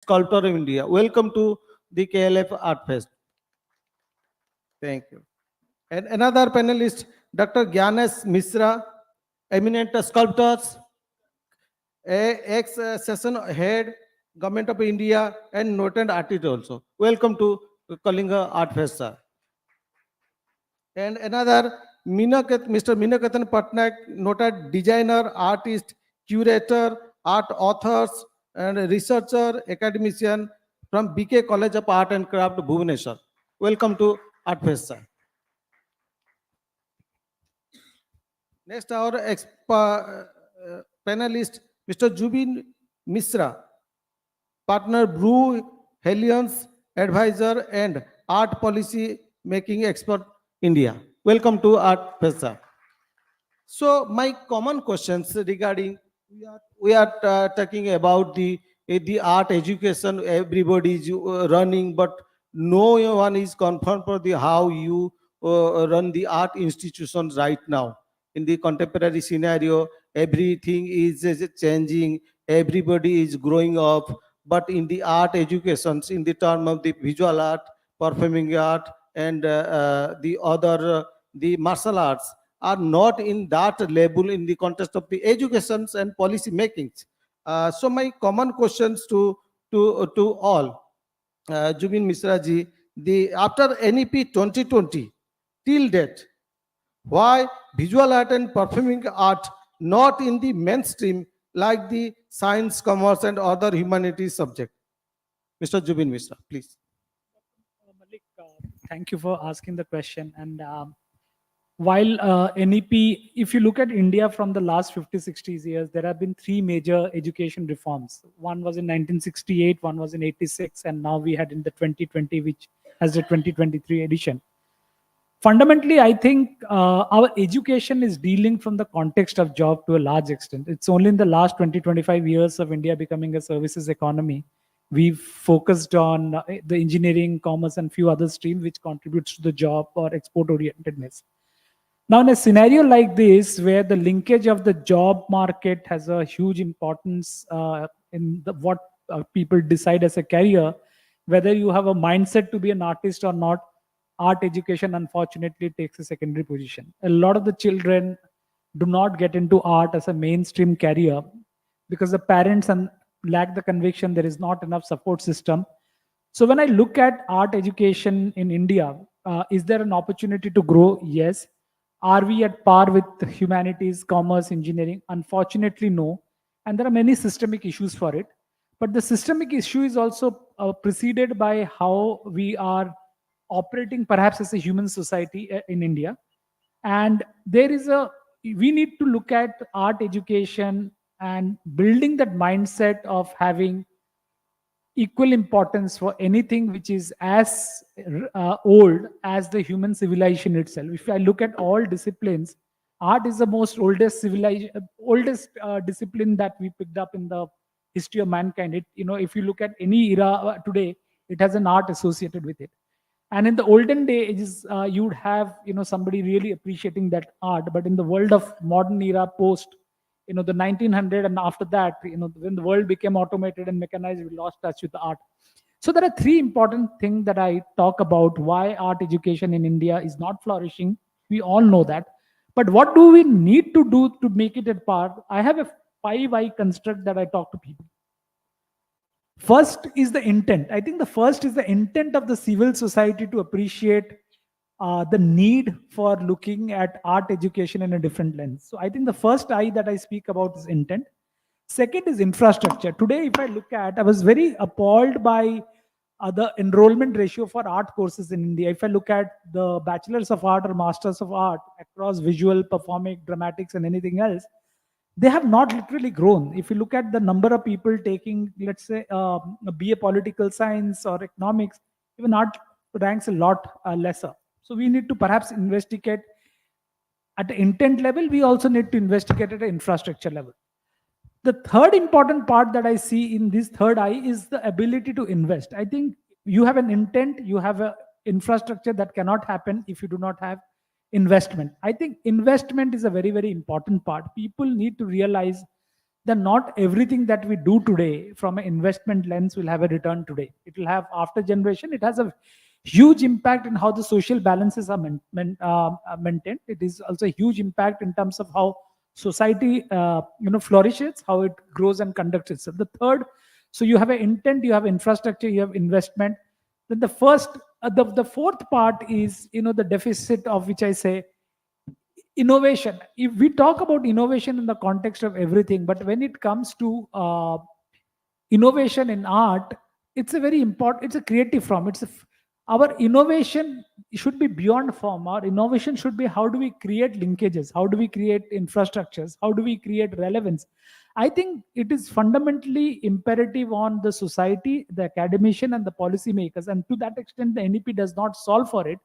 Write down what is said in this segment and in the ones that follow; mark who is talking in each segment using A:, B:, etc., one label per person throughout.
A: sculptor of India. Welcome to the KLF Art Fest. Thank you. And another panelist, Dr. Gyanes Misra, eminent sculptors, ex-session head, Government of India, and noted artist also. Welcome to Kalinga Art Fest, sir. And another, Mr. Minakatan Patnaik, noted designer, artist, curator, art authors, and researcher, academician from BK College of Art and Craft, Bhubaneswar. Welcome to Art Fest, sir. Next, our panelist, Mr. Jubin Misra, partner Brew Helions advisor and art policy making expert, India. Welcome to Art Fest, sir. So my common questions regarding we are talking about the art education. Everybody is running, but no one is confirmed for the how you run the art institutions right now. In the contemporary scenario, everything is changing. Everybody is growing up, but in the art educations, in the term of the visual art, performing art, and the other the martial arts are not in that level in the context of the educations and policy makings. So my common questions to all, Jubin Misra ji, the after NEP 2020 till date, why visual art and performing art not in the mainstream like the science, commerce, and other humanities subject? Mr. Jubin Misra, please.
B: Malik, thank you for asking the question. And while NEP, if you look at India from the last 50, 60 years, there have been three major education reforms. One was in 1968, one was in 86, and now we had in the 2020, which has the 2023 edition. Fundamentally, I think our education is dealing from the context of job to a large extent. It's only in the last 20, 25 years of India becoming a services economy, we've focused on the engineering, commerce, and few other streams which contributes to the job or export orientedness. Now, in a scenario like this, where the linkage of the job market has a huge importance in what people decide as a career, whether you have a mindset to be an artist or not, art education unfortunately takes a secondary position. A lot of the children do not get into art as a mainstream career because the parents lack the conviction, there is not enough support system. So when I look at art education in India, is there an opportunity to grow? Yes. Are we at par with humanities, commerce, engineering? Unfortunately, no. And there are many systemic issues for it. But the systemic issue is also preceded by how we are operating perhaps as a human society in India. And we need to look at art education and building that mindset of having equal importance for anything which is as old as the human civilization itself. If I look at all disciplines, art is the most oldest discipline that we picked up in the history of mankind. If you look at any era today, it has an art associated with it. And in the olden days, you would have somebody really appreciating that art. But in the world of modern era, post the 1900 and after that, when the world became automated and mechanized, we lost touch with the art. So there are three important things that I talk about why art education in India is not flourishing. We all know that. But what do we need to do to make it at par? I have a 5I construct that I talk to people. First is the intent. I think the first is the intent of the civil society to appreciate the need for looking at art education in a different lens. So I think the first I that I speak about is intent. Second is infrastructure. Today, if I look at, I was very appalled by the enrollment ratio for art courses in India. If I look at the bachelors of art or masters of art across visual, performing, dramatics, and anything else, they have not literally grown. If you look at the number of people taking, let's say, BA political science or economics, even art ranks a lot lesser. So we need to perhaps investigate at the intent level. We also need to investigate at the infrastructure level. The third important part that I see in this third I is the ability to invest. I think you have an intent, you have an infrastructure that cannot happen if you do not have investment. I think investment is a very, very important part. People need to realize then not everything that we do today from an investment lens will have a return today. It will have after generation. It has a huge impact in how the social balances are maintained. It is also a huge impact in terms of how society flourishes, how it grows and conducts itself. The third, so you have an intent, you have infrastructure, you have investment. Then the first, the fourth part is the deficit of which I say innovation. If we talk about innovation in the context of everything, but when it comes to innovation in art, it's a very important, it's a creative form. Our innovation should be beyond form. Our innovation should be how do we create linkages, how do we create infrastructures, how do we create relevance. I think it is fundamentally imperative on the society, the academician and the policymakers, and to that extent the NEP does not solve for it.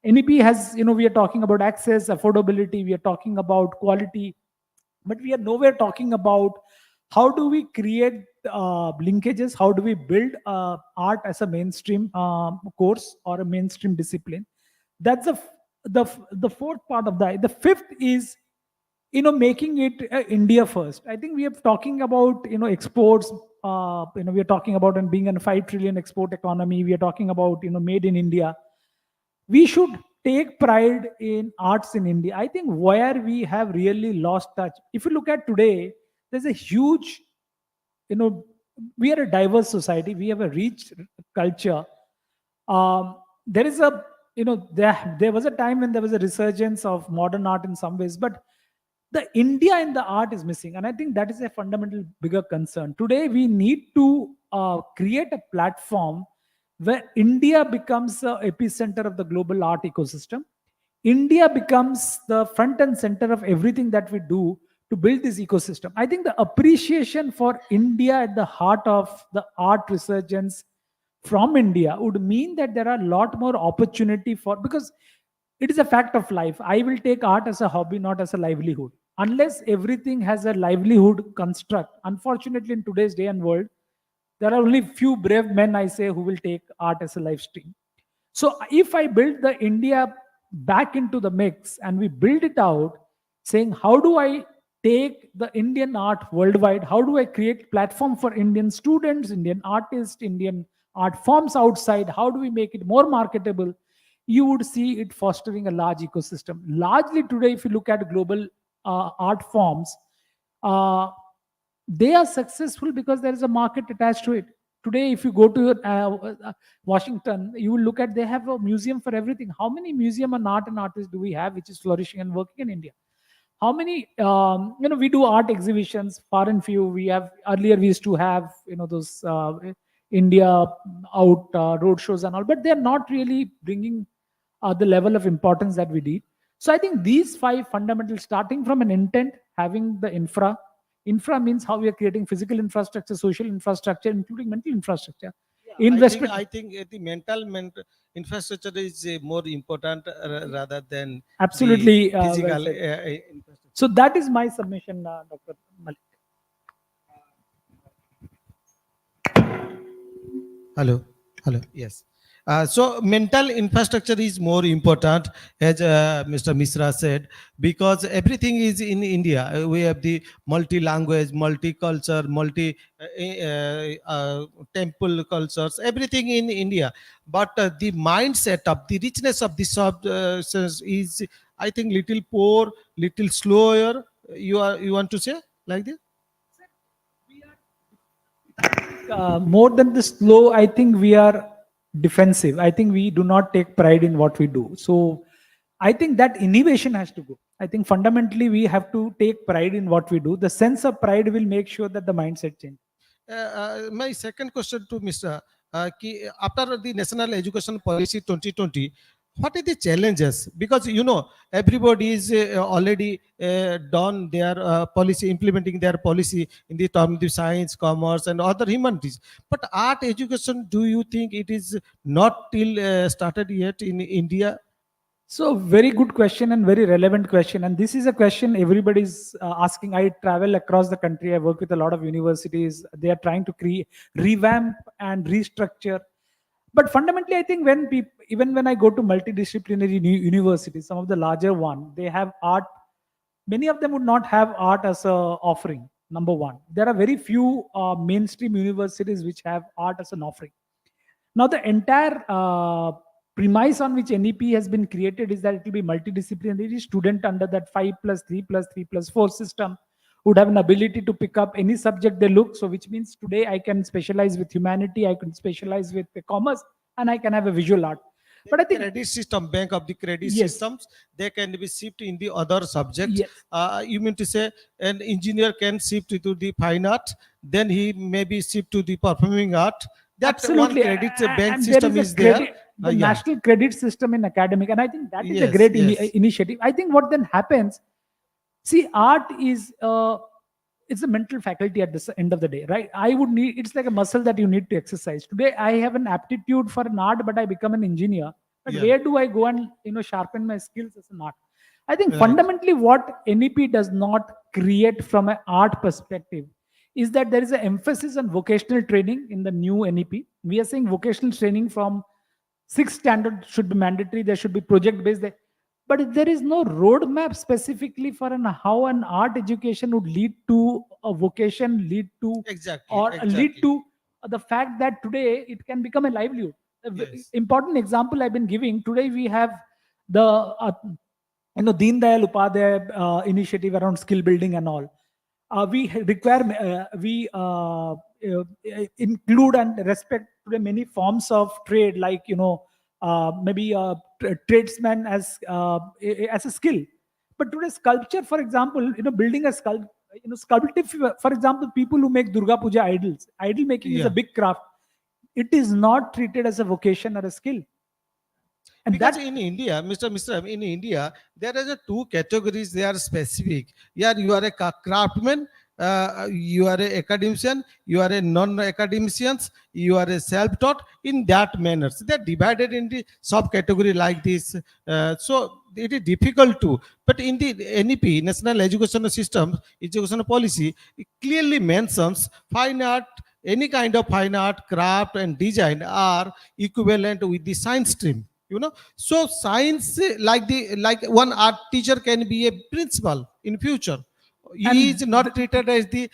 B: NEP has, we are talking about access, affordability, we are talking about quality, but we are nowhere talking about how do we create linkages, how do we build art as a mainstream course or a mainstream discipline. That's the fourth part of that. The fifth is making it India first. I think we are talking about exports. We are talking about and being a 5 trillion export economy. We are talking about made in India. We should take pride in arts in India. I think where we have really lost touch. If you look at today, there's a huge, we are a diverse society. We have a rich culture. There is a, there was a time when there was a resurgence of modern art in some ways, but the India in the art is missing. And I think that is a fundamental bigger concern. Today, we need to create a platform where India becomes the epicenter of the global art ecosystem. India becomes the front and center of everything that we do to build this ecosystem. I think the appreciation for India at the heart of the art resurgence from India would mean that there are a lot more opportunity for, because it is a fact of life. I will take art as a hobby, not as a livelihood. Unless everything has a livelihood construct, unfortunately in today's day and world, there are only few brave men, I say, who will take art as a live stream. So if I build the India back into the mix and we build it out, saying how do I take the Indian art worldwide? How do I create platform for Indian students, Indian artists, Indian art forms outside? How do we make it more marketable? You would see it fostering a large ecosystem. Largely today, if you look at global art forms, they are successful because there is a market attached to it. Today, if you go to Washington, you will look at, they have a museum for everything. How many museum and art and artists do we have which is flourishing and working in India? How many, we do art exhibitions, far and few. We have, earlier we used to have, those India out road shows and all, but they're not really bringing the level of importance that we need. So I think these 5 fundamentals, starting from an intent, having the infra means how we are creating physical infrastructure, social infrastructure, including mental infrastructure. Investment.
A: I think the mental infrastructure is more important rather than
B: Absolutely,
A: the
B: well
A: physical
B: said.
A: infrastructure.
B: So that is my submission, Dr. Malik.
A: Hello, yes. So mental infrastructure is more important, as Mr. Misra said, because everything is in India. We have the multi-language, multi-culture, temple cultures, everything in India. But the mindset of the richness of the substance is, I think, little poor, little slower. You want to say like this?
B: More than the slow, I think we are defensive. I think we do not take pride in what we do. So I think that innovation has to go. I think fundamentally we have to take pride in what we do. The sense of pride will make sure that the mindset changes.
A: My second question to Mr. After the National Education Policy 2020, what are the challenges? Because everybody is already done their policy, implementing their policy in the term of science, commerce, and other humanities. But art education, do you think it is not till started yet in India?
B: So very good question and very relevant question. And this is a question everybody's asking. I travel across the country. I work with a lot of universities. They are trying to revamp and restructure. But fundamentally, I think when people, even when I go to multidisciplinary universities, some of the larger one, they have art. Many of them would not have art as a offering. number one. There are very few mainstream universities which have art as an offering. Now, the entire premise on which NEP has been created is that it will be multidisciplinary. Student under that 5+3+3+4 system would have an ability to pick up any subject they look. So, which means today I can specialize with humanity, I can specialize with the commerce, and I can have a visual art. But I think
A: credit system, bank of the credit
B: Yes.
A: systems, they can be shifted in the other subject.
B: Yes.
A: You mean to say an engineer can shift to the fine art, then he may be shift to the performing art. That
B: absolutely,
A: one credit
B: A-
A: bank
B: and
A: system
B: there
A: is
B: a
A: there.
B: credit- the
A: Yeah.
B: national credit system in academic, and I think that is a
A: Yes,
B: great
A: yes.
B: initiative. I think what then happens, see, art is it's a mental faculty at the end of the day, right? I would need, it's like a muscle that you need to exercise. Today I have an aptitude for an art, but I become an engineer. But
A: Yeah.
B: where do I go and sharpen my skills as an art? I think
A: Right.
B: fundamentally what NEP does not create from an art perspective is that there is an emphasis on vocational training in the new NEP. We are saying vocational training from sixth standard should be mandatory. There should be project based. But there is no roadmap specifically for how an art education would lead to a vocation, lead to
A: Exactly.
B: or lead
A: Exactly.
B: to the fact that today it can become a livelihood.
A: Yes.
B: Important example I've been giving today, we have the Deen Dayal Upadhyay initiative around skill building and all. We include and respect today many forms of trade, like maybe tradesman as a skill. But today sculpture, for example, building a sculptive, for example, people who make Durga Puja idols, idol making is
A: Yeah.
B: a big craft. It is not treated as a vocation or a skill. And
A: Because
B: that
A: in India, Mr. M, in India, there are two categories. They are specific. Yeah, you are a craftsman, you are a academician, you are a non-academicians, you are a self-taught. In that manner, so they are divided in the subcategory like this. So it is difficult to. But in the NEP, National Educational System, Educational Policy, it clearly mentions fine art. Any kind of fine art, craft, and design are equivalent with the science stream. So science, like one art teacher can be a principal in future. He
B: And
A: is not treated as the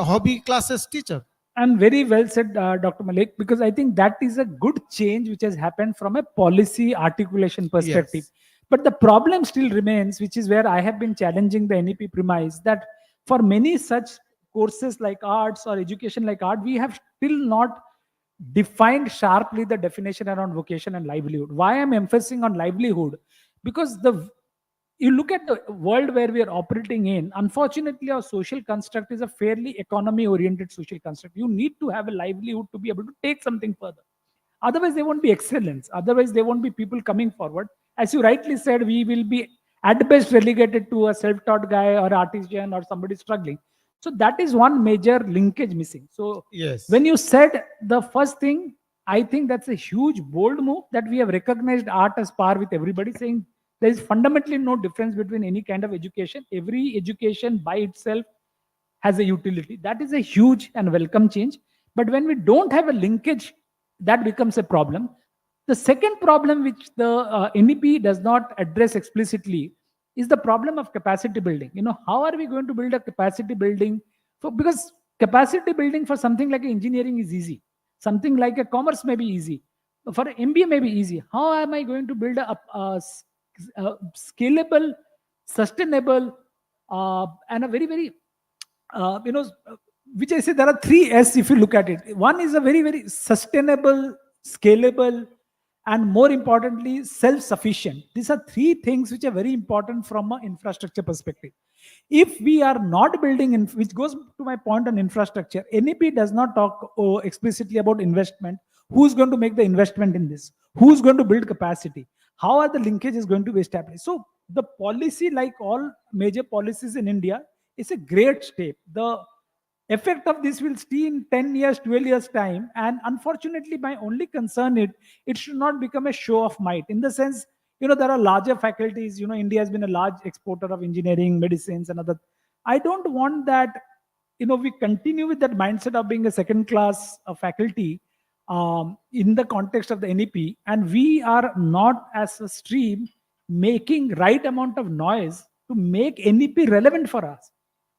A: hobby classes teacher.
B: And very well said, Dr. Malik, because I think that is a good change which has happened from a policy articulation perspective.
A: Yes.
B: But the problem still remains, which is where I have been challenging the NEP premise, that for many such courses like arts or education like art, we have still not defined sharply the definition around vocation and livelihood. Why I'm emphasizing on livelihood? Because you look at the world where we are operating in, unfortunately our social construct is a fairly economy oriented social construct. You need to have a livelihood to be able to take something further. Otherwise there won't be excellence, otherwise there won't be people coming forward. As you rightly said, we will be at best relegated to a self-taught guy or artisan or somebody struggling. So that is one major linkage missing. So
A: Yes.
B: when you said the first thing, I think that's a huge bold move, that we have recognized art as par with everybody, saying there is fundamentally no difference between any kind of education. Every education by itself has a utility. That is a huge and welcome change. But when we don't have a linkage, that becomes a problem. The second problem, which the NEP does not address explicitly, is the problem of capacity building. How are we going to build a capacity building? Because capacity building for something like engineering is easy. Something like a commerce may be easy. For MBA may be easy. How am I going to build a scalable, sustainable, and a very, very, which I say there are 3S if you look at it. One is a very, very sustainable, scalable, and more importantly, self-sufficient. These are three things which are very important from an infrastructure perspective. If we are not building, which goes to my point on infrastructure, NEP does not talk explicitly about investment. Who's going to make the investment in this? Who's going to build capacity? How are the linkages going to be established? So the policy, like all major policies in India, is a great step. The effect of this will see in 10 years, 12 years time. And unfortunately, my only concern is it should not become a show of might, in the sense, there are larger faculties. India has been a large exporter of engineering, medicines, and other. I don't want that, we continue with that mindset of being a second class faculty in the context of the NEP, and we are not as a stream making right amount of noise to make NEP relevant for us.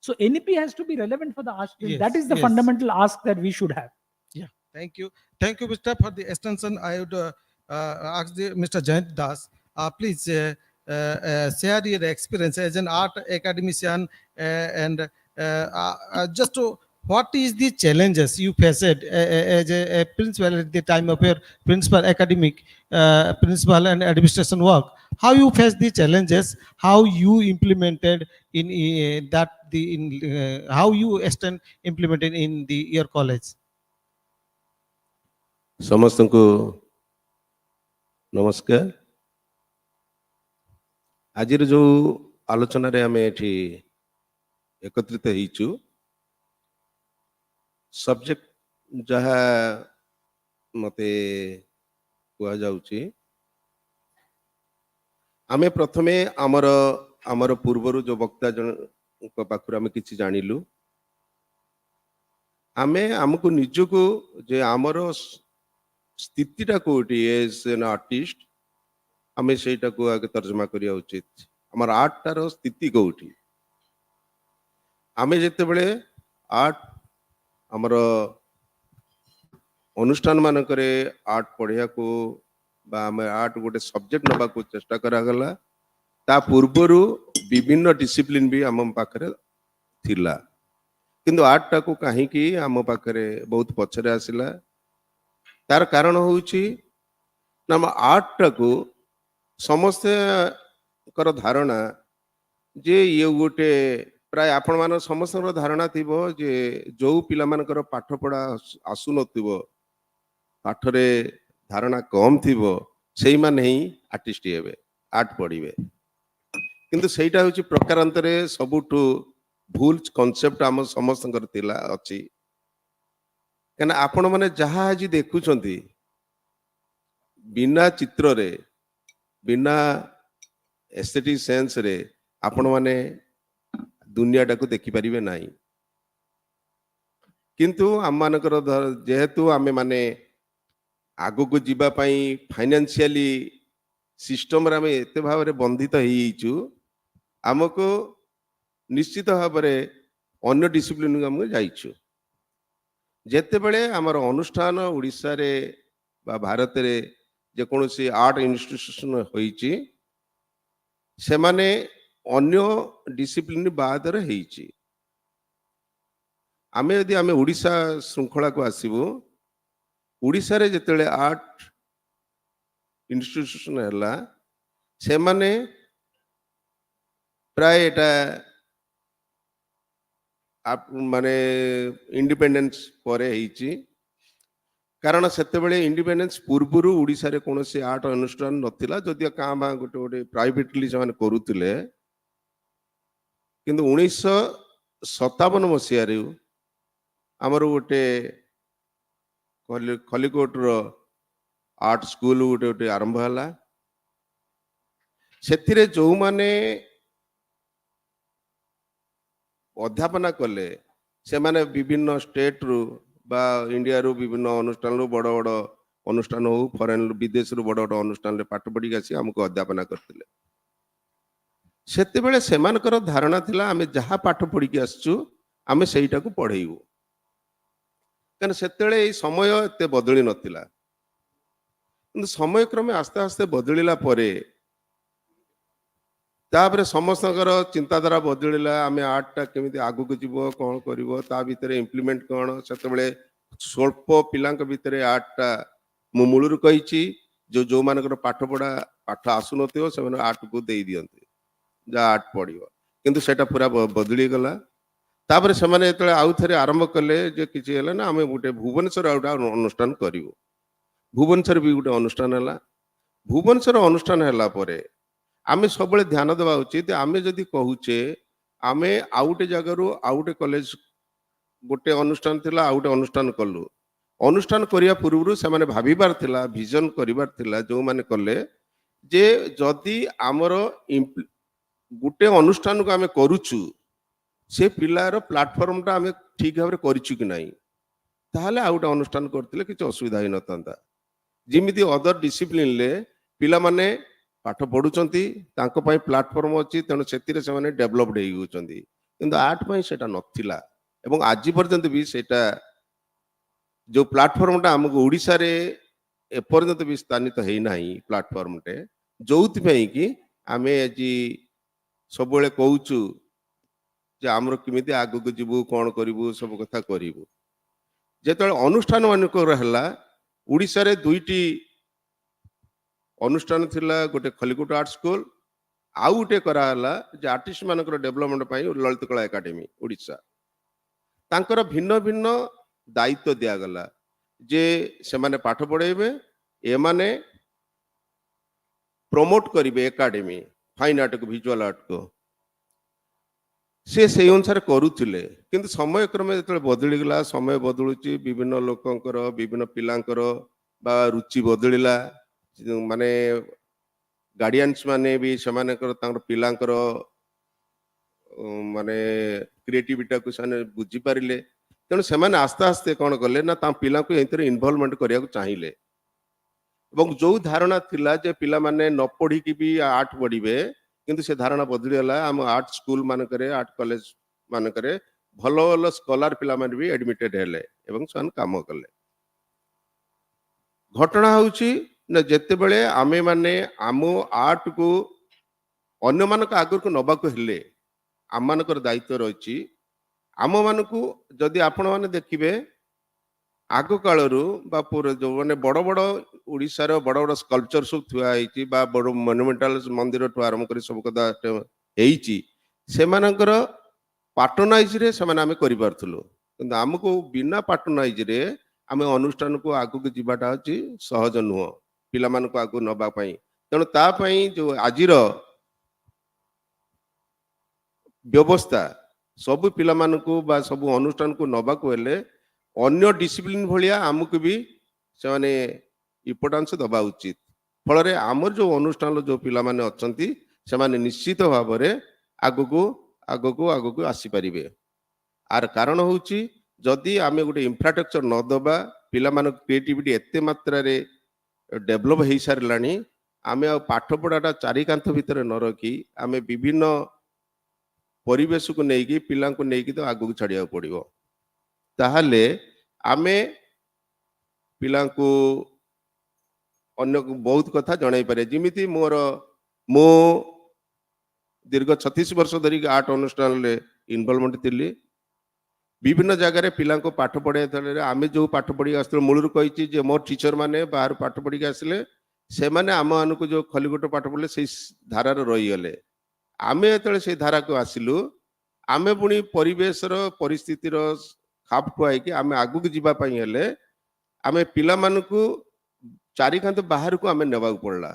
B: So NEP has to be relevant for the art stream.
A: Yes,
B: That is the
A: yes.
B: fundamental ask that we should have.
A: Yeah, thank you. Thank you, Mr. For the extension. I would ask Mr. Jayant Das, please share your experience as an art academician and just to, what is the challenges you faced as a principal at the time of your principal academic, principal and administration work? How you faced the challenges? How you implemented in that the in how you extend implemented in the your college?
C: ସମସ୍ତଙ୍କୁ ନମସ୍କାର। ଆଜିର ଯୋଉ ଆଲୋଚନାରେ ଆମେ ଏଠି ଏକତ୍ରିତ ହେଇଛୁ, subject ଯାହା ମତେ କୁହାଯାଉଛି, ଆମେ ପ୍ରଥମେ ଆମର ପୂର୍ବରୁ ଯୋଉ ବକ୍ତା ଜଣଙ୍କ ପାଖରୁ ଆମେ କିଛି ଜାଣିଲୁ, ଆମେ ଆମକୁ ନିଜକୁ ଯେ ଆମର ସ୍ଥିତିଟା କୋଉଠି ଏଜ୍ ଏନ୍ ଆର୍ଟିଷ୍ଟ, ଆମେ ସେଇଟାକୁ ଆগে ତର୍ଜମା କରିବା ଉଚିତ। ଆମର ଆର୍ଟଟାର ସ୍ଥିତି କୋଉଠି? ଆମେ ଯେତେବେଳେ ଆର୍ଟ ଆମର ଅନୁଷ୍ଠାନ ମାନଙ୍କରେ ଆର୍ଟ ପଢିବାକୁ ବା ଆମେ ଆର୍ଟ ଗୋଟେ ସବଜେକ୍ଟ ନେବାକୁ ଚେଷ୍ଟା କରାଗଲା, ତା ପୂର୍ବରୁ ବିଭିନ୍ନ ଡିସିପ୍ଲିନ ବି ଆମ ପାଖରେ ଥିଲା, କିନ୍ତୁ ଆର୍ଟଟାକୁ କାହିଁକି ଆମ ପାଖରେ ବହୁତ ପଛରେ ଆସିଲା? ତାର କାରଣ ହଉଛି ନା ଆମ ଆର୍ଟଟାକୁ ସମସ୍ତଙ୍କର ଧାରଣା ଯେ ଇଏ ଗୋଟେ, ପ୍ରାୟ ଆପଣମାନଙ୍କ ସମସ୍ତଙ୍କର ଧାରଣା ଥିବ ଯେ ଯୋଉ ପିଲାମାନଙ୍କର ପାଠ ପଢା ଆସୁନଥିବ, ପାଠରେ ଧାରଣା କମ ଥିବ, ସେଇମାନେ ହିଁ ଆର୍ଟିଷ୍ଟ ହେବେ, ଆର୍ଟ ପଢିବେ। କିନ୍ତୁ ସେଇଟା ହଉଛି ପ୍ରକାରାନ୍ତରେ ସବୁଠୁ ଭୁଲ କନସେପ୍ଟ ଆମ ସମସ୍ତଙ୍କର ଥିଲା ଅଛି। କାହିଁକିନା ଆପଣମାନେ ଯାହା ଆଜି ଦେଖୁଛନ୍ତି, ବିନା ଚିତ୍ରରେ, ବିନା ଏସ୍ଥେଟିକ୍ ସେନ୍ସରେ ଆପଣମାନେ ଦୁନିଆଟାକୁ ଦେଖିପାରିବେ ନାହିଁ। କିନ୍ତୁ ଆମମାନଙ୍କର ଯେହେତୁ ଆମେ ମାନେ ଆଗକୁ ଯିବା ପାଇଁ ଫାଇନାନ୍ସିଆଲି ସିଷ୍ଟମରେ ଆମେ ଏତେ ଭାବରେ ବନ୍ଧିତ ହେଇଯାଇଛୁ, ଆମକୁ ନିଶ୍ଚିତ ଭାବରେ ଅନ୍ୟ ଡିସିପ୍ଲିନକୁ ଆମେ ଯାଇଛୁ। ଯେତେବେଳେ ଆମର ଅନୁଷ୍ଠାନ ଓଡ଼ିଶାରେ ବା ଭାରତରେ ଯେକୌଣସି ଆର୍ଟ ଇନଷ୍ଟିଟ୍ୟୁସନ ହୋଇଛି, ସେମାନେ ଅନ୍ୟ ଡିସିପ୍ଲିନ ବାଦରେ ହେଇଛି। ଆମେ ଯଦି ଆମେ ଓଡ଼ିଶା ଶୃଙ୍ଖଳାକୁ ଆସିବୁ, ଓଡ଼ିଶାରେ ଯେତେବେଳେ ଆର୍ଟ ଇନଷ୍ଟିଟ୍ୟୁସନ ହେଲା, ସେମାନେ ପ୍ରାୟ ଏଟା ମାନେ ଇଣ୍ଡିପେଣ୍ଡେନ୍ସ ପରେ ହେଇଛି। କାରଣ ସେତେବେଳେ ଇଣ୍ଡିପେଣ୍ଡେନ୍ସ ପୂର୍ବରୁ ଓଡ଼ିଶାରେ କୌଣସି ଆର୍ଟ ଅନୁଷ୍ଠାନ ନଥିଲା, ଯଦିଓ କାଁ ଭାଁ ଗୋଟେ ଗୋଟେ ପ୍ରାଇଭେଟଲି ସେମାନେ କରୁଥିଲେ। କିନ୍ତୁ 1957 ମସିହାରୁ ଆମର ଗୋଟେ ଖଲିକୋଟର ଆର୍ଟ ସ୍କୁଲ ଗୋଟେ ଆରମ୍ଭ ହେଲା। ସେଥିରେ ଯୋଉମାନେ ଅଧ୍ୟାପନା କଲେ, ସେମାନେ ବିଭିନ୍ନ ଷ୍ଟେଟରୁ ବା ଇଣ୍ଡିଆରୁ ବିଭିନ୍ନ ଅନୁଷ୍ଠାନରୁ, ବଡ଼ ବଡ଼ ଅନୁଷ୍ଠାନ ହଉ, ଫରେନ୍ ବିଦେଶରୁ ବଡ଼ ବଡ଼ ଅନୁଷ୍ଠାନରେ ପାଠ ପଢିକି ଆସି ଆମକୁ ଅଧ୍ୟାପନା କରିଥିଲେ। ସେତେବେଳେ ସେମାନଙ୍କର ଧାରଣା ଥିଲା ଆମେ ଯାହା ପାଠ ପଢିକି ଆସିଛୁ ଆମେ ସେଇଟାକୁ ପଢେଇବୁ। କାରଣ ସେତେବେଳେ ଏଇ ସମୟ ଏତେ ବଦଳି ନଥିଲା। କିନ୍ତୁ ସମୟ କ୍ରମେ ଆସ୍ତେ ଆସ୍ତେ ବଦଳିଲା ପରେ ତାପରେ ସମସ୍ତଙ୍କର ଚିନ୍ତାଧାରା ବଦଳିଲା। ଆମେ ଆର୍ଟଟା କେମିତି ଆଗକୁ ଯିବ, କ'ଣ କରିବ, ତା ଭିତରେ ଇମ୍ପ୍ଲିମେଣ୍ଟ କ'ଣ। ସେତେବେଳେ ସ୍ୱଳ୍ପ ପିଲାଙ୍କ ଭିତରେ ଆର୍ଟଟା ମୁଁ ମୂଳରୁ କହିଛି, ଯୋଉମାନଙ୍କର ପାଠ ଆସୁନଥିବ ସେମାନେ ଆର୍ଟକୁ ଦେଇ ଦିଅନ୍ତି, ଯାହା ଆର୍ଟ ପଢିବ। କିନ୍ତୁ ସେଟା ପୁରା ବଦଳିଗଲା। ତାପରେ ସେମାନେ ଯେତେବେଳେ ଆଉ ଥରେ ଆରମ୍ଭ କଲେ ଯେ କିଛି ହେଲା ନା, ଆମେ ଗୋଟେ ଭୁବନେଶ୍ୱର ଆଉ ଗୋଟେ ଅନୁଷ୍ଠାନ କରିବୁ। ଭୁବନେଶ୍ୱର ବି ଗୋଟେ ଅନୁଷ୍ଠାନ ହେଲା। ଭୁବନେଶ୍ୱର ଅନୁଷ୍ଠାନ ହେଲା ପରେ ଆମେ ସବୁବେଳେ ଧ୍ୟାନ ଦେବା ଉଚିତ, ଆମେ ଯଦି କହୁଛେ ଆମେ ଆଉ ଗୋଟେ ଜାଗାରୁ ଆଉ ଗୋଟେ କଲେଜ, ଗୋଟେ ଅନୁଷ୍ଠାନ ଥିଲା ଆଉ ଗୋଟେ ଅନୁଷ୍ଠାନ କଲୁ। ଅନୁଷ୍ଠାନ କରିବା ପୂର୍ବରୁ ସେମାନେ ଭାବିବାର ଥିଲା, ଭିଜନ କରିବାର ଥିଲା ଯୋଉମାନେ କଲେ, ଯେ ଯଦି ଆମର ଗୋଟେ ଅନୁଷ୍ଠାନକୁ ଆମେ କରୁଛୁ, ସେ ପିଲାର ପ୍ଲାଟଫର୍ମଟା ଆମେ ଠିକ ଭାବରେ କରିଛୁ କି ନାହିଁ, ତାହେଲେ ଆଉ ଗୋଟେ ଅନୁଷ୍ଠାନ କରିଥିଲେ କିଛି ଅସୁବିଧା ହେଇନଥାନ୍ତା। ଯେମିତି ଅଦର ଡିସିପ୍ଲିନରେ ପିଲାମାନେ ପାଠ ପଢୁଛନ୍ତି, ତାଙ୍କ ପାଇଁ ପ୍ଲାଟଫର୍ମ ଅଛି, ତେଣୁ ସେଥିରେ ସେମାନେ ଡେଭଲପଡ ହେଇଯାଉଛନ୍ତି। କିନ୍ତୁ ଆର୍ଟ ପାଇଁ ସେଟା ନଥିଲା ଏବଂ ଆଜି ପର୍ଯ୍ୟନ୍ତ ବି ସେଟା जो प्लाटफर्मटा आमको ओडिशारे एपर्यंत भी स्थानित ହେଇନାହିଁ ପ୍ଲାଟଫର୍ମଟେ ଯୋଉଥିପାଇଁ କି ଆମେ ଆଜି ସବୁବେଳେ କହୁଛୁ ଯେ ଆମର କେମିତି ଆଗକୁ ଯିବୁ କ'ଣ କରିବୁ ସବୁ କଥା କରିବୁ ଯେତେବେଳେ ଅନୁଷ୍ଠାନ ମାନଙ୍କର ହେଲା ଓଡ଼ିଶାରେ ଦୁଇଟି ଅନୁଷ୍ଠାନ ଥିଲା ଗୋଟେ ଖଲିକୋଟ ଆର୍ଟ ସ୍କୁଲ ଆଉ ଗୋଟେ କରାହେଲା ଯେ ଆର୍ଟିଷ୍ଟ ମାନଙ୍କର ଡେଭଲପମେଣ୍ଟ ପାଇଁ ଲଳିତ କଳା ଏକାଡେମୀ ଓଡ଼ିଶା ତାଙ୍କର ଭିନ୍ନ ଭିନ୍ନ ଦାୟିତ୍ୱ ଦିଆଗଲା ଯେ ସେମାନେ ପାଠ ପଢ଼େଇବେ ଏମାନେ ପ୍ରମୋଟ କରିବେ ଏକାଡେମୀ ଫାଇନ୍ ଆର୍ଟ को ଭିଜୁଆଲ ଆର୍ଟ को ସେ ସେଇ ଅନୁସାରେ କରୁଥିଲେ କିନ୍ତୁ ସମୟ କ୍ରମେ ଯେତେବେଳେ ବଦଳିଗଲା ସମୟ ବଦଳୁଛି ବିଭିନ୍ନ ଲୋକଙ୍କର ବିଭିନ୍ନ ପିଲାଙ୍କର ବା ରୁଚି ବଦଳିଲା ମାନେ ଗାର୍ଡିଆନ୍ସ ମାନେ ବି ସେମାନଙ୍କର ତାଙ୍କର ପିଲାଙ୍କର ମାନେ କ୍ରିଏଟିଭିଟାକୁ ସେମାନେ ବୁଝିପାରିଲେ ତେଣୁ ସେମାନେ ଆସ୍ତେ ଆସ୍ତେ କ'ଣ କଲେ ନା ତା ପିଲାଙ୍କୁ ଏଥିରେ ଇନଭଲଭମେଣ୍ଟ କରିବାକୁ ଚାହିଁଲେ ଏବଂ ଯୋଉ ଧାରଣା ଥିଲା ଯେ ପିଲାମାନେ ନ ପଢିକି ବି ଆର୍ଟ ପଢିବେ କିନ୍ତୁ ସେ ଧାରଣା ବଦଳିଗଲା ଆମ ଆର୍ଟ ସ୍କୁଲ ମାନଙ୍କରେ ଆର୍ଟ କଲେଜ ମାନଙ୍କରେ ଭଲ ଭଲ ସ୍କଲାର ପିଲାମାନେ ବି ଆଡମିଟେଡ ହେଲେ ଏବଂ ସେମାନେ କାମ କଲେ ଘଟଣା ହେଉଛି ନା ଯେତେବେଳେ ଆମେ ମାନେ ଆମ ଆର୍ଟକୁ ଅନ୍ୟମାନଙ୍କ ଆଗକୁ ନବାକୁ ହେଲେ ଆମମାନଙ୍କର ଦାୟିତ୍ୱ ରହିଛି ଆମମାନଙ୍କୁ ଯଦି ଆପଣମାନେ ଦେଖିବେ ଆଗ କାଳରୁ ବା ଯୋଉମାନେ ବଡ଼ ବଡ଼ ଓଡ଼ିଶାର ବଡ଼ ବଡ଼ ସ୍କଲ୍ପଚର ସବୁ ଥୁଆ ହେଇଛି ବା ବଡ଼ ମନୁମେଣ୍ଟାଲ ମନ୍ଦିରଠୁ ଆରମ୍ଭ କରି ସବୁ କଥା ହେଇଛି ସେମାନଙ୍କର ପାଟର୍ନାଇଜରେ ସେମାନେ ଆମେ କରିପାରୁଥିଲୁ କିନ୍ତୁ ଆମକୁ ବିନା ପାଟର୍ନାଇଜରେ ଆମେ ଅନୁଷ୍ଠାନକୁ ଆଗକୁ ଯିବାଟା ହେଉଛି ସହଜ ନୁହଁ ପିଲାମାନଙ୍କୁ ଆଗକୁ ନେବା ପାଇଁ ତେଣୁ ତା ପାଇଁ ଯୋଉ ଆଜିର ବ୍ୟବସ୍ଥା ସବୁ ପିଲାମାନଙ୍କୁ ବା ସବୁ ଅନୁଷ୍ଠାନକୁ ନେବାକୁ ହେଲେ ଅନ୍ୟ ଡିସିପ୍ଲିନ ଭଳିଆ ଆମକୁ ବି ସେମାନେ ଇମ୍ପୋର୍ଟାନ୍ସ ଦେବା ଉଚିତ ଫଳରେ ଆମର ଯୋଉ ଅନୁଷ୍ଠାନର ଯୋଉ ପିଲାମାନେ ଅଛନ୍ତି ସେମାନେ ନିଶ୍ଚିତ ଭାବରେ ଆଗକୁ ଆଗକୁ ଆଗକୁ ଆସିପାରିବେ ଆର କାରଣ ହେଉଛି ଯଦି ଆମେ ଗୋଟେ ଇନଫ୍ରାଷ୍ଟ୍ରକ୍ଚର ନ ଦେବା ପିଲାମାନଙ୍କ କ୍ରିଏଟିଭିଟି ଏତେ ମାତ୍ରାରେ ଡେଭଲପ ହେଇସାରିଲାଣି ଆମେ ଆଉ ପାଠ ପଢ଼ାଟା ଚାରିକାନ୍ଥ ଭିତରେ ନ ରଖି ଆମେ ବିଭିନ୍ନ ପରିବେଶକୁ ନେଇକି ପିଲାଙ୍କୁ ନେଇକି ତ ଆଗକୁ ଛାଡ଼ିବାକୁ ପଡ଼ିବ ତାହେଲେ ଆମେ ପିଲାଙ୍କୁ ଅନ୍ୟ ବହୁତ କଥା ଜଣାଇ ପାରିବା ଯେମିତି ମୁଁ ଦୀର୍ଘ 36 ବର୍ଷ ଧରିକି ଆର୍ଟ ଅନୁଷ୍ଠାନରେ ଇନଭଲଭମେଣ୍ଟ ଥିଲି ବିଭିନ୍ନ ଜାଗାରେ ପିଲାଙ୍କୁ ପାଠ ପଢ଼ାଇଲା ଆମେ ଯେଉଁ ପାଠ ପଢ଼ିକି ଆସିଥିଲୁ ମୂଳରୁ କହିଛି ଯେ ମୋର ଟିଚର ମାନେ ବାହାରୁ ପାଠ ପଢ଼ିକି ଆସିଲେ ସେମାନେ ଆମମାନଙ୍କୁ ଯେଉଁ ଖଲିକୋଟ ପାଠ ପଢ଼ିଲେ ସେଇ ଧାରାରେ ରହିଗଲେ ଆମେ ଯେତେବେଳେ ସେଇ ଧାରାକୁ ଆସିଲୁ ଆମେ ପୁଣି ପରିବେଶର ପରିସ୍ଥିତିର ଖାପ ଖୁଆଇକି ଆମେ ଆଗକୁ ଯିବା ପାଇଁ ହେଲେ ଆମେ ପିଲାମାନଙ୍କୁ ଚାରିକାନ୍ଥ ବାହାରକୁ ଆମେ ନେବାକୁ ପଡ଼ିଲା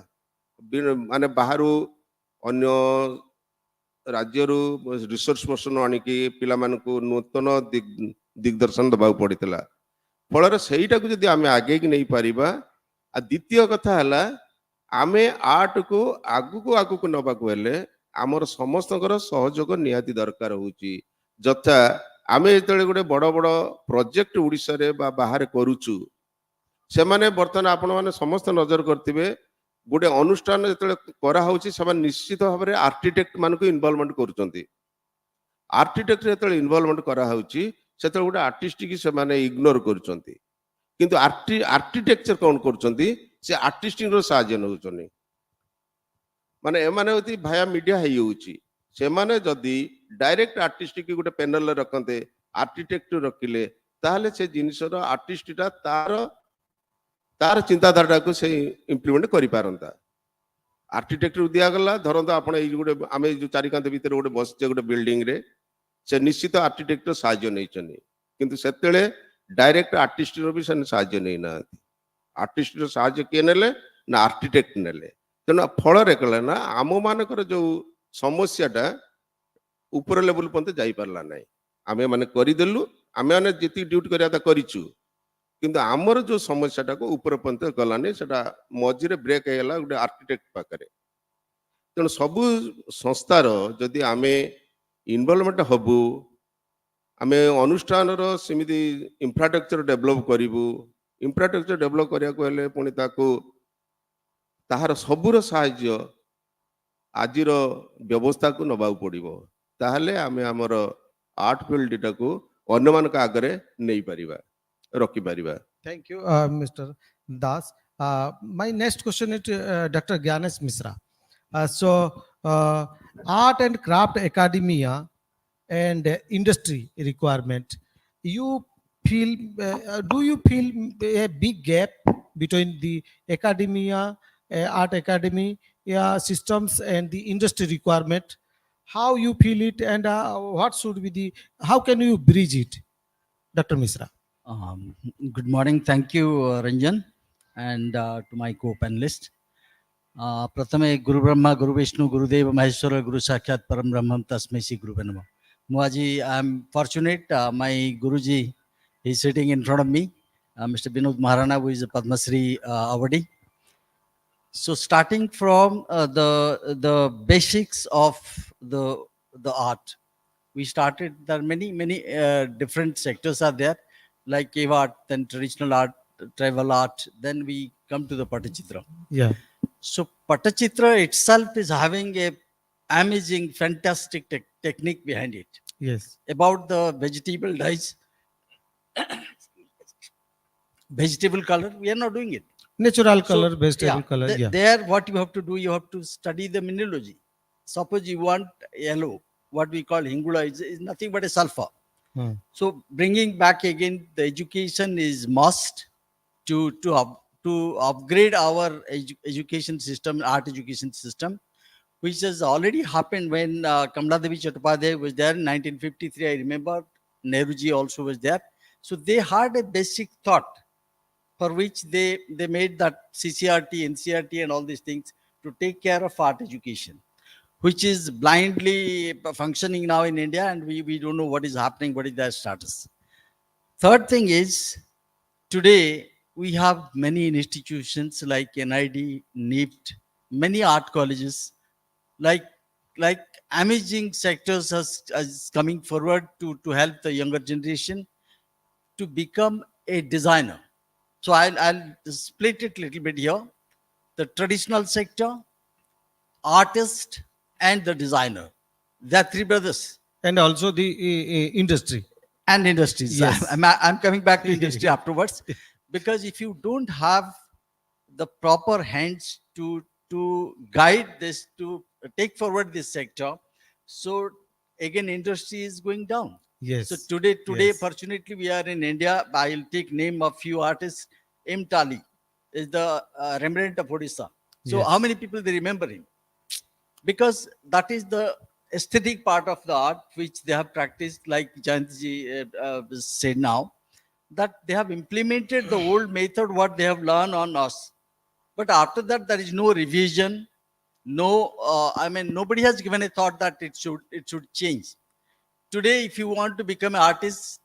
C: ମାନେ ବାହାରୁ ଅନ୍ୟ ରାଜ୍ୟରୁ ରିସୋର୍ସ ପର୍ସନ ଆଣିକି ପିଲାମାନଙ୍କୁ ନୂତନ ଦିଗଦର୍ଶନ ଦେବାକୁ ପଡ଼ିଥିଲା ଫଳରେ ସେଇଟାକୁ ଯଦି ଆମେ ଆଗେଇକି ନେଇପାରିବା ଆଉ ଦ୍ୱିତୀୟ କଥା ହେଲା ଆମେ ଆର୍ଟକୁ ଆଗକୁ ଆଗକୁ ନେବାକୁ ହେଲେ ଆମର ସମସ୍ତଙ୍କର ସହଯୋଗ ନିହାତି ଦରକାର ହେଉଛି ଯଥା ଆମେ ଯେତେବେଳେ ଗୋଟେ ବଡ଼ ବଡ଼ ପ୍ରୋଜେକ୍ଟ ଓଡ଼ିଶାରେ ବା ବାହାରେ କରୁଛୁ ସେମାନେ ବର୍ତ୍ତମାନ ଆପଣମାନେ ସମସ୍ତେ ନଜର କରିଥିବେ ଗୋଟେ ଅନୁଷ୍ଠାନ ଯେତେବେଳେ କରାହେଉଛି ସେମାନେ ନିଶ୍ଚିତ ଭାବରେ ଆର୍କିଟେକ୍ଟ ମାନଙ୍କୁ ଇନଭଲଭମେଣ୍ଟ କରୁଛନ୍ତି ଆର୍କିଟେକ୍ଟ ଯେତେବେଳେ ଇନଭଲଭମେଣ୍ଟ କରାହେଉଛି ସେତେବେଳେ ଗୋଟେ ଆର୍ଟିଷ୍ଟକି ସେମାନେ ଇଗ୍ନୋର କରୁଛନ୍ତି କିନ୍ତୁ ଆର୍କିଟେକ୍ଚର କ'ଣ କରୁଛନ୍ତି ସେ ଆର୍ଟିଷ୍ଟଙ୍କର ସାହାଯ୍ୟ ନେଉଛନ୍ତି ମାନେ ଏମାନେ ଯଦି ଭାୟା ମିଡିଆ ହେଇଯାଉଛି ସେମାନେ ଯଦି ଡାଇରେକ୍ଟ ଆର୍ଟିଷ୍ଟକି ଗୋଟେ ପ୍ୟାନେଲରେ ରଖନ୍ତେ ଆର୍କିଟେକ୍ଟ ରଖିଲେ ତାହେଲେ ସେ ଜିନିଷର ଆର୍ଟିଷ୍ଟଟା ତାର ଚିନ୍ତାଧାରାଟାକୁ ସେ ଇମ୍ପ୍ଲିମେଣ୍ଟ କରିପାରନ୍ତା ଆର୍କିଟେକ୍ଟରୁ ଦିଆଗଲା ଧରନ୍ତୁ ଆପଣ ଏଇ ଗୋଟେ ଆମେ ଯୋଉ ଚାରିକାନ୍ଥ ଭିତରେ ଗୋଟେ ବସିଛେ ଗୋଟେ ବିଲ୍ଡିଂରେ ସେ ନିଶ୍ଚିତ ଆର୍କିଟେକ୍ଟର ସାହାଯ୍ୟ ନେଇଛନ୍ତି କିନ୍ତୁ ସେତେବେଳେ ଡାଇରେକ୍ଟ ଆର୍ଟିଷ୍ଟର ବି ସେମାନେ ସାହାଯ୍ୟ ନେଇନାହାନ୍ତି ଆର୍ଟିଷ୍ଟର ସାହାଯ୍ୟ କିଏ ନେଲେ ନା ଆର୍କିଟେକ୍ଟ ନେଲେ ତେଣୁ ଫଳରେ କଲେ ନା ଆମମାନଙ୍କର ଯୋଉ ସମସ୍ୟାଟା ଉପର ଲେବୁଲ ପର୍ଯ୍ୟନ୍ତ ଯାଇପାରିଲା ନାହିଁ ଆମେ ମାନେ କରିଦେଲୁ ଆମେ ମାନେ ଯେତିକି ଡ୍ୟୁଟି କରିବା କଥା କରିଛୁ କିନ୍ତୁ ଆମର ଯୋଉ ସମସ୍ୟାଟାକୁ ଉପର ପର୍ଯ୍ୟନ୍ତ ଗଲାନି ସେଟା ମଝିରେ ବ୍ରେକ୍ ହେଇଗଲା ଗୋଟେ ଆର୍କିଟେକ୍ଟ ପାଖରେ ତେଣୁ ସବୁ ସଂସ୍ଥାର ଯଦି ଆମେ ଇନଭଲଭମେଣ୍ଟ ହବୁ ଆମେ ଅନୁଷ୍ଠାନର ସେମିତି ଇନଫ୍ରାଷ୍ଟ୍ରକ୍ଚର ଡେଭଲପ କରିବୁ ଇନଫ୍ରାଷ୍ଟ୍ରକ୍ଚର ଡେଭଲପ କରିବାକୁ ହେଲେ ପୁଣି ତାକୁ ତାହାର ସବୁର ସାହାଯ୍ୟ ଆଜିର ବ୍ୟବସ୍ଥାକୁ ନେବାକୁ ପଡ଼ିବ ତାହେଲେ ଆମେ ଆମର ଆର୍ଟ ଫିଲ୍ଡଟାକୁ ଅନ୍ୟମାନଙ୍କ ଆଗରେ ନେଇପାରିବା ରଖିପାରିବା।
A: Thank you, Mr. Das. My next question is to Dr. Gyanesh Misra. Art and craft academia and industry requirement. You feel? Do you feel a big gap between the academia, art academy systems, and the industry requirement? How you feel it, and what should be the? How can you bridge it, Dr. Misra?
D: Um, Good morning. Thank you, Ranjan, and to my co-panelist. प्रथमे गुरु ब्रह्मा गुरु विष्णु गुरुदेव महेश्वर गुरु साक्षात परम ब्रह्म तस्मै श्री गुरुवे नमः. Muaji, I am fortunate. My Guruji is sitting in front of me, Mr. Vinod Maharana, who is a Padma Shri awardee. So, starting from the basics of the art, we started. There are many different sectors are there, like cave art, then traditional art, tribal art. Then we come to the Patachitra.
A: Yeah.
D: So Patachitra itself is having a amazing, fantastic technique behind it.
A: Yes.
D: About the vegetable dyes, vegetable color, we are not doing it.
A: Natural
D: So,
A: color, vegetable color. Yeah.
D: There, what you have to do, you have to study the mineralogy. Suppose you want yellow, what we call hingula is nothing but a sulfur.
A: Hmm.
D: So bringing back again, the education is must to upgrade our education system, art education system, which has already happened when Kamala Devi Chattopadhyay was there in 1953. I remember Nehruji also was there. So they had a basic thought for which they made that CCRT, NCRT, and all these things to take care of art education, which is blindly functioning now in India, and we don't know what is happening, what is their status. Third thing is, today we have many institutions like NID, NIFT, many art colleges, like amazing sectors as coming forward to help the younger generation to become a designer. So I'll split it a little bit here. The traditional sector, artist, and the designer. They are three brothers.
A: And also the industry.
D: And industries.
A: Yes.
D: I'm coming back to industry afterwards, because if you don't have the proper hands to guide this, to take forward this sector, so again industry is going down.
A: Yes.
D: So today,
A: Yes.
D: fortunately, we are in India. I'll take name of few artists. M. Tali is the Rembrandt of Odisha. So
A: Yes.
D: how many people they remember him? Because that is the aesthetic part of the art which they have practiced, like Jayanti said now, that they have implemented the old method what they have learned on us. But after that, there is no revision. No, nobody has given a thought that it should change. Today, if you want to become an artist,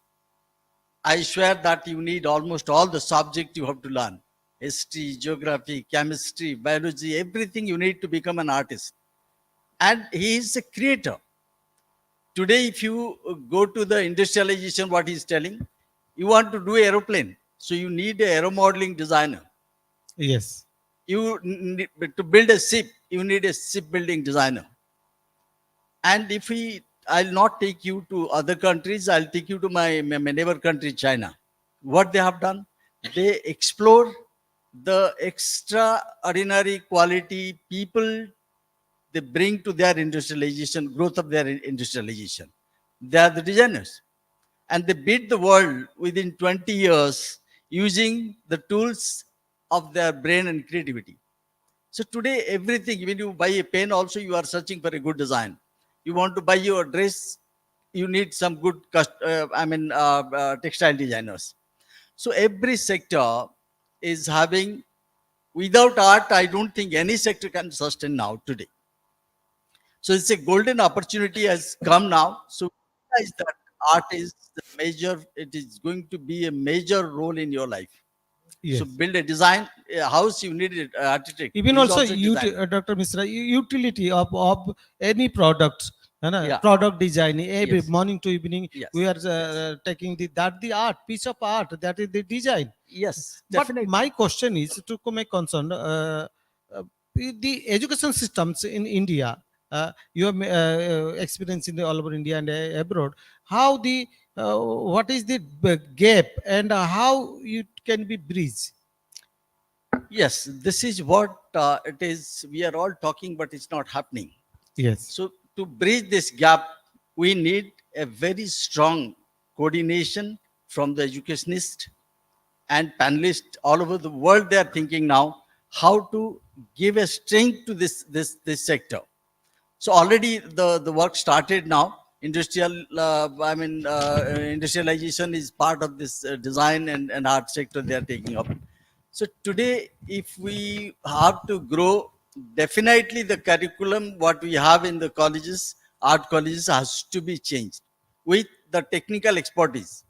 D: I swear that you need almost all the subject you have to learn. History, geography, chemistry, biology, everything you need to become an artist. And he is a creator. Today, if you go to the industrialization, what he's telling, you want to do aeroplane. So you need an aero modeling designer.
A: Yes.
D: You need, to build a ship, you need a shipbuilding designer. And if I'll not take you to other countries, I'll take you to my neighbor country, China. What they have done, they explore the extraordinary quality people they bring to their industrialization, growth of their industrialization. They are the designers. And they beat the world within 20 years using the tools of their brain and creativity. So today, everything, when you buy a pen, also you are searching for a good design. You want to buy your dress, you need some good textile designers. So every sector is having, without art, I don't think any sector can sustain now today. So it's a golden opportunity has come now. So realize that art is the major, it is going to be a major role in your life.
A: Yes.
D: So build a design, a house, you need an architect.
A: Even
D: He is
A: also,
D: a designer.
A: Dr. Misra, utility of any product,
D: Yeah.
A: product design, every
D: Yes.
A: morning to evening,
D: Yes.
A: we are taking the art, piece of art, that is the design.
D: Yes,
A: But
D: definitely.
A: my question is to my concern, the education systems in India You have experience in the all over India and abroad. How the what is the gap and how it can be bridged?
D: Yes, this is what it is. We are all talking, but it's not happening.
A: Yes.
D: So to bridge this gap, we need a very strong coordination from the educationist and panelists all over the world. They are thinking now how to give a strength to this sector. So already the work started now. Industrialization is part of this design and art sector they are taking up. So today, if we have to grow, definitely the curriculum what we have in the colleges, art colleges, has to be changed with the technical expertise.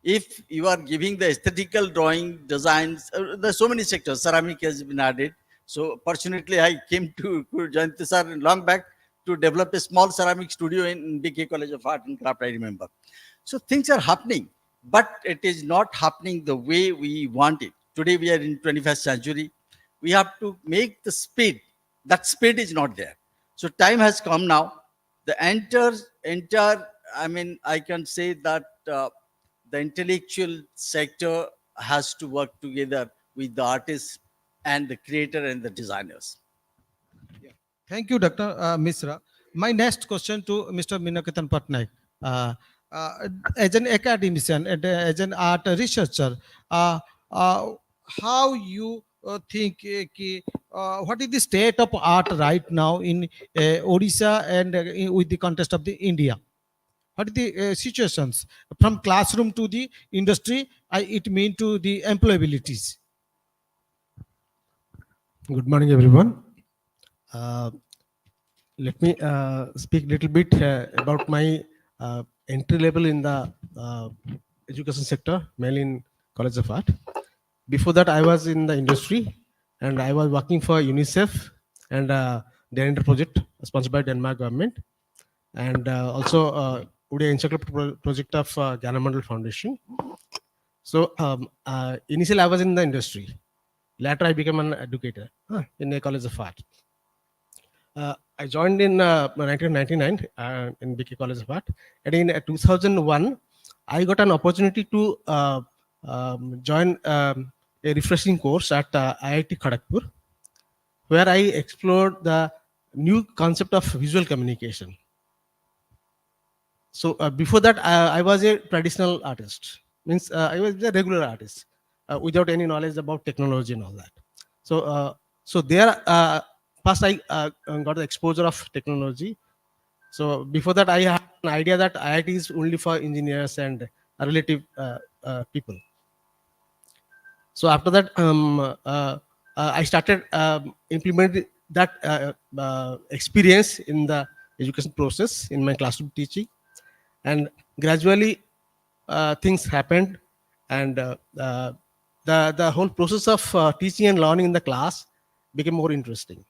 D: If you are giving the aesthetical drawing designs, there's so many sectors. Ceramic has been added. So fortunately, I came to Jayanti sir long back to develop a small ceramic studio in BK College of Art and Craft, I remember. So things are happening, but it is not happening the way we want it. Today we are in 21st century. We have to make the speed. That speed is not there. So time has come now. The entire, I can say that the intellectual sector has to work together with the artists and the creator and the designers.
A: Thank you, Dr. Misra. My next question to Mr. Minaketan Patnaik. Uh, as an academician and as an art researcher, how you think what is the state of art right now in Odisha and with the context of the India? What are the situations from classroom to the industry? It mean to the employabilities.
E: Good morning, everyone. Let me speak a little bit about my entry level in the education sector, mainly in College of Art. Before that, I was in the industry and I was working for UNICEF and their inter project sponsored by Denmark government, and also Uday Encyclopedia project of Gyanamandal Foundation. So initially, I was in the industry. Later, I became an educator in a College of Art. I joined in 1999 in BK College of Art, and in 2001, I got an opportunity to join a refreshing course at IIT Kharagpur, where I explored the new concept of visual communication. So before that, I was a traditional artist, means I was a regular artist without any knowledge about technology and all that. So there, first I got the exposure of technology. So before that, I had an idea that IIT is only for engineers and relative people. So after that, I started implementing that experience in the education process in my classroom teaching, and gradually things happened, and the whole process of teaching and learning in the class became more interesting.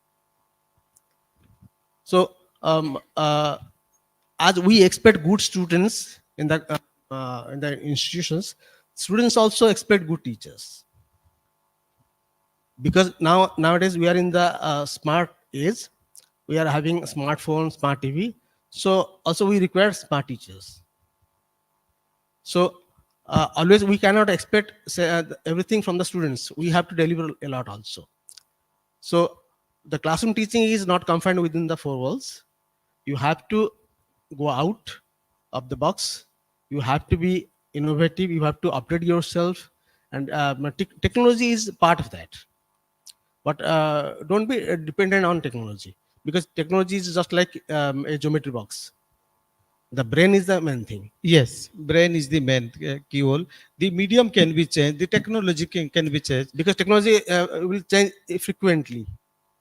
E: So as we expect good students in the institutions, students also expect good teachers, because nowadays we are in the smart age. We are having smartphone, smart TV. So also we require smart teachers. So always we cannot expect everything from the students. We have to deliver a lot also. So the classroom teaching is not confined within the four walls. You have to go out of the box. You have to be innovative. You have to update yourself, and technology is part of that. But don't be dependent on technology, because technology is just like a geometry box. The brain is the main thing.
A: Yes, brain is the main keyhole. The medium can be changed. The technology can be changed.
E: Because technology will change frequently.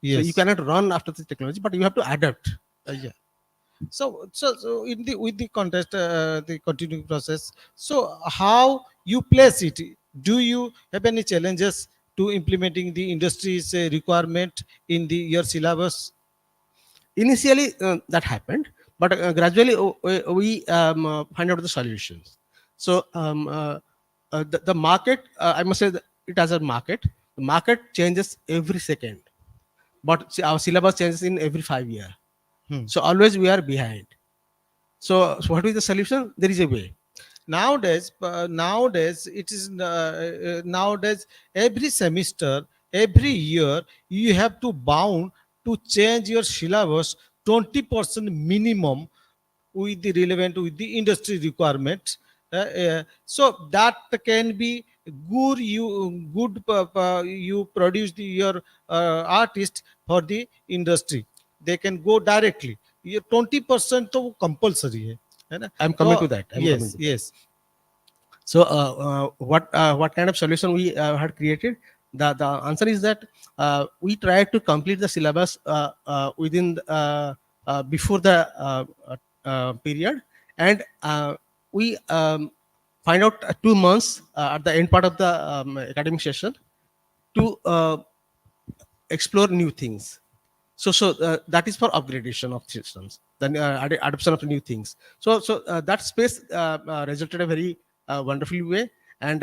A: Yes.
E: So you cannot run after the technology, but you have to adapt.
A: Yeah. So in the with the contest, the continuing process. So how you place it? Do you have any challenges to implementing the industry's requirement in your syllabus?
E: Initially, that happened, but gradually we find out the solutions. So the market, I must say that it as a market. The market changes every second, but our syllabus changes in every 5 years. So always we are behind. So what is the solution? There is a way.
A: Nowadays it is nowadays every semester, every year you have to bound to change your syllabus 20% minimum with the relevant with the industry requirement. So that can be you produce your artist for the industry. They can go directly. ये 20% तो compulsory है ना?
E: I'm coming
A: तो
E: to that. I'm coming
A: yes,
E: to that.
A: yes.
E: So what kind of solution we had created? The answer is that we tried to complete the syllabus within before the period, and we find out 2 months at the end part of the academic session to explore new things. So that is for upgradation of systems, then adoption of new things. So that space resulted a very wonderful way, and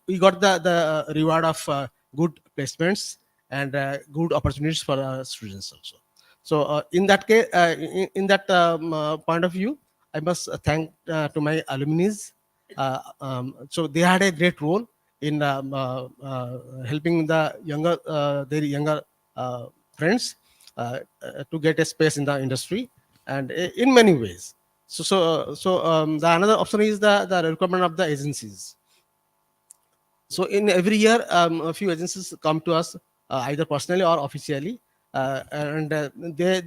E: we got the reward of good placements and good opportunities for students also. So in that case, in that point of view, I must thank to my alumni. So they had a great role in helping the younger their younger friends to get a space in the industry, and in many ways. So the another option is the requirement of the agencies. So in every year, a few agencies come to us either personally or officially, and they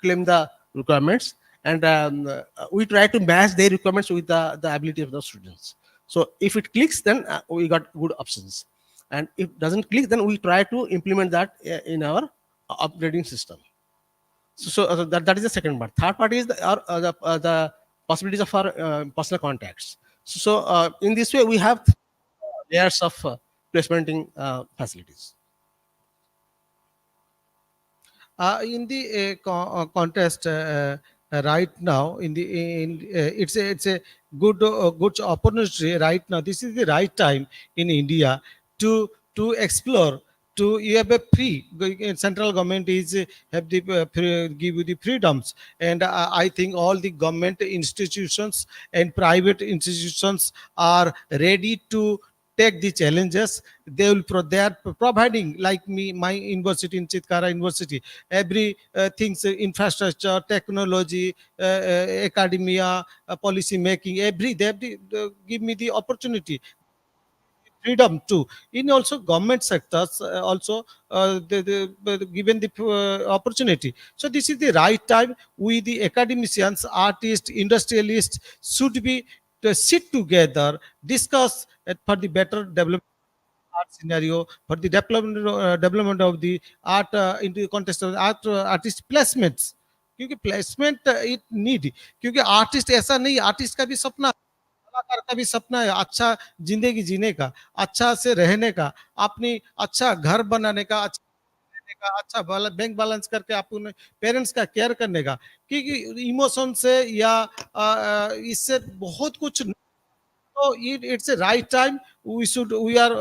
E: claim the requirements, and we try to match their requirements with the ability of the students. So if it clicks, then we got good options, and if it doesn't click, then we try to implement that in our upgrading system. So that is the second part. Third part is the possibilities of our personal contacts. So in this way, we have layers of placementing facilities.
A: In the contest right now, it's a good opportunity right now. This is the right time in India to explore. You have a central government is have the give you the freedoms, and I think all the government institutions and private institutions are ready to take the challenges. They are providing, like me, my university in Chitkara University, every things, infrastructure, technology, academia, policy making, they give me the opportunity, freedom too. In also government sectors also they given the opportunity. So this is the right time. We the academicians, artists, industrialists should be to sit together, discuss for the better development art scenario, for the development of the art into the context of art artist placements. क्योंकि placement it need, क्योंकि artist ऐसा नहीं, artist का भी सपना, कलाकार का भी सपना है अच्छा जिंदगी जीने का, अच्छा से रहने का, अपनी अच्छा घर बनाने का, अच्छा रहने का, अच्छा बैंक बैलेंस करके अपने पेरेंट्स का केयर करने का, क्योंकि इमोशन से या इससे बहुत कुछ. So it's a right time. We are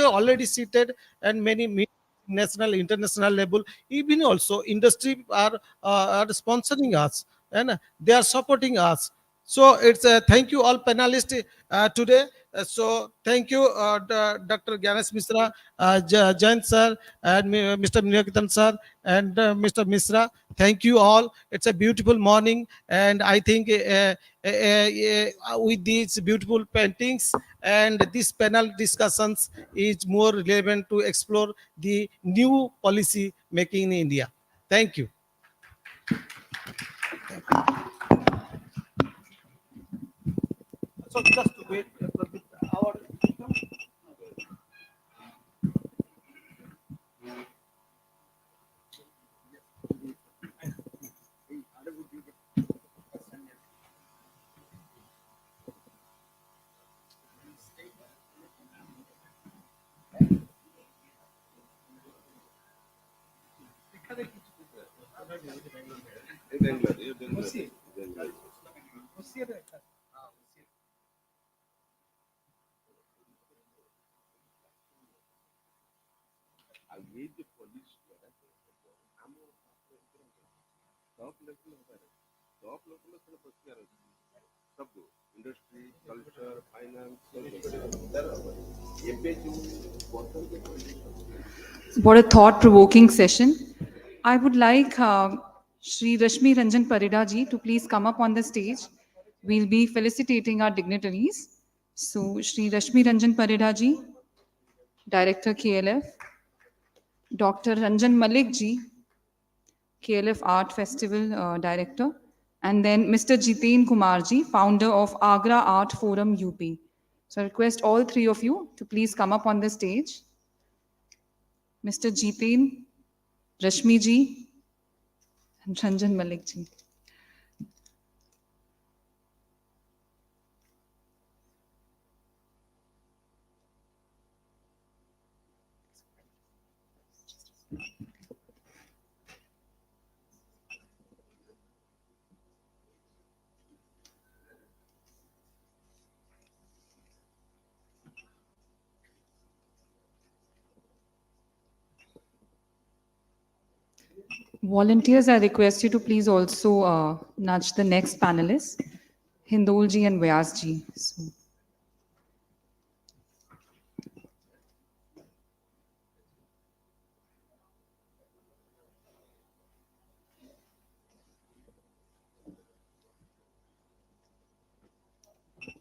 A: already seated, and many national, international level, even also industry are sponsoring us, and they are supporting us. So it's a thank you all panelists today. So thank you, Dr. Gyanesh Misra, Jain sir, and Mr. Nirakitan sir, and Mr. Misra. Thank you all. It's a beautiful morning, and I think with these beautiful paintings and these panel discussions is more relevant to explore the new policy making in India. Thank you. So just to wait for our
C: ଆଉ ଏଇ ଯେ police ଆମ top level ହେବାରେ top level ସେଟା ବସିବାର ଅଛି ସବୁ industry culture finance ଏବେ ଯୋଉ
F: What a thought-provoking session. I would like Shri Rashmi Ranjan Parida ji to please come up on the stage. We'll be felicitating our dignitaries. So, Shri Rashmi Ranjan Parida ji, Director KLF, Dr. Ranjan Malik ji, KLF Art Festival Director, and then Mr. Jiteen Kumar ji, founder of Agra Art Forum UP. So, I request all three of you to please come up on the stage. Mr. Jiteen, Rashmi ji, and Ranjan Malik ji. Volunteers, I request you to please also nudge the next panelists, Hindol ji and Vyas ji.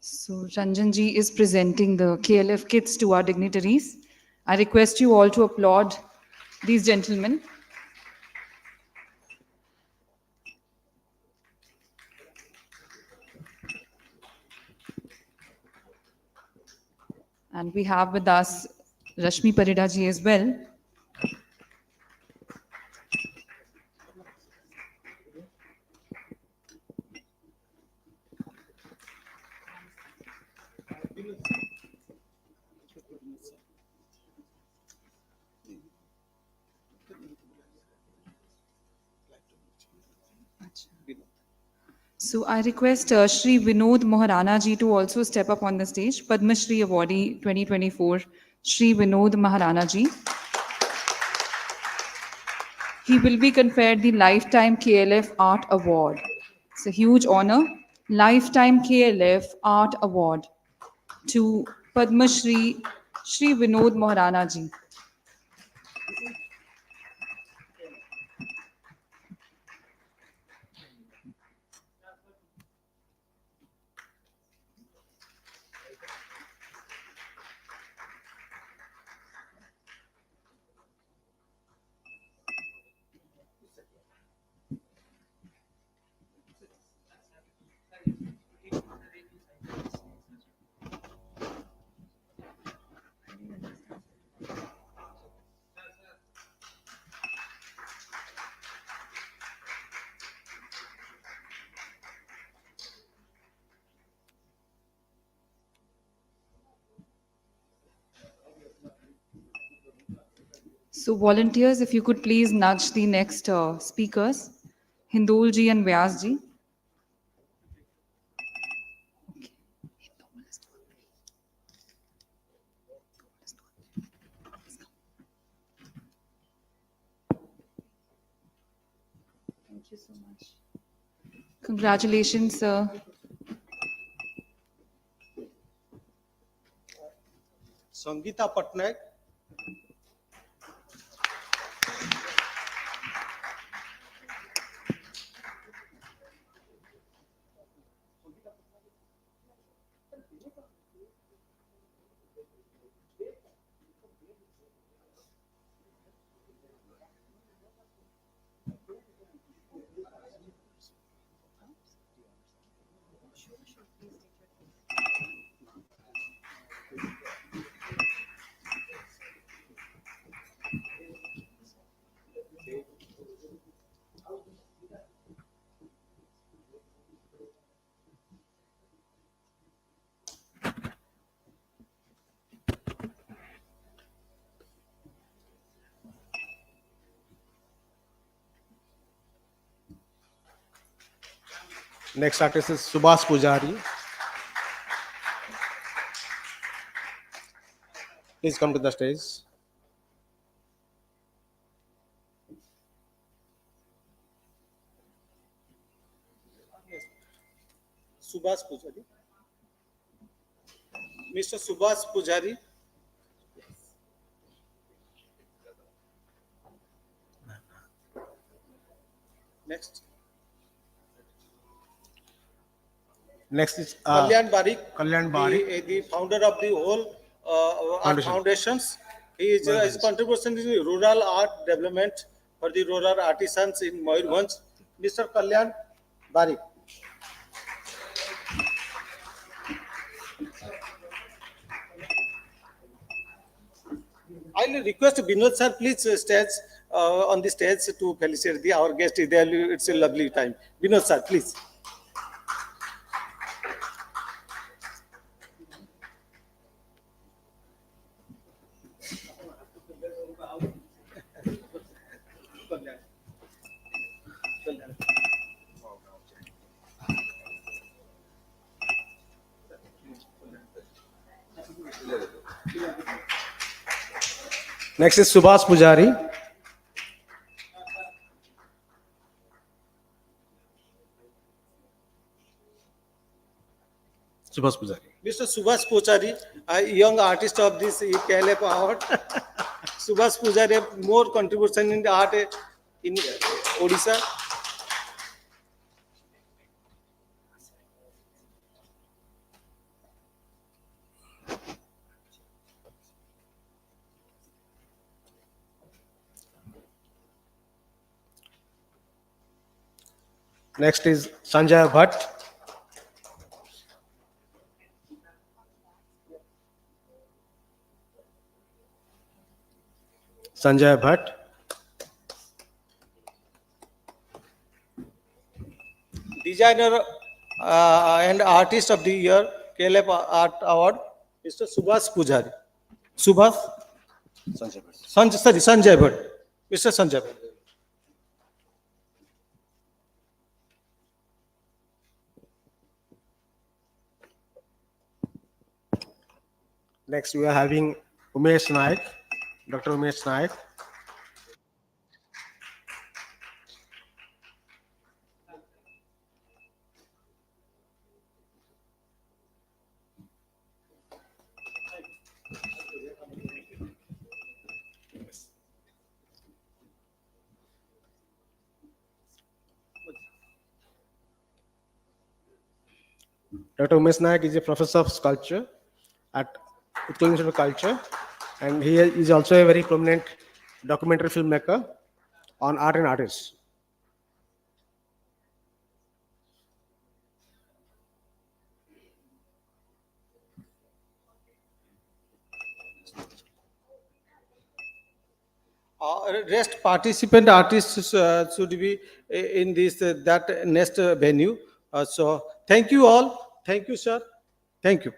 F: So Ranjan ji is presenting the KLF kits to our dignitaries. I request you all to applaud these gentlemen. And we have with us Rashmi Parida ji as well. So I request Shri Vinod Maharana ji to also step up on the stage. Padma Shri Awardee 2024, Shri Vinod Maharana ji. He will be conferred the Lifetime KLF Art Award. It's a huge honor. Lifetime KLF Art Award to Padma Shri Shri Vinod Maharana ji. So volunteers, if you could please nudge the next speakers, Hindol ji and Vyas ji. Thank you so much. Congratulations, sir.
G: Sangeeta Patnaik. Next artist is Subhas Pujari. Please come to the stage.
A: Subhas Pujari. Mr. Subhas Pujari. Next.
G: Next is
A: Kalyan Barik.
G: Kalyan Barik.
A: The founder of the whole art
G: Foundation.
A: foundations. His contribution is rural art development for the rural artisans in Mayurbhanj. Mr. Kalyan Barik. I'll request Vinod sir, please stage on the stage to felicitate our guest. It's a lovely time. Vinod sir, please.
G: Next is Subhas Pujari. Subhas Pujari.
A: Mr. Subhas Pujari, a young artist of this KLF award. Subhas Pujari have more contribution in the art in Odisha.
G: Next is Sanjay Bhatt. Sanjay Bhatt.
A: Designer and artist of the year, KLF Art Award, Mr. Subhas Pujari. Subhas?
G: Sanjay Bhatt.
A: Sanjay Bhatt. Mr. Sanjay Bhatt.
G: Next we are having Umesh Naik, Dr. Umesh Naik. Dr. Umesh Naik is a professor of sculpture at Utkal Institute of Culture, and he is also a very prominent documentary filmmaker on art and artists.
A: Rest participant artists should be in this that next venue. So thank you all. Thank you, sir. Thank you.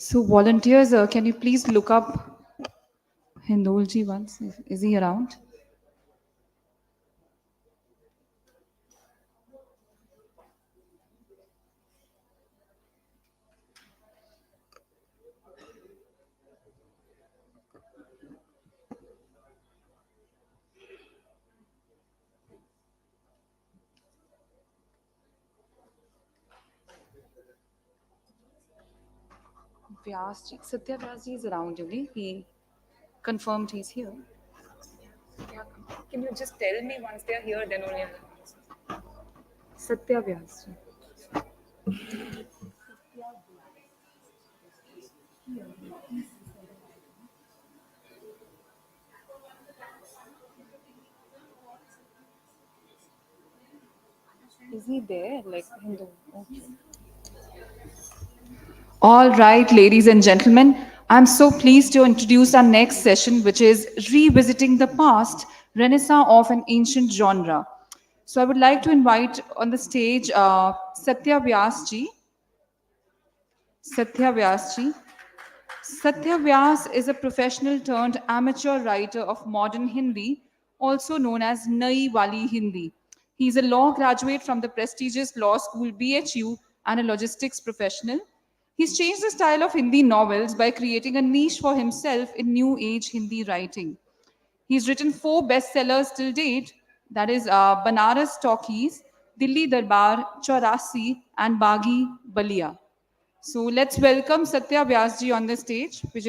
F: So volunteers, can you please look up Hindolji once? Is he around? Vyasji, Satya Vyasji is around only. He confirmed he's here.
H: Yeah, can you just tell me once they're here, then only I'll answer.
F: Satya Vyasji.
H: Is he there? Like Hindu? Okay.
F: All right, ladies and gentlemen, I'm so pleased to introduce our next session, which is Revisiting the Past, Renaissance of an Ancient Genre. So I would like to invite on the stage Satya Vyas ji. Satya Vyas ji. Satya Vyas is a professional turned amateur writer of modern Hindi, also known as Nai Wali Hindi. He is a law graduate from the prestigious law school BHU and a logistics professional. He's changed the style of Hindi novels by creating a niche for himself in new age Hindi writing. He's written 4 bestsellers till date, that is Banaras Talkies, Dilli Darbar, Chaurasi, and Bagi Balia. So let's welcome Satya Vyas ji on the stage with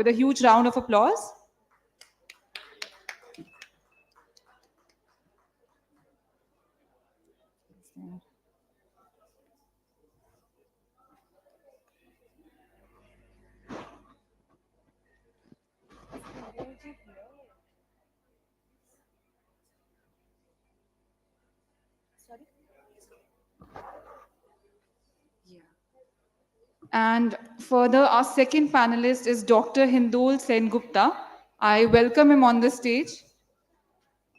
F: a huge round of applause. And further, our second panelist is Dr. Hindol Sen Gupta. I welcome him on the stage.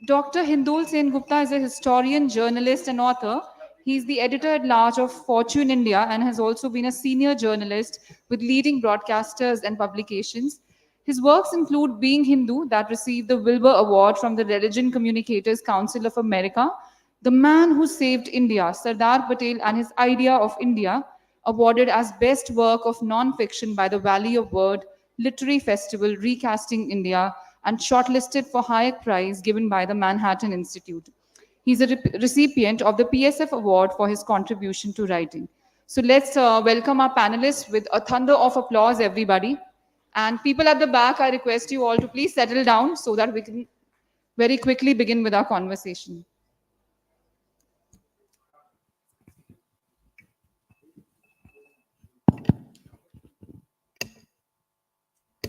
F: Dr. Hindol Sen Gupta is a historian, journalist, and author. He's the editor at large of Fortune India and has also been a senior journalist with leading broadcasters and publications. His works include Being Hindu, that received the Wilbur Award from the Religion Communicators Council of America, The Man Who Saved India, Sardar Patel and His Idea of India, awarded as Best Work of Non-Fiction by the Valley of Word Literary Festival, Recasting India, and shortlisted for Hayek Prize given by the Manhattan Institute. He's a recipient of the PSF Award for his contribution to writing. So let's welcome our panelists with a thunder of applause, everybody. And people at the back, I request you all to please settle down so that we can very quickly begin with our conversation.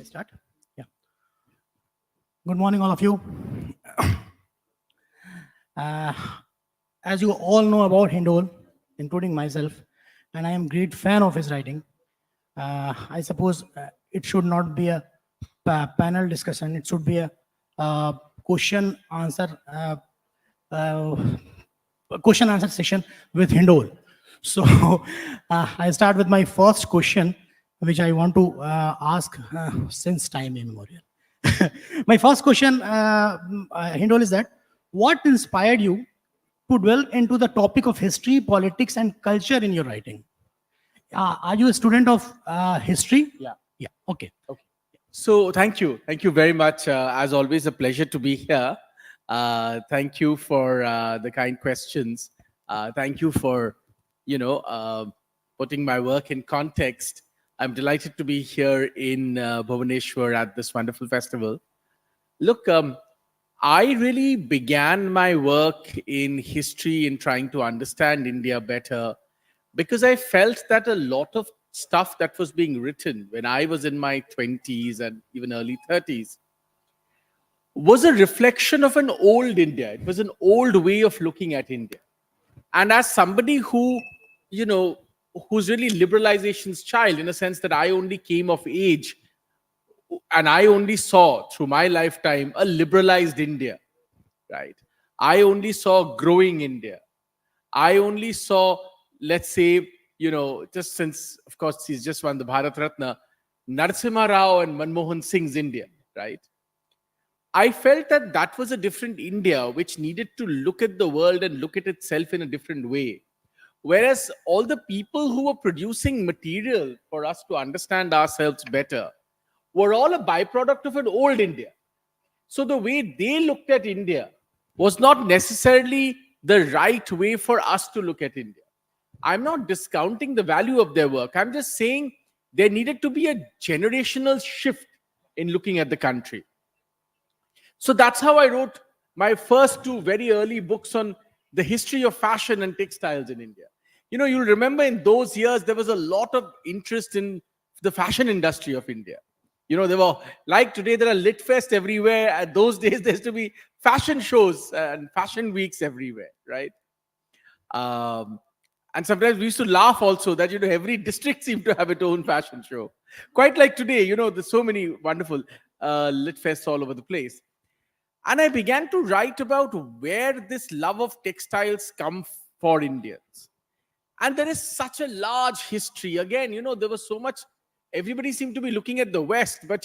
I: Start? Yeah. Good morning, all of you. As you all know about Hindol, including myself, and I am a great fan of his writing, I suppose it should not be a panel discussion. It should be a question answer session with Hindol. So I start with my first question, which I want to ask since time immemorial. My first question, Hindol, is that what inspired you to dwell into the topic of history, politics, and culture in your writing? Are you a student of history?
J: Yeah.
I: Yeah. Okay.
J: Okay. So thank you very much. As always, a pleasure to be here. Thank you for the kind questions. Thank you for putting my work in context. I'm delighted to be here in Bhubaneswar at this wonderful festival. Look, I really began my work in history in trying to understand India better because I felt that a lot of stuff that was being written when I was in my 20s and even early 30s was a reflection of an old India. It was an old way of looking at India. And as somebody who, who's really liberalization's child, in a sense that I only came of age and I only saw through my lifetime a liberalized India, right? I only saw growing India. I only saw, let's say, just since, of course, he's just won the Bharat Ratna, Narasimha Rao and Manmohan Singh's India, right? I felt that that was a different India, which needed to look at the world and look at itself in a different way. Whereas all the people who were producing material for us to understand ourselves better were all a byproduct of an old India. So the way they looked at India was not necessarily the right way for us to look at India. I'm not discounting the value of their work. I'm just saying there needed to be a generational shift in looking at the country. So that's how I wrote my first 2 very early books on the history of fashion and textiles in India. You'll remember in those years, there was a lot of interest in the fashion industry of India. There were, like today, there are lit fest everywhere. At those days, there used to be fashion shows and fashion weeks everywhere, right? And sometimes we used to laugh also that, every district seemed to have its own fashion show. Quite like today, there's so many wonderful lit fests all over the place. And I began to write about where this love of textiles come for Indians. And there is such a large history. Again, there was so much, everybody seemed to be looking at the West, but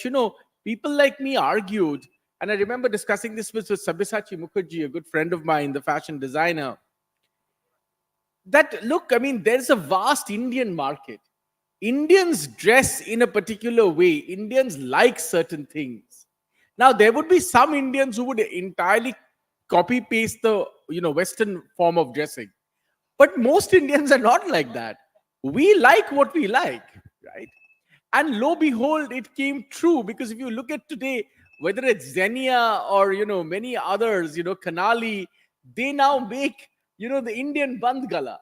J: people like me argued. And I remember discussing this with Sabyasachi Mukherjee, a good friend of mine, the fashion designer, that look, there's a vast Indian market. Indians dress in a particular way. Indians like certain things. Now, there would be some Indians who would entirely copy paste the Western form of dressing. But most Indians are not like that. We like what we like, right? And lo behold, it came true, because if you look at today, whether it's Xenia or many others, Kanali, they now make the Indian Bandh Gala.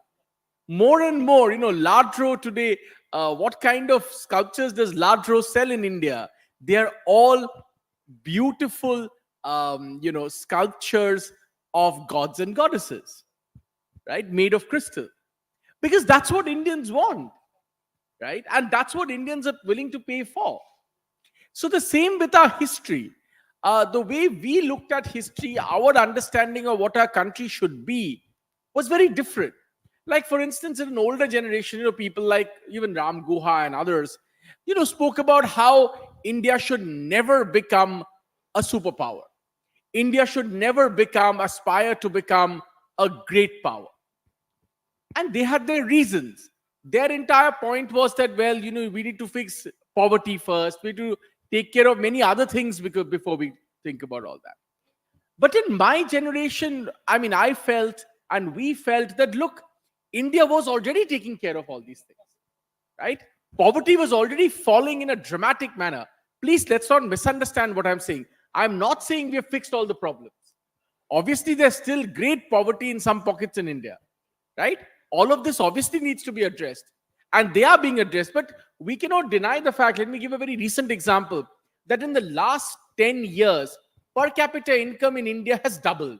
J: More and more, Ladro today, what kind of sculptures does Ladro sell in India? They are all beautiful, sculptures of gods and goddesses, right? Made of crystal. Because that's what Indians want, right? And that's what Indians are willing to pay for. So the same with our history. The way we looked at history, our understanding of what our country should be was very different. Like, for instance, in an older generation, people like even Ram Guha and others, spoke about how India should never become a superpower. India should never aspire to become a great power. And they had their reasons. Their entire point was that, well, we need to fix poverty first. We need to take care of many other things before we think about all that. But in my generation, I felt, and we felt that, look, India was already taking care of all these things, right? Poverty was already falling in a dramatic manner. Please, let's not misunderstand what I'm saying. I'm not saying we have fixed all the problems. Obviously, there's still great poverty in some pockets in India, right? All of this obviously needs to be addressed. And they are being addressed. But we cannot deny the fact, let me give a very recent example, that in the last 10 years, per capita income in India has doubled.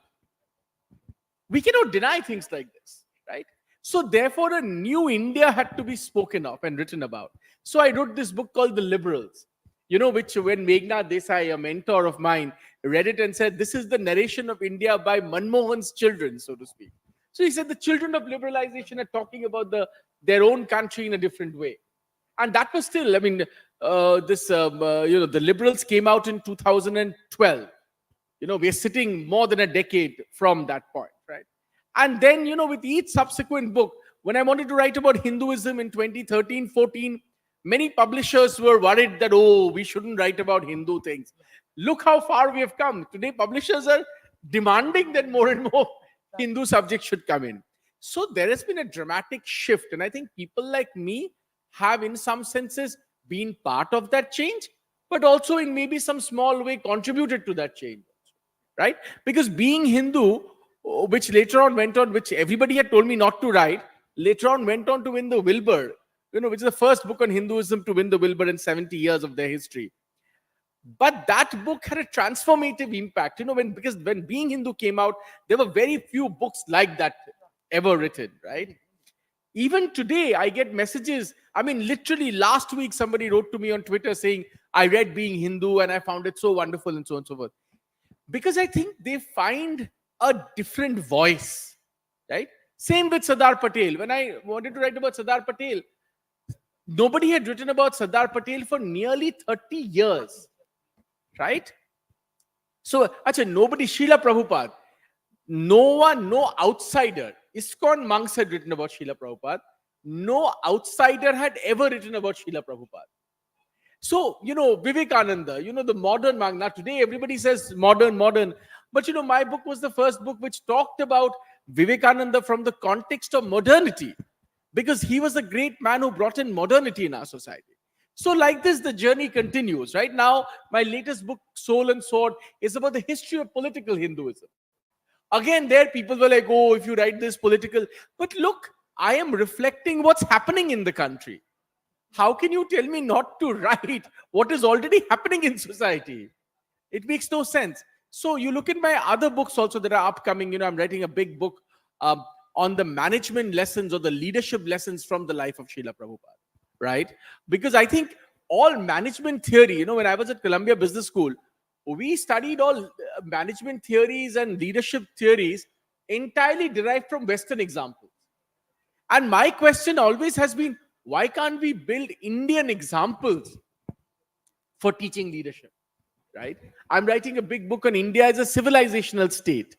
J: We cannot deny things like this, right? So therefore, a new India had to be spoken of and written about. So I wrote this book called The Liberals, which when Meghna Desai, a mentor of mine, read it and said, this is the narration of India by Manmohan's children, so to speak. So he said the children of liberalization are talking about their own country in a different way. And that was still, the Liberals came out in 2012. We're sitting more than a decade from that point, right? And then, with each subsequent book, when I wanted to write about Hinduism in 2013-14, many publishers were worried that, we shouldn't write about Hindu things. Look how far we have come. Today, publishers are demanding that more and more Hindu subjects should come in. So there has been a dramatic shift. And I think people like me have, in some senses, been part of that change, but also in maybe some small way contributed to that change, right? Because being Hindu, which later on went on, which everybody had told me not to write, later on went on to win the Wilbur, which is the first book on Hinduism to win the Wilbur in 70 years of their history. But that book had a transformative impact, because when Being Hindu came out, there were very few books like that ever written, right? Even today, I get messages. Literally last week, somebody wrote to me on Twitter saying, I read Being Hindu and I found it so wonderful and so on and so forth. Because I think they find a different voice, right? Same with Sardar Patel. When I wanted to write about Sardar Patel, nobody had written about Sardar Patel for nearly 30 years, right? So, nobody, Srila Prabhupada, no outsider, ISKCON monks had written about Srila Prabhupada. No outsider had ever written about Srila Prabhupada. So, Vivekananda, the modern monk. Now, today everybody says modern. But, my book was the first book which talked about Vivekananda from the context of modernity, because he was a great man who brought in modernity in our society. So like this, the journey continues. Right now, my latest book, Soul and Sword, is about the history of political Hinduism. Again, there people were like, if you write this political. But look, I am reflecting what's happening in the country. How can you tell me not to write what is already happening in society? It makes no sense. So you look at my other books also that are upcoming. I'm writing a big book on the management lessons or the leadership lessons from the life of Srila Prabhupada, right? Because I think all management theory, when I was at Columbia Business School, we studied all management theories and leadership theories entirely derived from Western examples. And my question always has been, why can't we build Indian examples for teaching leadership, right? I'm writing a big book on India as a civilizational state.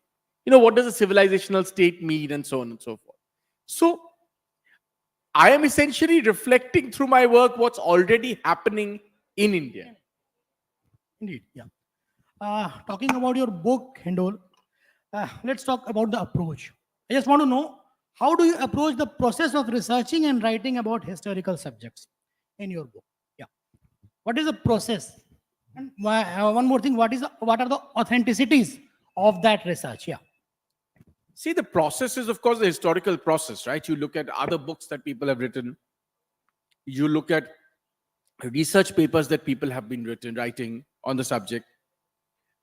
J: What does a civilizational state mean, and so on and so forth. So I am essentially reflecting through my work what's already happening in India.
I: Indeed, yeah. Talking about your book, Hindol, let's talk about the approach. I just want to know, how do you approach the process of researching and writing about historical subjects in your book? Yeah. What is the process? And one more thing, what are the authenticities of that research? Yeah.
J: See, the process is, of course, the historical process, right? You look at other books that people have written. You look at research papers that people have been writing on the subject.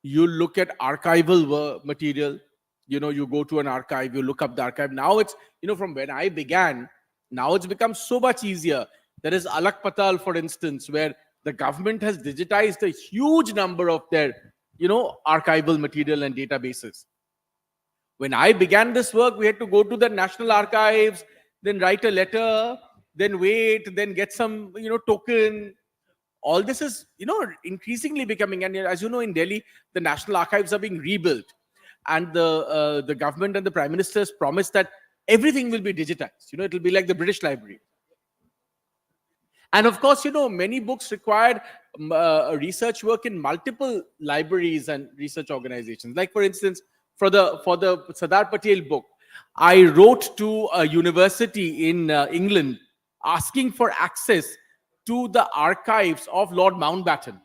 J: You look at archival material. You go to an archive, you look up the archive. Now it's, from when I began, now it's become so much easier. There is Alak Patal, for instance, where the government has digitized a huge number of their, archival material and databases. When I began this work, we had to go to the National Archives, then write a letter, then wait, then get some, token. All this is, increasingly becoming, and as you know, in Delhi, the National Archives are being rebuilt. And the government and the Prime Minister's promised that everything will be digitized. It will be like the British Library. And of course, many books required research work in multiple libraries and research organizations. Like, for instance, for the Sardar Patel book, I wrote to a university in England asking for access to the archives of Lord Mountbatten.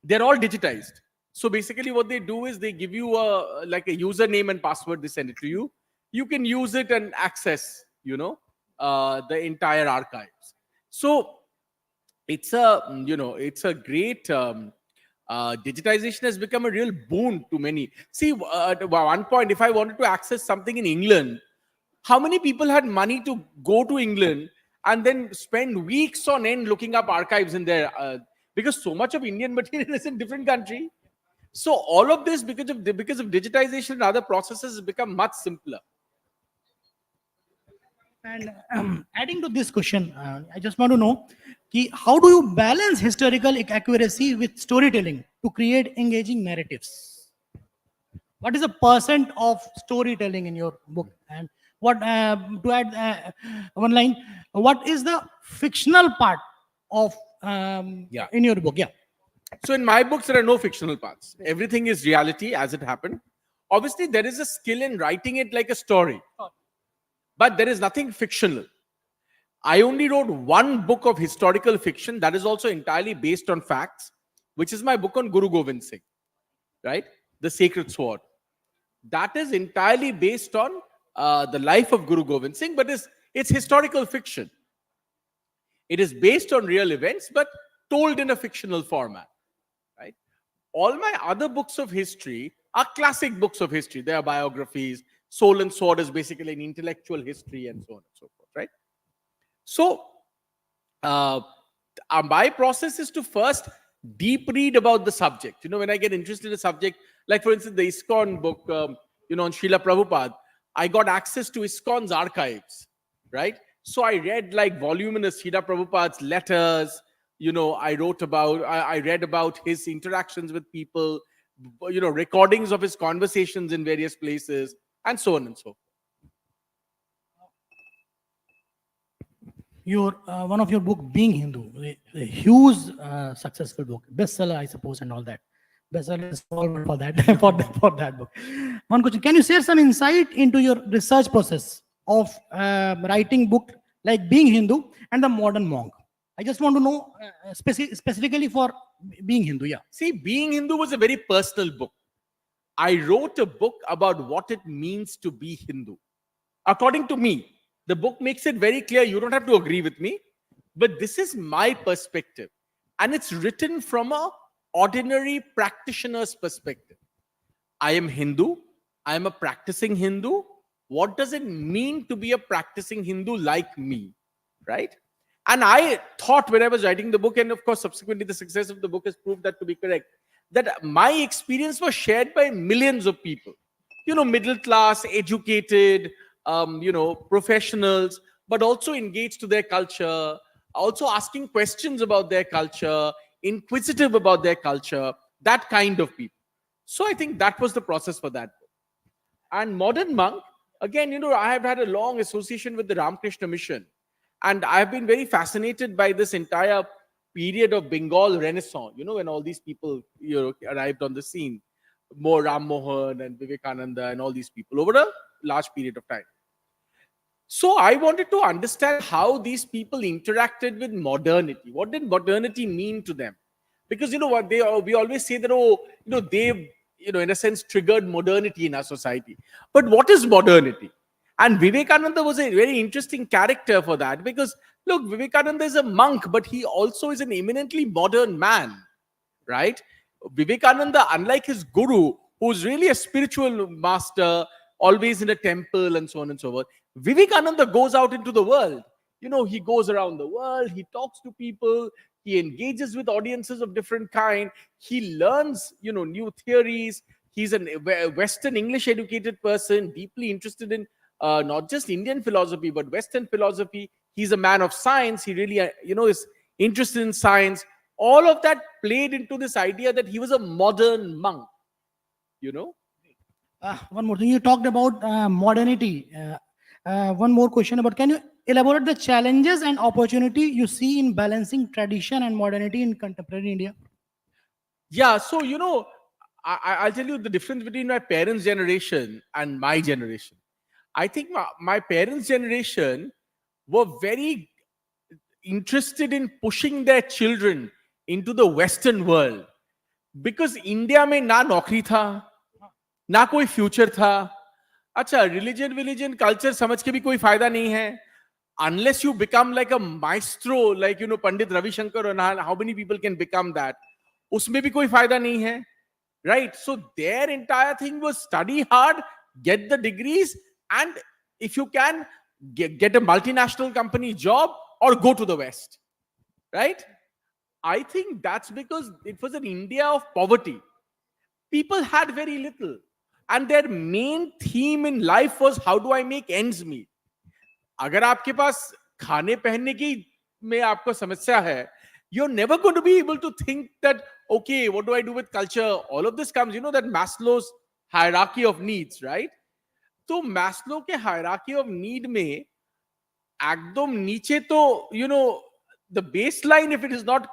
J: They're all digitized. So basically what they do is they give you a username and password, they send it to you. You can use it and access, the entire archives. So it's a great, digitization has become a real boon to many. See, at one point, if I wanted to access something in England, how many people had money to go to England and then spend weeks on end looking up archives in there? Because so much of Indian material is in different country. So all of this, because of digitization and other processes, has become much simpler.
I: And adding to this question, I just want to know, how do you balance historical accuracy with storytelling to create engaging narratives? What is the percent of storytelling in your book? And what, to add one line, what is the fictional part of in your book? Yeah.
J: So in my books, there are no fictional parts. Everything is reality as it happened. Obviously, there is a skill in writing it like a story, but there is nothing fictional. I only wrote one book of historical fiction that is also entirely based on facts, which is my book on Guru Gobind Singh, right? The Sacred Sword. That is entirely based on the life of Guru Gobind Singh, but it's historical fiction. It is based on real events, but told in a fictional format, right? All my other books of history are classic books of history. They are biographies. Soul and Sword is basically an intellectual history, and so on and so forth, right? So my process is to first deep read about the subject. When I get interested in a subject, like for instance, the ISKCON book, on Srila Prabhupada, I got access to ISKCON's archives, right? So I read like voluminous Srila Prabhupada's letters. I read about his interactions with people, recordings of his conversations in various places, and so on and so forth.
I: One of your book, Being Hindu, a huge successful book, bestseller, I suppose, and all that. Bestseller is all for that for that book. One question: can you share some insight into your research process of writing book like Being Hindu and The Modern Monk? I just want to know specifically for Being Hindu. Yeah.
J: See, Being Hindu was a very personal book. I wrote a book about what it means to be Hindu. According to me, the book makes it very clear. You don't have to agree with me, but this is my perspective. And it's written from an ordinary practitioner's perspective. I am Hindu. I am a practicing Hindu. what does it mean to be a practicing Hindu like me, right? And I thought when I was writing the book, and of course, subsequently, the success of the book has proved that to be correct, that my experience was shared by millions of people, middle class, educated, professionals, but also engaged to their culture, also asking questions about their culture, inquisitive about their culture, that kind of people. So I think that was the process for that book. And Modern Monk, again, I have had a long association with the Ramakrishna Mission. And I've been very fascinated by this entire period of Bengal Renaissance, when all these people arrived on the scene, more Ram Mohan and Vivekananda and all these people over a large period of time. So I wanted to understand how these people interacted with modernity. What did modernity mean to them? Because what we always say that they've in a sense triggered modernity in our society. But what is modernity? And Vivekananda was a very interesting character for that, because look, Vivekananda is a monk, but he also is an eminently modern man, right? Vivekananda, unlike his guru, who's really a spiritual master, always in a temple and so on and so forth, Vivekananda goes out into the world. He goes around the world, he talks to people, he engages with audiences of different kind, he learns, new theories. He's a Western English educated person, deeply interested in not just Indian philosophy, but Western philosophy. He's a man of science. He really, is interested in science. All of that played into this idea that he was a modern monk,
I: One more thing, you talked about modernity. One more question about, can you elaborate the challenges and opportunity you see in balancing tradition and modernity in contemporary India?
J: Yeah, so I'll tell you the difference between my parents' generation and my generation. I think my parents' generation were very interested in pushing their children into the Western world, because India में ना नौकरी था, ना कोई future था. अच्छा, religion culture समझ के भी कोई फायदा नहीं है, unless you become like a maestro, like Pandit Ravi Shankar, and how many people can become that, उसमें भी कोई फायदा नहीं है, right? So their entire thing was study hard, get the degrees, and if you can get a multinational company job or go to the West, right? I think that's because it was an India of poverty. People had very little, and their main theme in life was, how do I make ends meet? अगर आपके पास खाने पहनने की में आपको समस्या है, you're never going to be able to think that, okay, what do I do with culture? All of this comes, that Maslow's hierarchy of needs, right? तो Maslow के hierarchy of need में एकदम नीचे तो, the baseline, if it is not,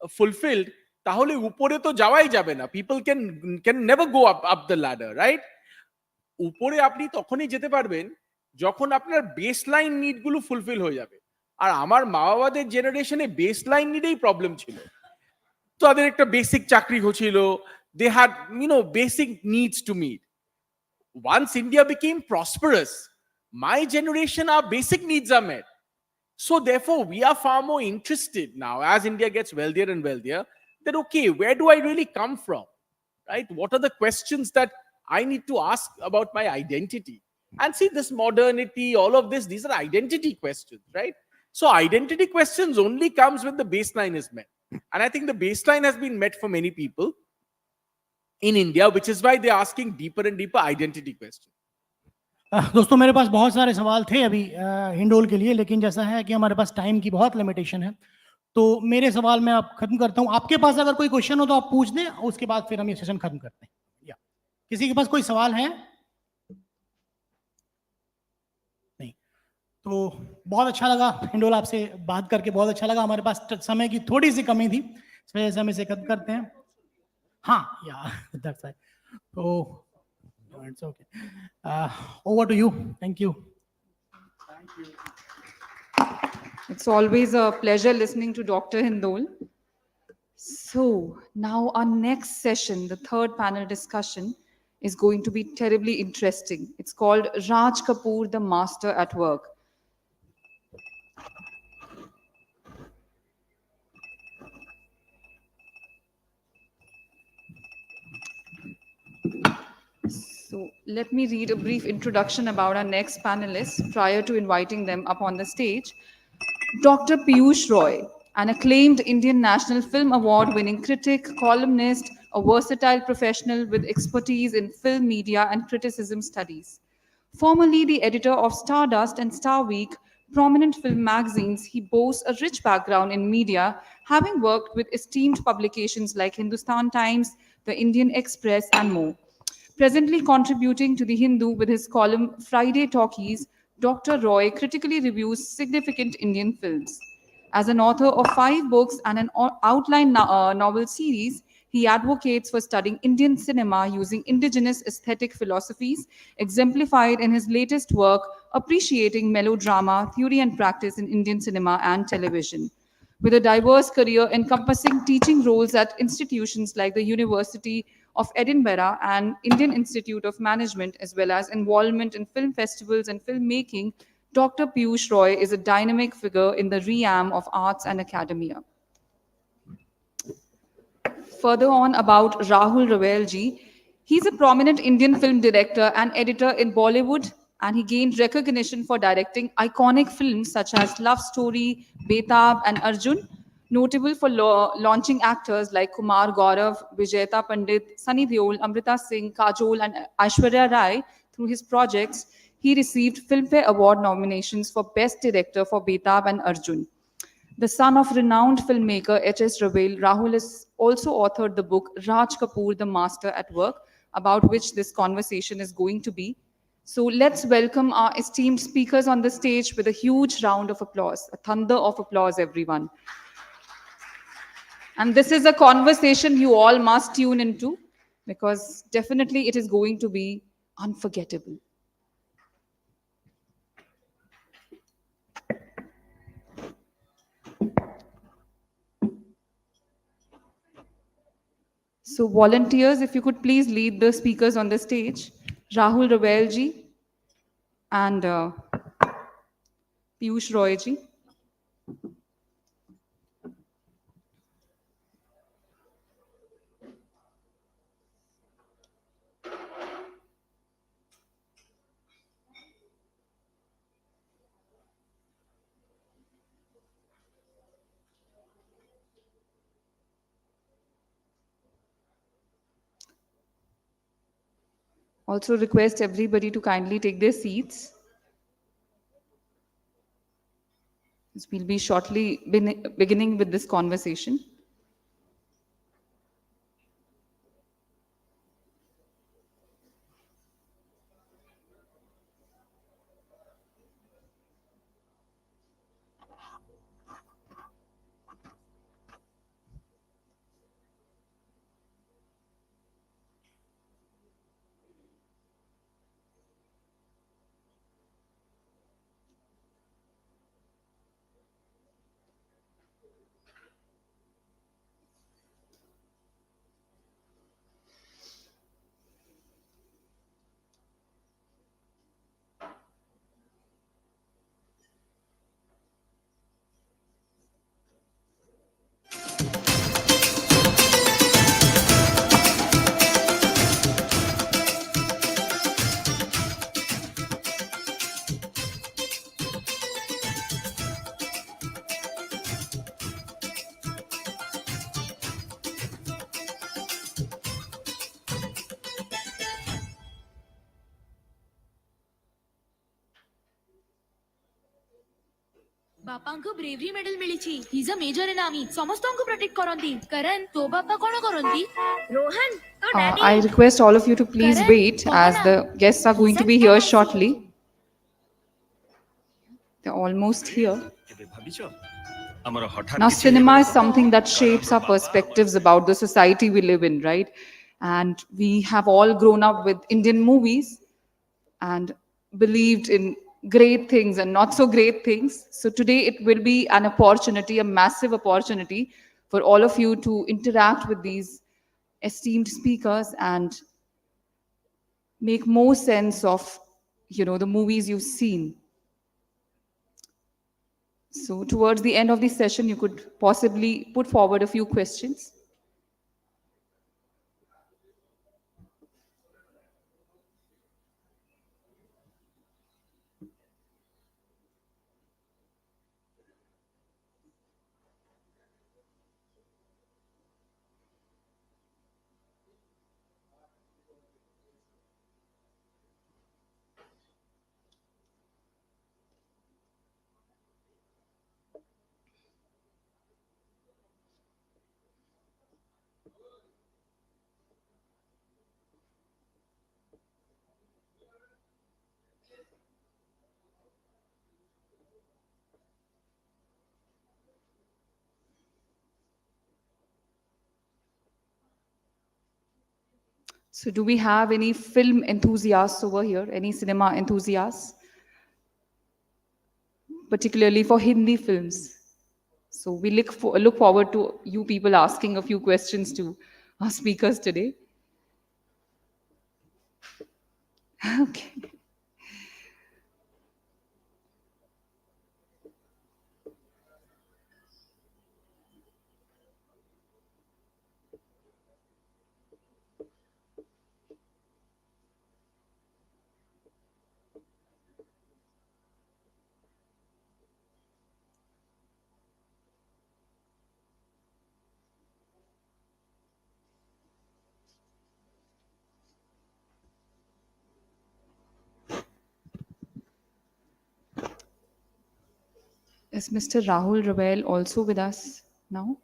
J: fulfilled, তাহলে উপরে তো যাওয়াই যাবে না. People can never go up the ladder, right? উপরে আপনি তখনই যেতে পারবেন যখন আপনার বেসলাইন নিড গুলো ফুলফিল হয়ে যাবে. আর আমার মা বাবাদের জেনারেশনে বেসলাইন নিডেই প্রবলেম ছিল. তো তাদের একটা বেসিক চাকরি হচ্ছিল, they had basic needs to meet. Once India became prosperous, my generation, our basic needs are met. So therefore, we are far more interested now, as India gets wealthier and wealthier, that, okay, where do I really come from, right? What are the questions that I need to ask about my identity? And see, this modernity, all of this, these are identity questions, right? So identity questions only comes when the baseline is met. And I think the baseline has been met for many people in India, which is why they're asking deeper and deeper identity questions.
I: दोस्तों, मेरे पास बहुत सारे सवाल थे अभी indole के लिए, लेकिन जैसा है कि हमारे पास टाइम की बहुत लिमिटेशन है, तो मेरे सवाल मैं अब खत्म करता हूं. आपके पास अगर कोई क्वेश्चन हो तो आप पूछ दें, उसके बाद फिर हम ये सेशन खत्म करते हैं. या किसी के पास कोई सवाल है? नहीं. तो बहुत अच्छा लगा हिंडोल, आपसे बात करके बहुत अच्छा लगा. हमारे पास समय की थोड़ी सी कमी थी, इस वजह से हम इसे खत्म करते हैं. हाँ, या दैट्स राइट. तो it's okay. Over to you. Thank you.
J: Thank you.
F: It's always a pleasure listening to Dr. Hindol. So now our next session, the third panel discussion, is going to be terribly interesting. It's called Raj Kapoor, the Master at Work. So So let me read a brief introduction about our next panelists prior to inviting them up on the stage. Dr. Piyush Roy, an acclaimed Indian National Film Award winning critic, columnist, a versatile professional with expertise in film media and criticism studies. Formerly the editor of Stardust and Star Week, prominent film magazines, he boasts a rich background in media, having worked with esteemed publications like Hindustan Times, The Indian Express, and more. Presently contributing to The Hindu with his column Friday Talkies, Dr. Roy critically reviews significant Indian films. As an author of 5 books and an outline novel series, he advocates for studying Indian cinema using indigenous aesthetic philosophies, exemplified in his latest work, Appreciating Melodrama, Theory and Practice in Indian Cinema and Television. With a diverse career encompassing teaching roles at institutions like the University of Edinburgh and Indian Institute of Management, as well as involvement in film festivals and filmmaking, Dr. Piyush Roy is a dynamic figure in the realm of arts and academia. Further on about Rahul Ravelji, he's a prominent Indian film director and editor in Bollywood, and he gained recognition for directing iconic films such as Love Story, Betab, and Arjun, notable for launching actors like Kumar Gaurav, Vijayta Pandit, Sunny Deol, Amrita Singh, Kajol, and Aishwarya Rai. Through his projects, he received Filmfare Award nominations for Best Director for Betab and Arjun. The son of renowned filmmaker H.S. Ravel, Rahul has also authored the book Raj Kapoor, The Master at Work, about which this conversation is going to be. So let's welcome our esteemed speakers on the stage with a huge round of applause, a thunder of applause, everyone. And this is a conversation you all must tune into, because definitely it is going to be unforgettable. So volunteers, if you could please lead the speakers on the stage, Rahul Ravelji and Piyush Royji. Also request everybody to kindly take their seats. We'll be shortly beginning with this conversation.
K: ବାପାଙ୍କୁ bravery medal ମିଳିଛି ହି is ଅ major ଇନ army ସମସ୍ତଙ୍କୁ protect କରନ୍ତି କରଣ ତୋ ବାପା କଣ କରନ୍ତି ରୋହନ ତୋ daddy
F: I request all of you to please wait as the guests are going to be here shortly. They're almost here. Now, cinema is something that shapes our perspectives about the society we live in, right? And we have all grown up with Indian movies and believed in great things and not so great things. So today it will be an opportunity, a massive opportunity for all of you to interact with these esteemed speakers and make more sense of, the movies you've seen. So towards the end of the session, you could possibly put forward a few questions. So do we have any film enthusiasts over here? Any cinema enthusiasts? Particularly for Hindi films. So we look forward to you people asking a few questions to our speakers today. Okay. Is Mr. Rahul Ravel also with us now?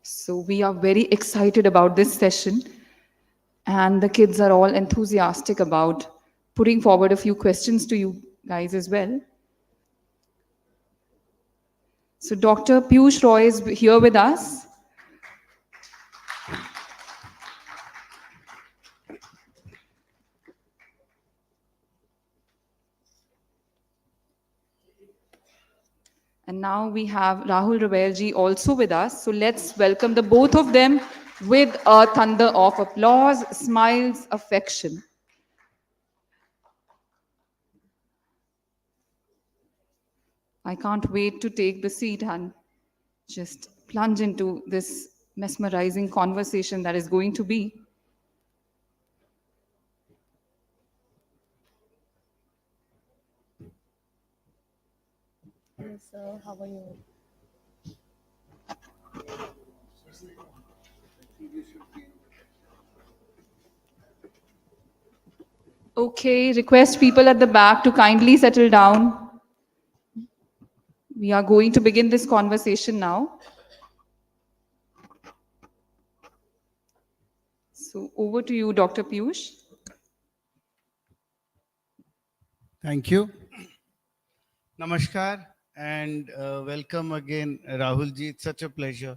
F: So we are very excited about this session, and the kids are all enthusiastic about putting forward a few questions to you guys as well. So Dr. Piyush Roy is here with us. And now we have Rahul Ravelji also with us. So let's welcome the both of them with a thunder of applause, smiles, affection. I can't wait to take the seat and just plunge into this mesmerizing conversation that is going to be.
H: Yes, sir. How are you?
F: Okay, request people at the back to kindly settle down. We are going to begin this conversation now. So over to you, Dr. Piyush.
L: Thank you. Namaskar and welcome again, Rahul ji. It's such a pleasure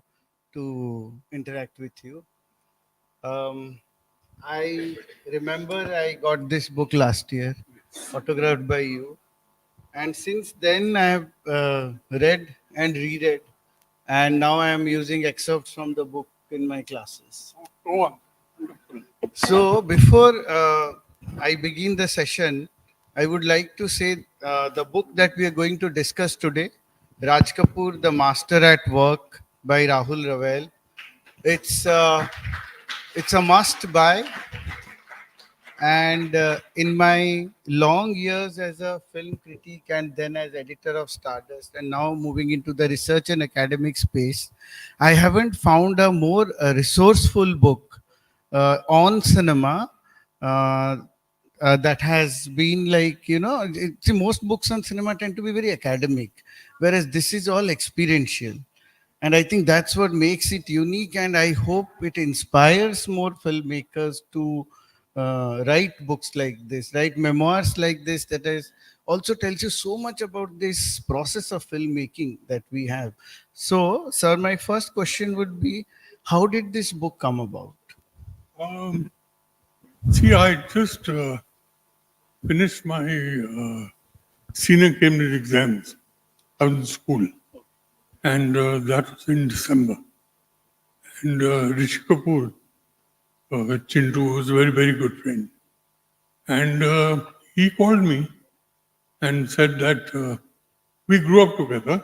L: to interact with you. I remember I got this book last year, autographed by you. And since then I have read and reread, and now I am using excerpts from the book in my classes. So before I begin the session, I would like to say the book that we are going to discuss today, Raj Kapoor, The Master at Work by Rahul Ravel. It's a must buy. And in my long years as a film critic and then as editor of Stardust and now moving into the research and academic space, I haven't found a more resourceful book on cinema that has been like, see, most books on cinema tend to be very academic, whereas this is all experiential. And I think that's what makes it unique, and I hope it inspires more filmmakers to write books like this, write memoirs like this, that is also tells you so much about this process of filmmaking that we have. So, sir, my first question would be, how did this book come about?
M: See, I just finished my senior Cambridge exams. I was in school, and that was in December. And Rishi Kapoor, Chintu, was a very, very good friend. And he called me and said that we grew up together.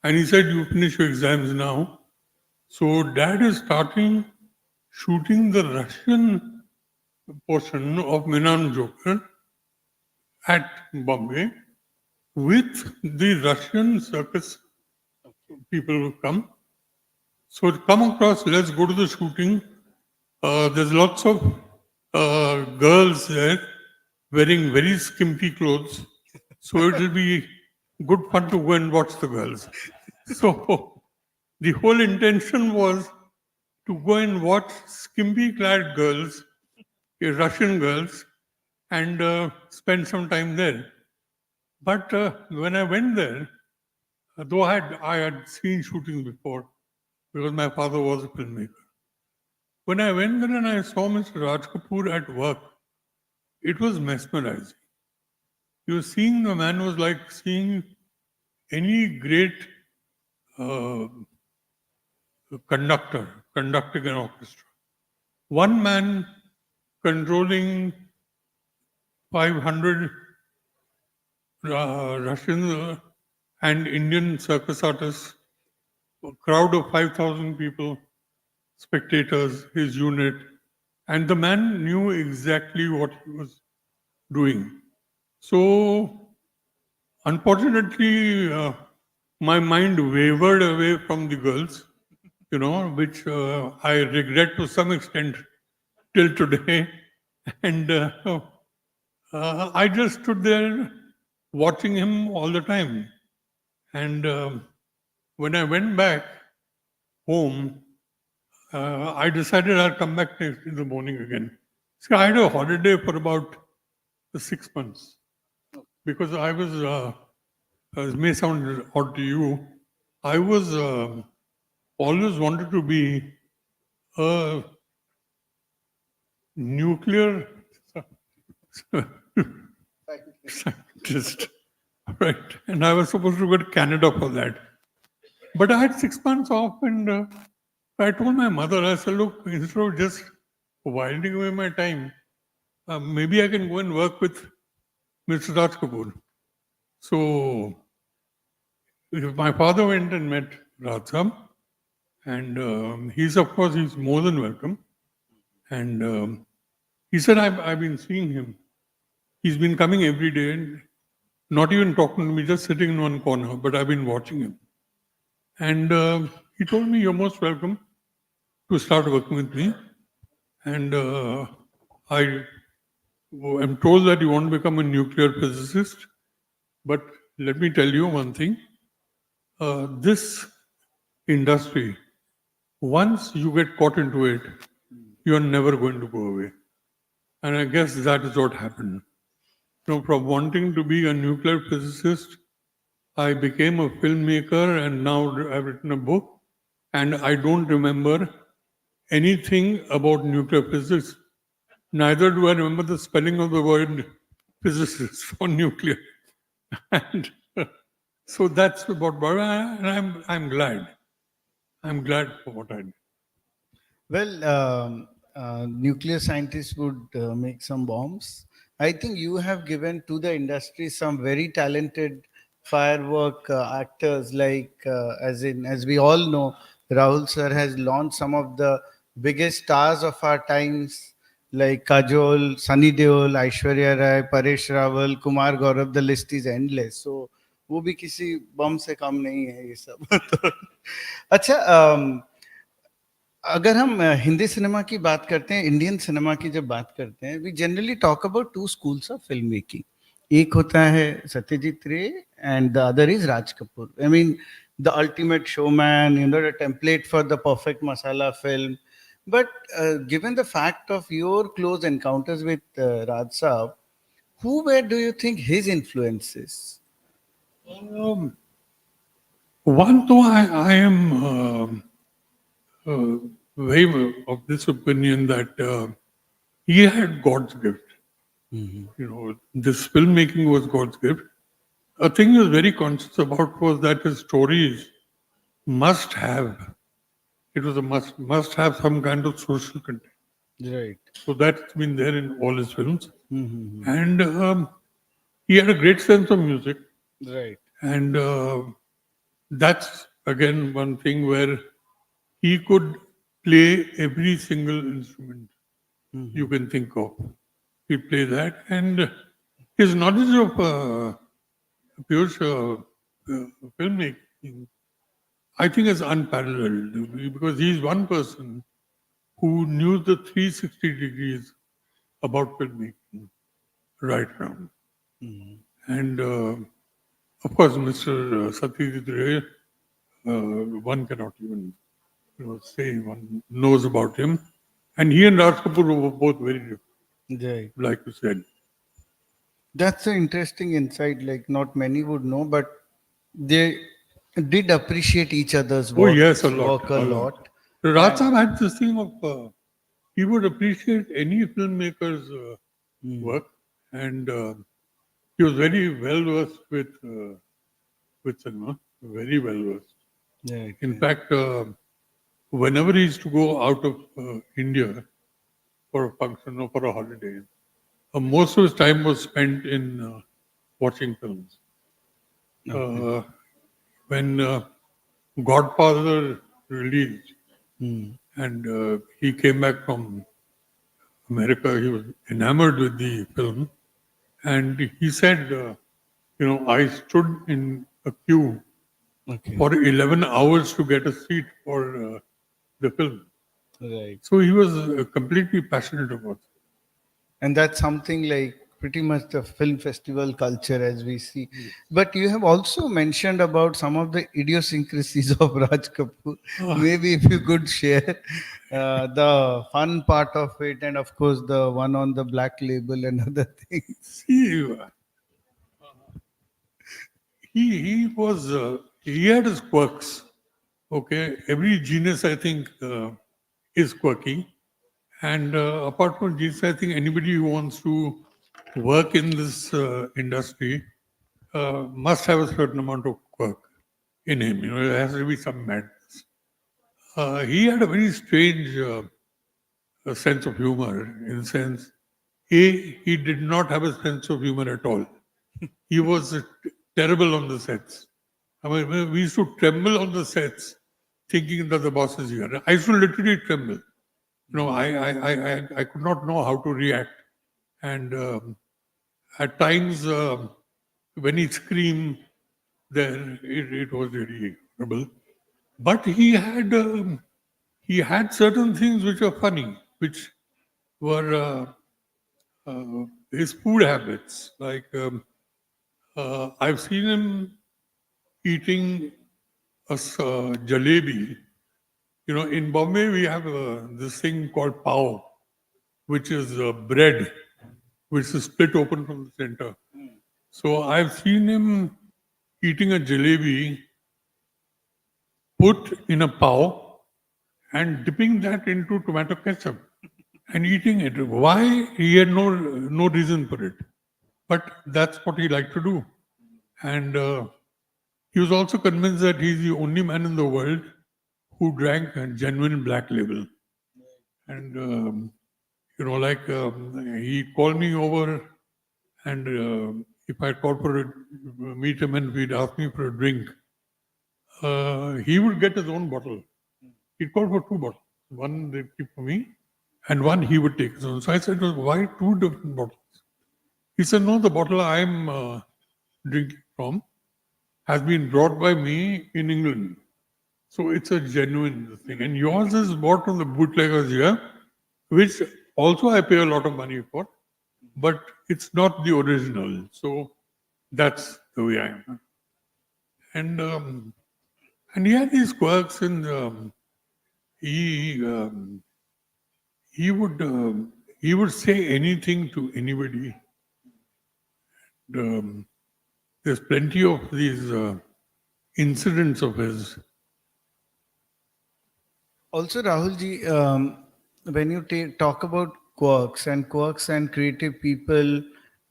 M: And he said, you finish your exams now. So Dad is starting shooting the Russian portion of Minan Joker at Bombay with the Russian circus people who come. So to come across, let's go to the shooting. There's lots of girls there wearing very skimpy clothes. So it will be good fun to go and watch the girls. So the whole intention was to go and watch skimpy clad girls, Russian girls, and spend some time there. But when I went there, though I had seen shootings before because my father was a filmmaker. When I went there and I saw Mr. Raj Kapoor at work, it was mesmerizing. You were seeing the man was like seeing any great conductor conducting an orchestra. One man controlling 500 Russian and Indian circus artists, a crowd of 5,000 people, spectators, his unit, and the man knew exactly what he was doing. So, unfortunately, my mind wavered away from the girls, which I regret to some extent till today. And I just stood there watching him all the time. And when I went back home, I decided I'll come back next in the morning again. See, I had a holiday for about 6 months because I was, it may sound odd to you, I was always wanted to be a nuclear scientist, right? And I was supposed to go to Canada for that. But I had 6 months off, and I told my mother, I said, look, instead of just winding away my time, maybe I can go and work with Mr. Raj Kapoor. So my father went and met Raj Saab, and he's more than welcome. And he said, I've been seeing him. He's been coming every day and not even talking to me, just sitting in one corner, but I've been watching him. And he told me, you're most welcome to start working with me. And I am told that you want to become a nuclear physicist. But let me tell you one thing. This industry, once you get caught into it, you're never going to go away. And I guess that is what happened. From wanting to be a nuclear physicist, I became a filmmaker, and now I've written a book, and I don't remember anything about nuclear physics. Neither do I remember the spelling of the word physicist for nuclear. And so that's about, and I'm glad. I'm glad for what I did.
L: Well, nuclear scientists would make some bombs. I think you have given to the industry some very talented firework actors, like as we all know, Rahul sir has launched some of the biggest stars of our times, like Kajol, Sunny Deol, Aishwarya Rai, Paresh Rawal, Kumar Gaurav. The list is endless. So वो भी किसी बम से कम नहीं है ये सब. अच्छा, अगर हम हिंदी सिनेमा की बात करते हैं, इंडियन सिनेमा की जब बात करते हैं, we generally talk about two schools of film making. एक होता है Satyajit Ray and the other is Raj Kapoor. I mean the ultimate showman, the template for the perfect masala film. But given the fact of your close encounters with Raj Saab, where do you think his influences?
M: One, though I am very of this opinion that he had God's gift. This filmmaking was God's gift. A thing he was very conscious about was that his stories must have, it was a must have some kind of social content.
L: Right.
M: So that's been there in all his films. And he had a great sense of music.
L: Right.
M: And that's again one thing where he could play every single instrument you can think of. He'd play that. And his knowledge of pure filmmaking, I think, is unparalleled, because he's one person who knew the 360 degrees about filmmaking right around. And of course, Mr. Satyajit Ray, one cannot even say one knows about him. And he and Raj Kapoor were both very different,
L: Right.
M: like you said.
L: That's an interesting insight. Like not many would know, but they did appreciate each other's
M: Oh,
L: work,
M: yes, a lot.
L: work a lot.
M: Raj Sahab had this thing of, he would appreciate any filmmaker's work, and he was very well versed with cinema, very well versed.
L: Right.
M: In fact, whenever he used to go out of India for a function or for a holiday, most of his time was spent in watching films. When Godfather released, and he came back from America, he was enamored with the film, and he said, I stood in a queue for 11 hours to get a seat for the film.
L: Right.
M: So he was completely passionate about it.
L: And that's something like pretty much the film festival culture as we see. But you have also mentioned about some of the idiosyncrasies of Raj Kapoor. Maybe if you could share the fun part of it, and of course the one on the black label and other things.
M: See, he had his quirks. Okay, every genius, I think, is quirky. And apart from genius, I think anybody who wants to work in this industry must have a certain amount of quirk in him. There has to be some madness. He had a very strange sense of humor, in the sense, he did not have a sense of humor at all. He was terrible on the sets. I mean, we used to tremble on the sets, thinking that the boss is here. I used to literally tremble. I could not know how to react, and at times when he screamed, there it was really horrible. But he had certain things which were funny, which were his food habits. Like I've seen him eating a jalebi. In Bombay we have this thing called pav, which is bread, which is split open from the center. So I've seen him eating a jalebi, put in a pav, and dipping that into tomato ketchup and eating it. Why? He had no reason for it. But that's what he liked to do. And he was also convinced that he's the only man in the world who drank a genuine black label. And, he called me over, and if I called meet him and he'd ask me for a drink, he would get his own bottle. He'd call for 2 bottles. One they'd keep for me, and one he would take his own. So I said, why 2 different bottles? He said, no, the bottle I'm drinking from has been brought by me in England. So it's a genuine thing. And yours is bought from the bootleggers here, which also I pay a lot of money for, but it's not the original. So that's the way I am. And he had these quirks, and he would say anything to anybody. There's plenty of these incidents of his.
L: Also, Rahulji, when you talk about quirks and creative people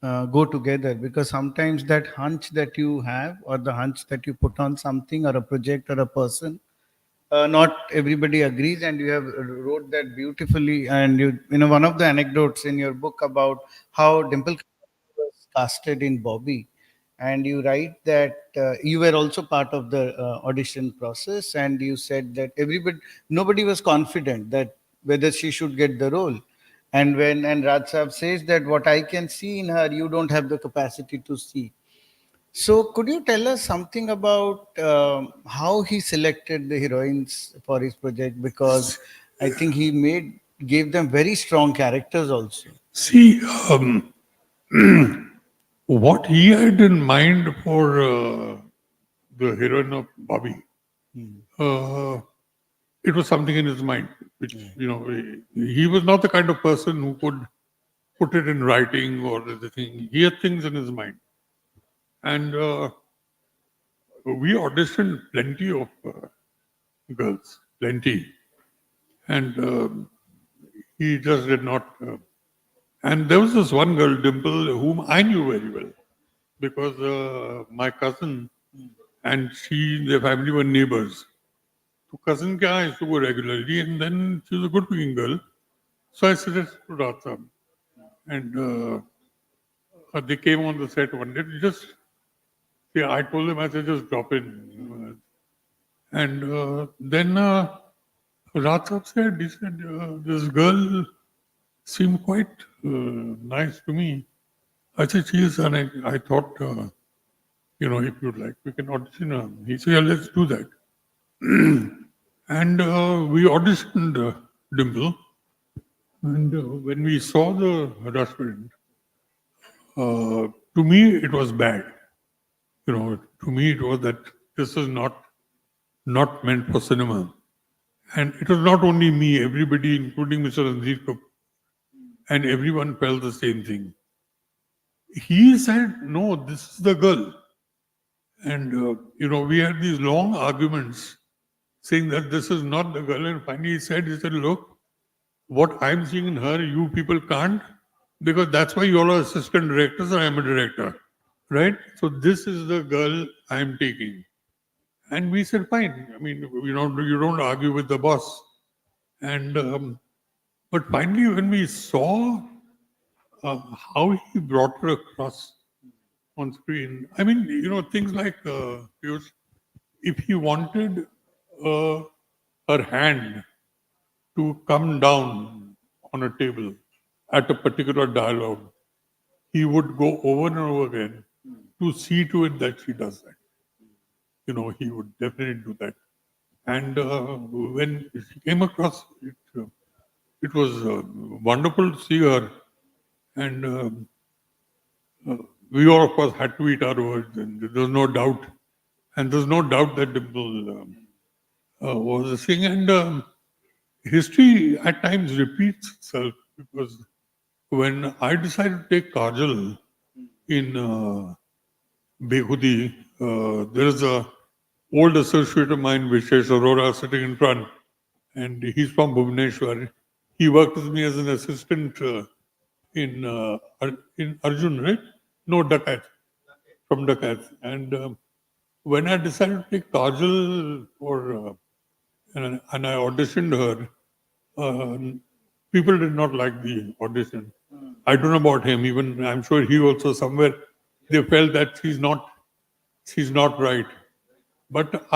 L: go together, because sometimes that hunch that you have, or the hunch that you put on something or a project or a person, not everybody agrees, and you have wrote that beautifully. And one of the anecdotes in your book about how Dimple was casted in Bobby, and you write that you were also part of the audition process, and you said that nobody was confident that whether she should get the role. And Raj Sahab says that what I can see in her, you don't have the capacity to see. So could you tell us something about how he selected the heroines for his project? Because I think he gave them very strong characters also.
M: See, what he had in mind for the heroine of Bobby, it was something in his mind, which, he was not the kind of person who could put it in writing or the thing. He had things in his mind. And we auditioned plenty of girls, plenty. And he just did not. And there was this one girl, Dimple, whom I knew very well because my cousin and their family were neighbors. So cousin I used to go regularly, and then she was a good-looking girl. So I suggested to Ratha, and they came on the set one day. I told them, I said, just drop in. And then Ratha said, he said, this girl seemed quite nice to me. I said, she is, and I thought, if you'd like, we can audition her. He said, yeah, let's do that. And we auditioned Dimple. And when we saw the harassment, to me, it was bad. To me, it was that this is not meant for cinema. And it was not only me, everybody, including Mr. Ranjit Kapoor, and everyone felt the same thing. He said, no, this is the girl. And, we had these long arguments saying that this is not the girl. And finally he said, look, what I'm seeing in her, you people can't, because that's why you all are assistant directors and I'm a director, right? So this is the girl I'm taking. And we said, fine. I mean, you don't argue with the boss. And but finally, when we saw how he brought her across on screen, I mean, things like Piyush, if he wanted her hand to come down on a table at a particular dialogue, he would go over and over again to see to it that she does that. He would definitely do that. And when she came across it, it was wonderful to see her. And we all, of course, had to eat our words, and there was no doubt. And there's no doubt that Dimple was a thing. And history at times repeats itself, because when I decided to take Kajal in Bekhudi, there is a old associate of mine, Vishesh Arora, sitting in front, and he's from Bhubaneswar. He worked with me as an assistant in Arjun, right? No, Dakat, from Dakat. And when I decided to take Kajal and I auditioned her, people did not like the audition. I don't know about him. Even I'm sure he also somewhere they felt that she's not right. But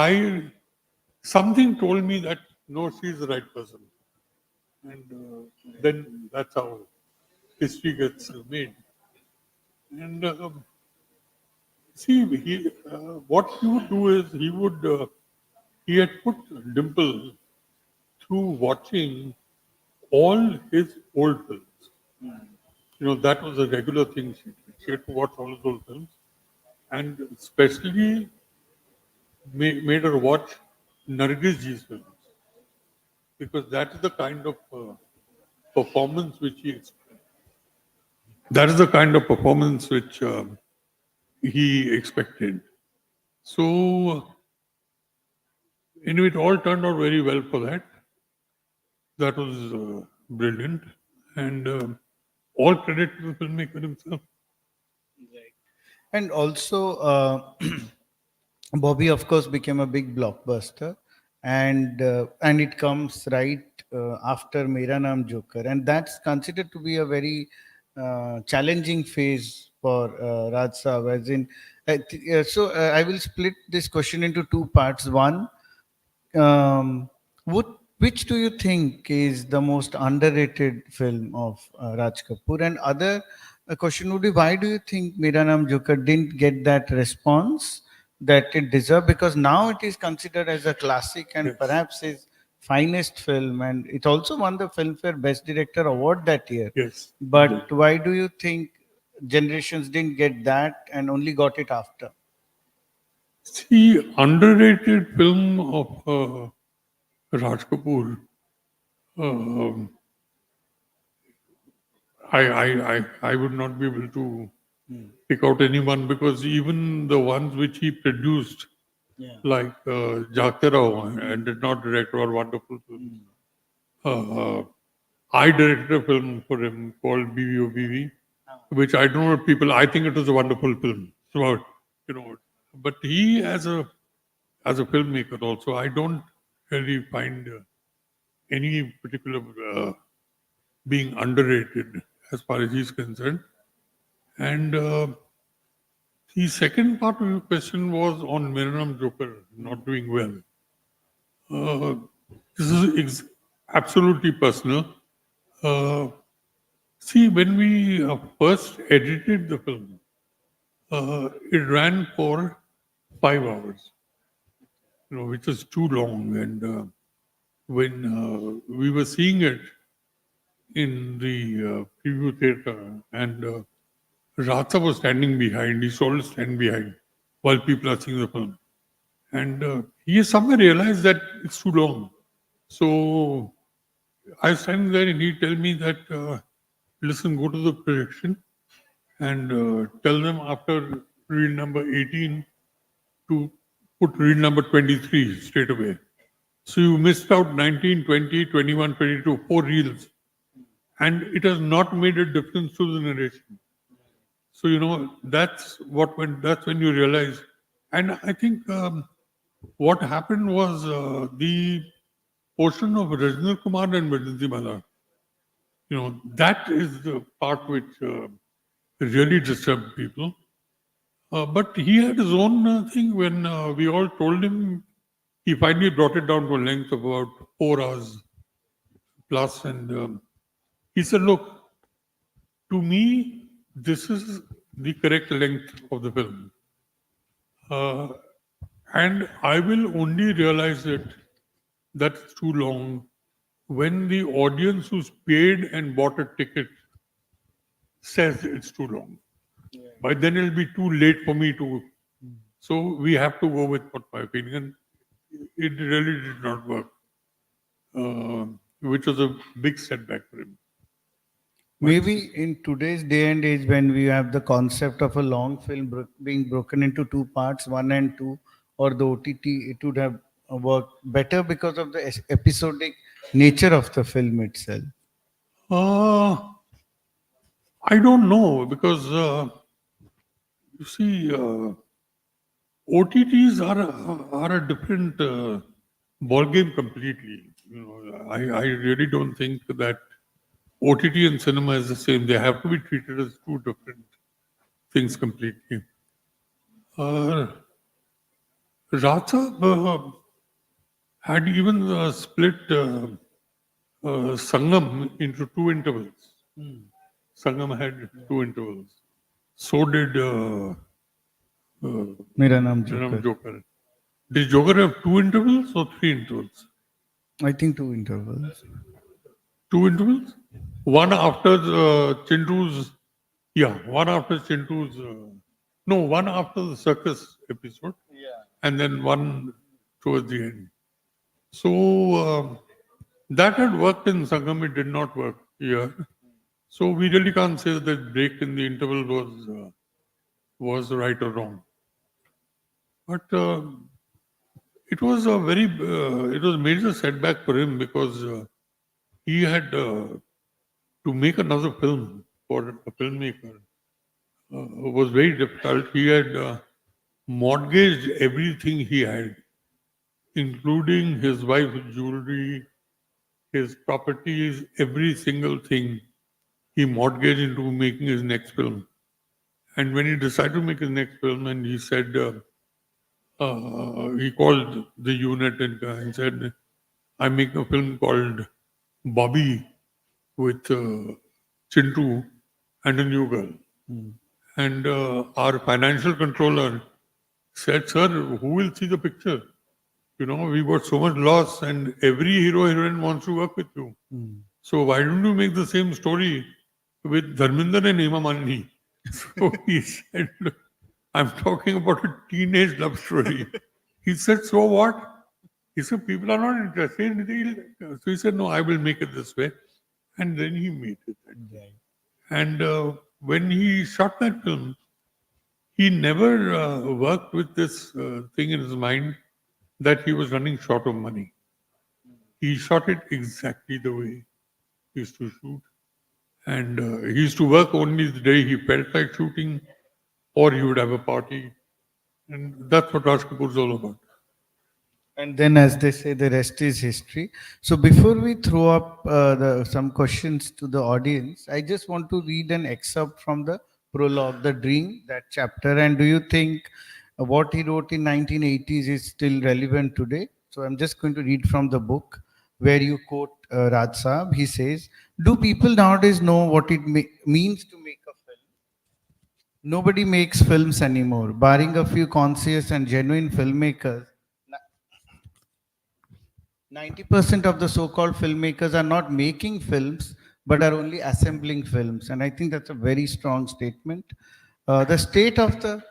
M: something told me that no, she's the right person. And then that's how history gets made. And see, what he would do is he had put Dimple through watching all his old films. That was a regular thing. She had to watch all his old films. And especially made her watch Nargis ji's films, because that is the kind of performance which he expected. That is the kind of performance which he expected. So, anyway, it all turned out very well for that. That was brilliant. And all credit to the filmmaker himself.
L: And also, Bobby, of course, became a big blockbuster, and it comes right after Mera Naam Joker, and that's considered to be a very challenging phase for Raj Saab. As in, I will split this question into two parts. One, which do you think is the most underrated film of Raj Kapoor? And other question would be, why do you think Mera Naam Joker didn't get that response that it deserved? Because now it is considered as a classic and perhaps his finest film, and it also won the Filmfare Best Director Award that year.
M: Yes.
L: But why do you think generations didn't get that and only got it after?
M: See, underrated film of Raj Kapoor. I would not be able to pick out anyone, because even the ones which he produced like Jagte Rao and did not direct our wonderful films. I directed a film for him called BVOBV, which I don't know people. I think it was a wonderful film. So but he as a filmmaker also, I don't really find any particular being underrated as far as he's concerned. And the second part of your question was on Mera Joker not doing well. This is absolutely personal. See, when we first edited the film, it ran for 5 hours, which was too long. And when we were seeing it in the preview theater, and Ratha was standing behind, he used to always stand behind while people are seeing the film. And he somewhere realized that it's too long. So I was standing there and he tell me that, listen, go to the projection and tell them after reel number 18 to put reel number 23 straight away. So you missed out 19, 20, 21, 22, 4 reels. And it has not made a difference to the narration. So, that's when you realize. And I think what happened was the portion of Rajendra Kumar and Vaidyanti Mala, that is the part which really disturbed people. But he had his own thing. When we all told him, he finally brought it down to a length of about 4 hours plus. And he said, look, to me, this is the correct length of the film. And I will only realize it that's too long when the audience who's paid and bought a ticket says it's too long. By then it'll be too late for me to. So we have to go with what my opinion. It really did not work, which was a big setback for him.
L: Maybe in today's day and age, when we have the concept of a long film being broken into 2 parts, 1 and 2, or the OTT, it would have worked better because of the episodic nature of the film itself.
M: I don't know, because you see, OTTs are a different ballgame completely. I really don't think that OTT and cinema is the same. They have to be treated as 2 different things completely. Ratha had even split Sangam into 2 intervals. Sangam had 2 intervals. So did
L: Mera Naam Joker.
M: Joker. Did Joker have 2 intervals or 3 intervals?
L: I think 2 intervals.
M: 2 intervals? One after Chintu's, one after Chintu's, one after the circus episode, and then one towards the end. So that had worked in Sangam, it did not work here. So we really can't say that the break in the interval was right or wrong. But it was a major setback for him, because he had to make another film for a filmmaker was very difficult. He had mortgaged everything he had, including his wife's jewelry, his properties, every single thing he mortgaged into making his next film. And when he decided to make his next film, and he said, he called the unit and said, I'm making a film called Bobby with Chintu and a new girl. And our financial controller said, sir, who will see the picture? We got so much loss, and every hero, heroine wants to work with you. So why don't you make the same story with Dharminder and Hema Malini? So he said, look, I'm talking about a teenage love story. He said, so what? He said, people are not interested. So he said, no, I will make it this way. And then he made it. And when he shot that film, he never worked with this thing in his mind that he was running short of money. He shot it exactly the way he used to shoot. And he used to work only the day he felt like shooting, or he would have a party. And that's what Raj Kapoor is all about.
L: And then, as they say, the rest is history. So before we throw up some questions to the audience, I just want to read an excerpt from the prologue, The Dream, that chapter. And do you think what he wrote in 1980s is still relevant today? So I'm just going to read from the book where you quote Raj Saab. He says, do people nowadays know what it means to make a film? Nobody makes films anymore, barring a few conscious and genuine filmmakers. 90% of the so-called filmmakers are not making films, but are only assembling films. And I think that's a very strong statement. The state of the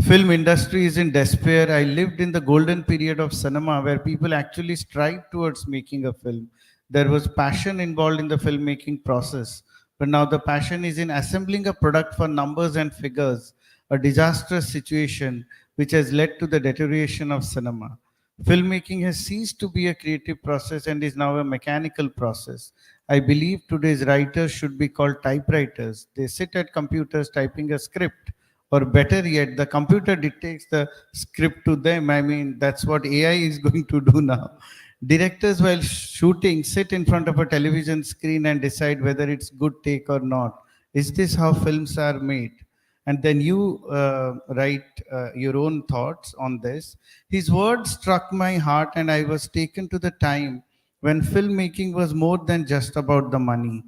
L: film industry is in despair. I lived in the golden period of cinema where people actually strived towards making a film. There was passion involved in the filmmaking process, but now the passion is in assembling a product for numbers and figures, a disastrous situation which has led to the deterioration of cinema. Filmmaking has ceased to be a creative process and is now a mechanical process. I believe today's writers should be called typewriters. They sit at computers typing a script, or better yet, the computer dictates the script to them. I mean, that's what AI is going to do now. Directors, while shooting, sit in front of a television screen and decide whether it's good take or not. Is this how films are made? And then you write your own thoughts on this. His words struck my heart, and I was taken to the time when filmmaking was more than just about the money.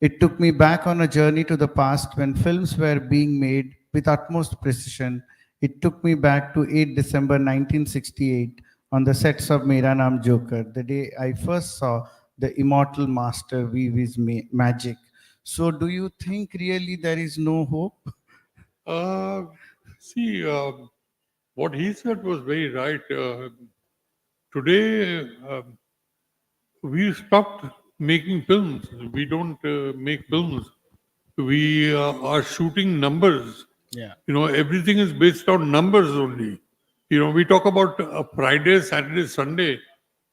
L: It took me back on a journey to the past when films were being made with utmost precision. It took me back to 8 December 1968 on the sets of Mera Naam Joker, the day I first saw the immortal master weave his magic. So do you think really there is no hope?
M: See, what he said was very right. Today, we stopped making films. We don't make films. We are shooting numbers.
L: Yeah.
M: You know, everything is based on numbers only. You know, we talk about Friday, Saturday, Sunday.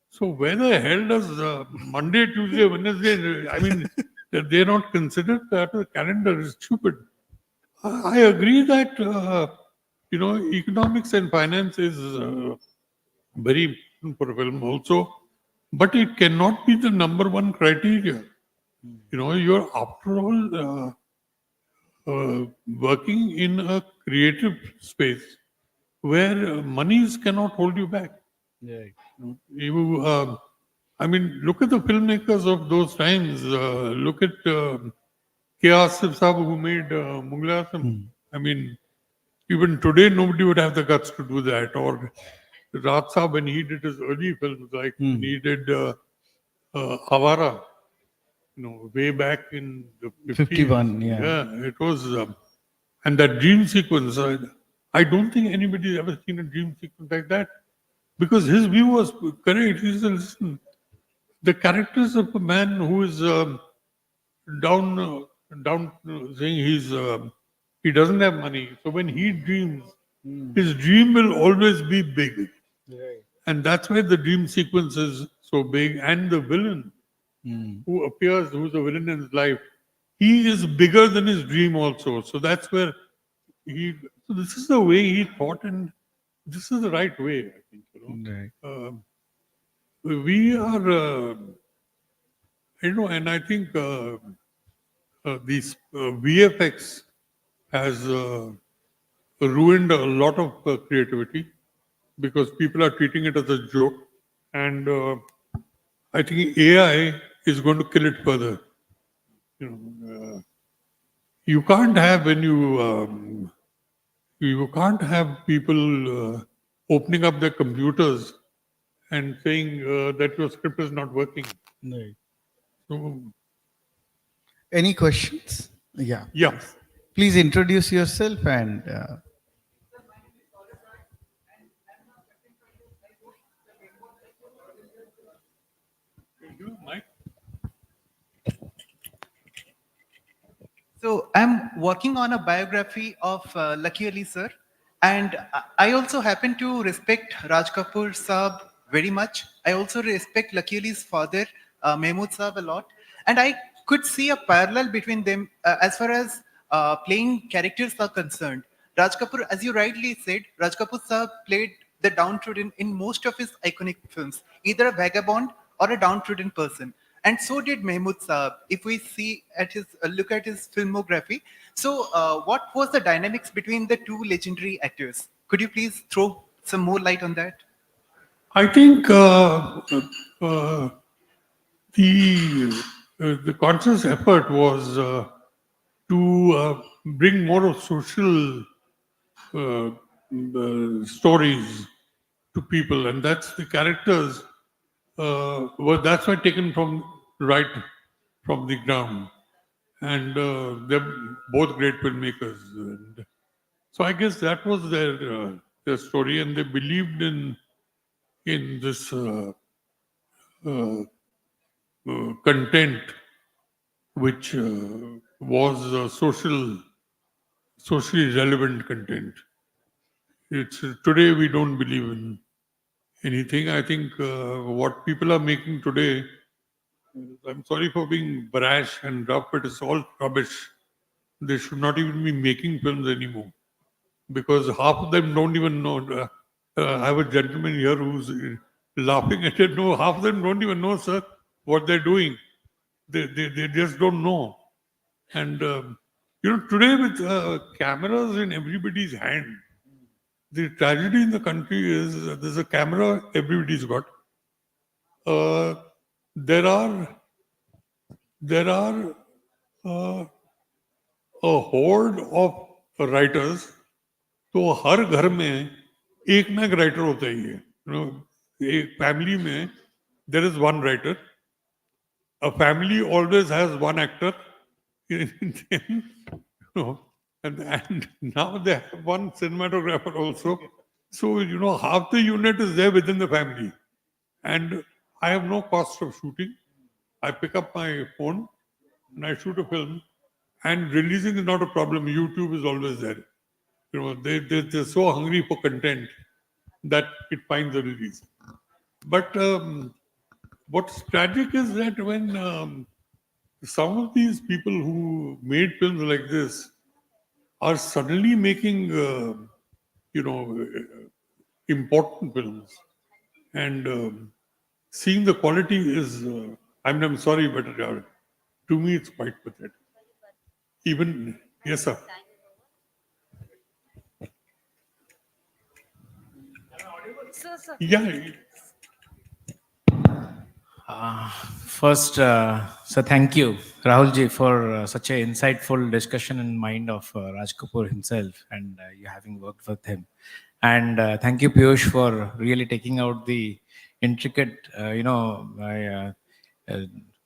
M: So where the hell does Monday, Tuesday, Wednesday? I mean, they're not considered that a calendar is stupid. I agree that you know, economics and finance is very important for a film also, but it cannot be the number one criteria. You know, you're after all working in a creative space where monies cannot hold you back. You, I mean, look at the filmmakers of those times. Look at K. Asif Saab, who made Mughal Azam. I mean, even today, nobody would have the guts to do that. Or Raj Saab, when he did his early films, like when he did Avara, you know, way back in the 50s.
L: 51, yeah.
M: Yeah, it was, and that dream sequence, I don't think anybody's ever seen a dream sequence like that. Because his view was correct. He said, listen, the characters of a man who is saying he doesn't have money. So when he dreams, his dream will always be big. And that's why the dream sequence is so big. And the villain who appears, who's a villain in his life, he is bigger than his dream also. So that's where so this is the way he thought, and this is the right way, I think. You know? We are, you know, and I think these VFX has ruined a lot of creativity because people are treating it as a joke, and I think AI is going to kill it further. You know, you can't have when you can't have people opening up their computers and saying that your script is not working. So,
L: Any questions? Yeah.
M: yeah.
L: Please introduce yourself and.
N: So I'm working on a biography of Lucky Ali sir, and I also happen to respect Raj Kapoor Saab very much. I also respect Lucky Ali's father, Mehmood Saab, a lot, and I could see a parallel between them as far as playing characters are concerned. Raj Kapoor, as you rightly said, Raj Kapoor Saab played the downtrodden in most of his iconic films, either a vagabond or a downtrodden person. And so did Mehmood Saab. If we see at his look at his filmography, so what was the dynamics between the two legendary actors? Could you please throw some more light on that?
M: I think the conscious effort was to bring more of social stories to people, and that's the characters. That's why taken from right from the ground, and they're both great filmmakers. And so I guess that was their story, and they believed in this content, which was socially relevant content. It's today we don't believe in anything. I think what people are making today, I'm sorry for being brash and rough, but it's all rubbish. They should not even be making films anymore, because half of them don't even know. I have a gentleman here who's laughing at it. No, half of them don't even know, sir, what they're doing. They just don't know. And today with cameras in everybody's hand, the tragedy in the country is there's a camera everybody's got. There are a horde of writers. तो हर घर में एक ना एक writer होता ही है. एक family में there is one writer. A family always has one actor. And now they have one cinematographer also. So, half the unit is there within the family. And I have no cost of shooting. I pick up my phone and I shoot a film. And releasing is not a problem. YouTube is always there. They're so hungry for content that it finds a release. But what's tragic is that when some of these people who made films like this are suddenly making, important films, and seeing the quality is, I'm sorry, but to me it's quite pathetic. Even, yes, sir. Yeah.
O: First, so thank you, Rahulji, for such an insightful discussion in mind of Raj Kapoor himself, and you having worked with him. And thank you, Piyush, for really taking out the intricate,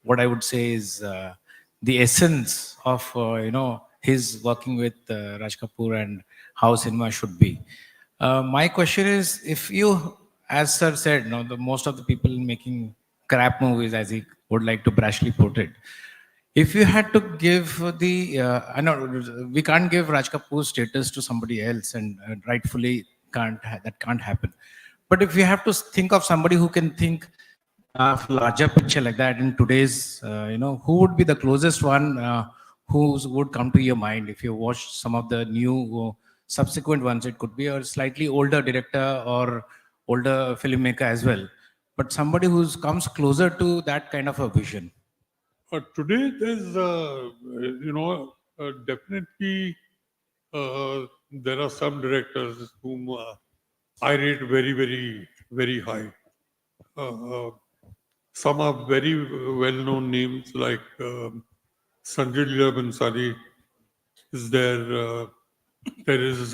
O: what I would say is the essence of, his working with Raj Kapoor and how cinema should be. My question is, if you, as sir said, most of the people making crap movies, as he would like to brashly put it, if you had to give I know we can't give Raj Kapoor's status to somebody else, and rightfully that can't happen. But if you have to think of somebody who can think of larger picture like that in today's, who would be the closest one who would come to your mind if you watch some of the new subsequent ones? It could be a slightly older director or older filmmaker as well, but somebody who comes closer to that kind of a vision.
M: Today, there's, definitely, there are some directors whom I rate very, very, very high. Some are very well-known names like Sanjay Leela Bhansali is there. There is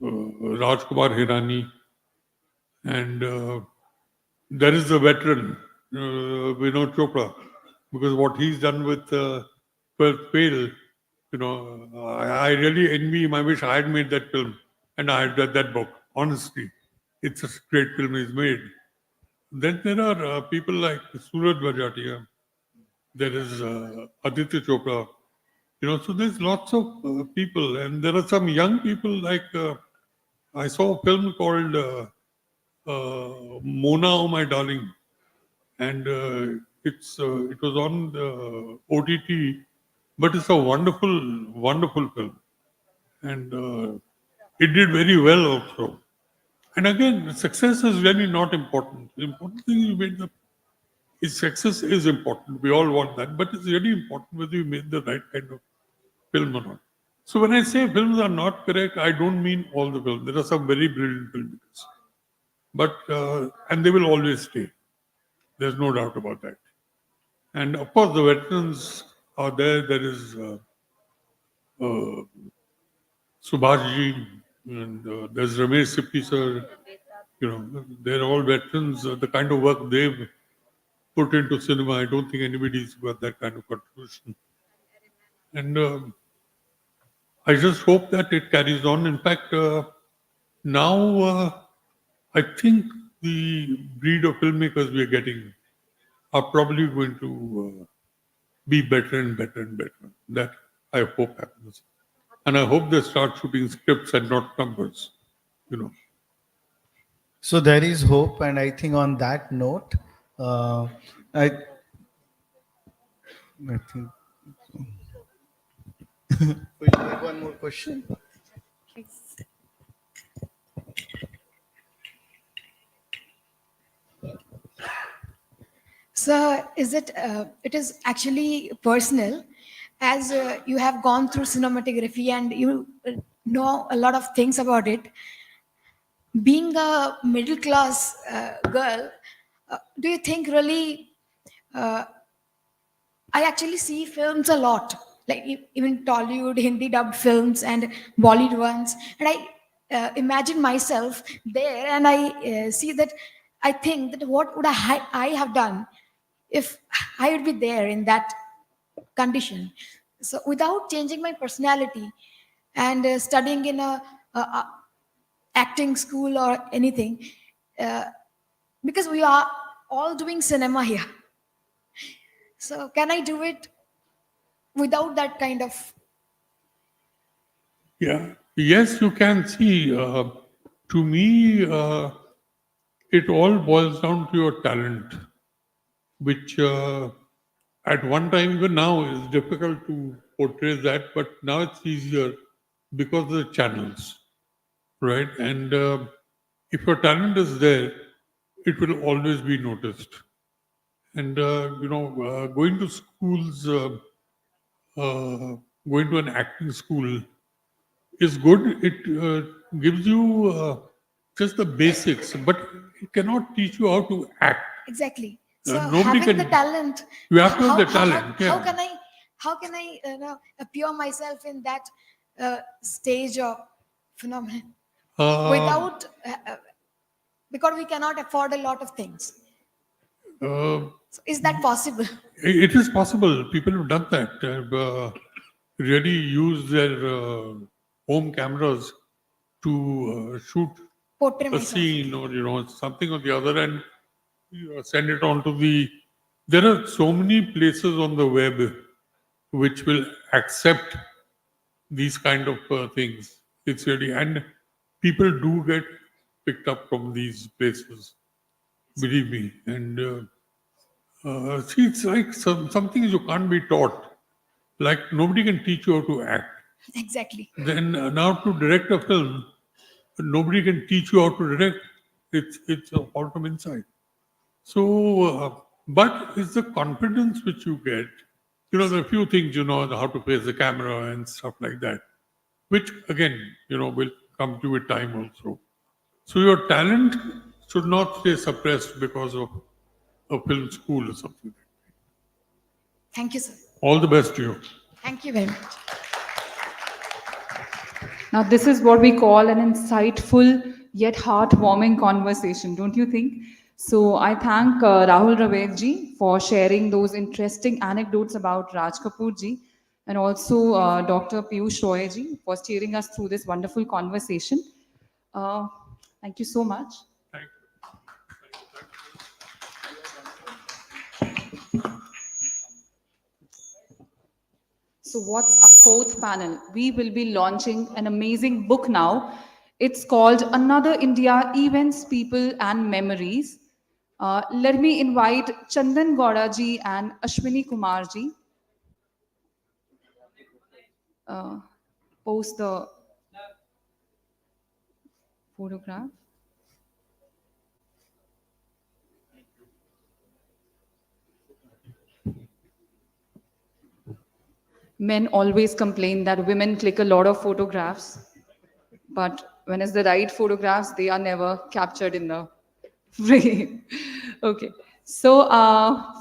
M: Rajkumar Hirani, and there is the veteran Vinod Chopra, because what he's done with 12th Fail, I really envy him. I wish I had made that film and I had read that book. Honestly, it's a great film he's made. Then there are people like Suraj Bhajatia. There is Aditya Chopra. So there's lots of people, and there are some young people like I saw a film called Mona, Oh My Darling, and it was on the OTT, but it's a wonderful, wonderful film, and it did very well also. And again, success is really not important. The important thing you made success is important. We all want that, but it's really important whether you made the right kind of film or not. So when I say films are not correct, I don't mean all the films. There are some very brilliant filmmakers, but and they will always stay. There's no doubt about that. And of course, the veterans are there. There is Subhashji, and there's Ramesh Sippy sir. They're all veterans. The kind of work they've put into cinema, I don't think anybody's got that kind of contribution. And I just hope that it carries on. In fact, now I think the breed of filmmakers we are getting are probably going to be better and better and better. That I hope happens. And I hope they start shooting scripts and not numbers,
L: So there is hope, and I think on that note, I think we have one more question.
K: Sir, it is actually personal, as you have gone through cinematography and you know a lot of things about it. Being a middle class girl, do you think really, I actually see films a lot, like even Tollywood, Hindi dubbed films and Bollywood ones, and I imagine myself there, and I see that, I think that what would I have done if I would be there in that condition. So without changing my personality and studying in a acting school or anything, because we are all doing cinema here. So can I do it without that kind of?
M: Yeah. Yes, you can see. To me, it all boils down to your talent, which at one time, even now, is difficult to portray that, but now it's easier because of the channels, right? And if your talent is there, it will always be noticed. And going to schools, going to an acting school is good. It gives you just the basics, but it cannot teach you how to act.
K: Exactly. So
M: Nobody
K: having the
M: can-
K: talent.
M: You have to have the talent.
K: How
M: Yeah.
K: can I appear myself in that stage of phenomenon without, because we cannot afford a lot of things.
M: Uh,
K: So is that possible?
M: It is possible. People have done that. Really use their home cameras to shoot
K: Portray
M: a
K: myself.
M: scene or something or the other, and send it on to the. There are so many places on the web which will accept these kind of things. It's really, and people do get picked up from these places. Believe me, and. See, it's like some things you can't be taught. Like nobody can teach you how to act.
K: Exactly.
M: Then now to direct a film, nobody can teach you how to direct. It's all from inside. So, but it's the confidence which you get. There are a few things how to face the camera and stuff like that, which again will come to with time also. So your talent should not stay suppressed because of a film school or something.
K: Thank you, sir.
M: All the best to you.
K: Thank you very much.
F: Now, this is what we call an insightful yet heartwarming conversation, don't you think? So, I thank Rahul Raved ji for sharing those interesting anecdotes about Raj Kapoor ji, and also Dr. Piyush Roy ji for steering us through this wonderful conversation. Thank you so much. So what's our fourth panel? We will be launching an amazing book now. It's called Another India: Events, People and Memories. Let me invite Chandan Gowda ji and Ashwini Kumar ji. Post the photograph. Men always complain that women click a lot of photographs, but when it's the right photographs, they are never captured in the frame. Okay. So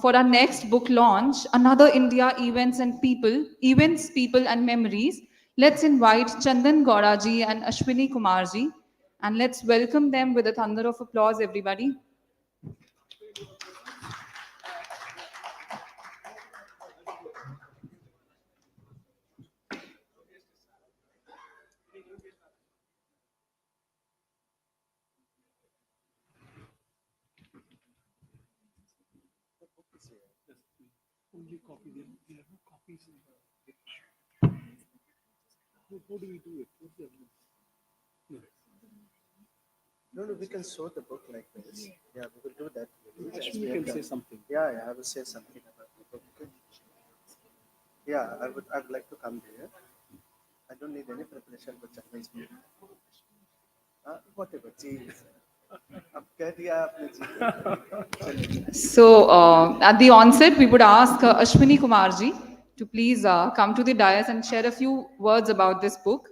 F: for our next book launch, Another India: Events, People and Memories, let's invite Chandan Gowda ji and Ashwini Kumar ji, and let's welcome them with a thunder of applause, everybody.
G: No, we can show the book like this. Yeah, we will do that.
J: Actually, you can say something.
G: Yeah, I will say something about the book. Yeah, I would like to come there. I don't need any preparation for Chinese movie. Whatever, geez. अब कह दिया आपने जी.
F: So at the onset, we would ask Ashwini Kumar ji to please come to the dais and share a few words about this book.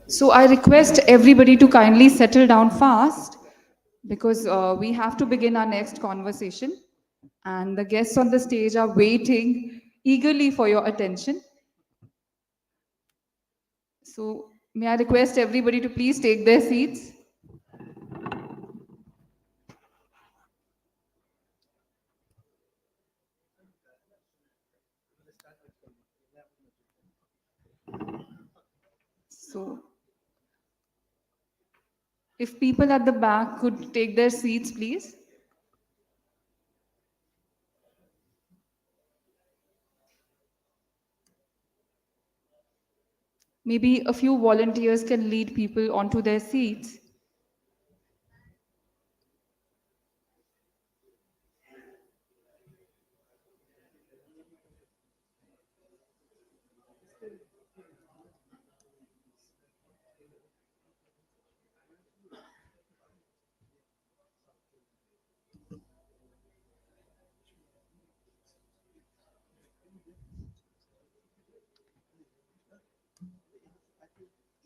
F: So I request everybody to kindly settle down fast because we have to begin our next conversation. And the guests on the stage are waiting eagerly for your attention. So may I request everybody to please take their seats. So if people at the back could take their seats, please. Maybe a few volunteers can lead people onto their seats.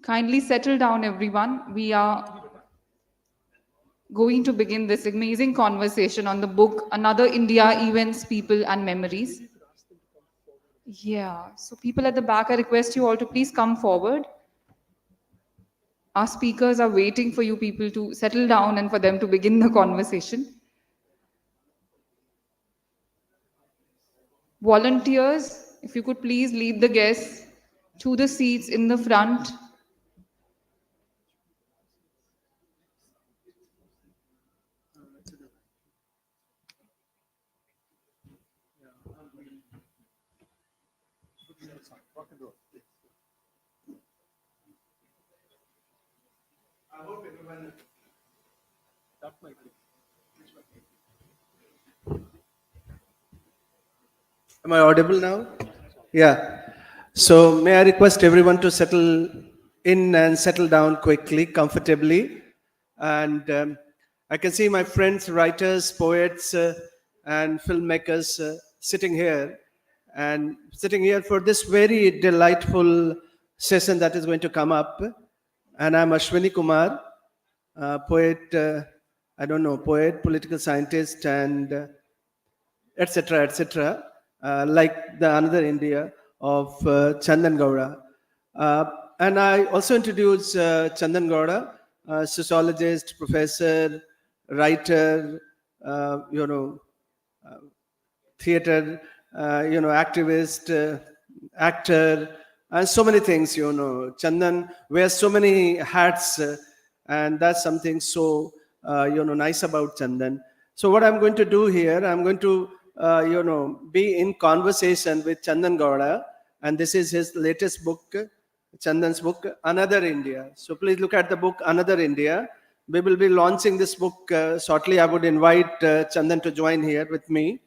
F: Kindly settle down, everyone. We are going to begin this amazing conversation on the book, Another India: Events, People and Memories. Yeah, so people at the back, I request you all to please come forward. Our speakers are waiting for you people to settle down and for them to begin the conversation. Volunteers, if you could please lead the guests to the seats in the front.
G: Am I audible now? Yeah. So may I request everyone to settle in and settle down quickly, comfortably. And I can see my friends, writers, poets, and filmmakers sitting here for this very delightful session that is going to come up. And I'm Ashwini Kumar, poet, poet, political scientist, and etc., like the Another India of Chandan Gowda. And I also introduce Chandan Gowda, sociologist, professor, writer, theater, activist, actor, and so many things. Chandan wears so many hats, and that's something so nice about Chandan. So what I'm going to do here, I'm going to be in conversation with Chandan Gowda, and this is his latest book, Chandan's book, Another India. So please look at the book, Another India. We will be launching this book shortly. I would invite Chandan to join here with me.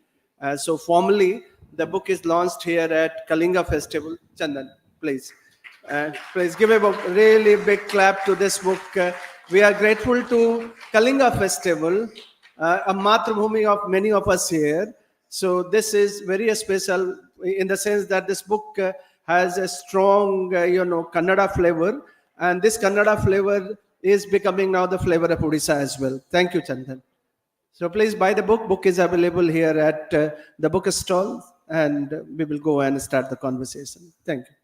G: So formally, the book is launched here at Kalinga Festival. Chandan, please. Please give a really big clap to this book. We are grateful to Kalinga Festival, a Matrabhumi of many of us here. So this is very special in the sense that this book has a strong, Kannada flavor, and this Kannada flavor is becoming now the flavor of Odisha as well. Thank you, Chandan. So please buy the book. Book is available here at the book stall, and we will go and start the conversation. Thank you.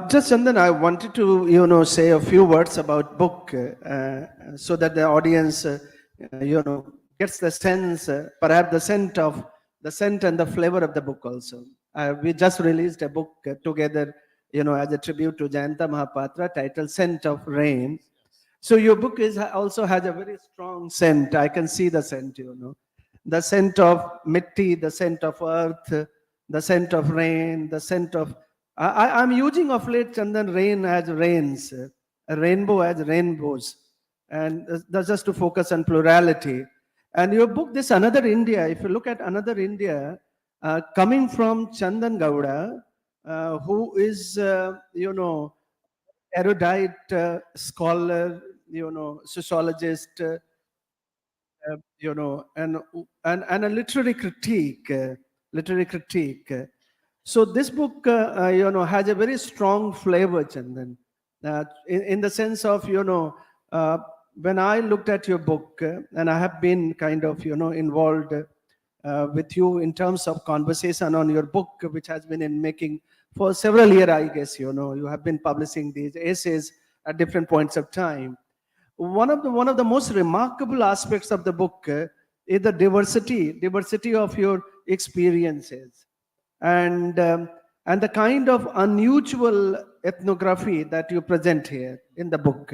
G: Just Chandan, I wanted to, say a few words about book so that the audience, gets the sense, perhaps the scent and the flavor of the book also. We just released a book together, as a tribute to Jayanta Mahapatra titled Scent of Rain. So your book also has a very strong scent. I can see the scent, the scent of mitti, the scent of earth, the scent of rain, the scent of I'm using of late, Chandan, rain as rains, a rainbow as rainbows, and that's just to focus on plurality. And your book, this Another India, if you look at Another India, coming from Chandan Gowda, who is, erudite scholar, sociologist, and a literary critique. So this book, has a very strong flavor, Chandan, in the sense of, when I looked at your book, and I have been kind of, involved with you in terms of conversation on your book, which has been in making for several years, I guess, you have been publishing these essays at different points of time. One of the most remarkable aspects of the book is the diversity of your experiences. And the kind of unusual ethnography that you present here in the book,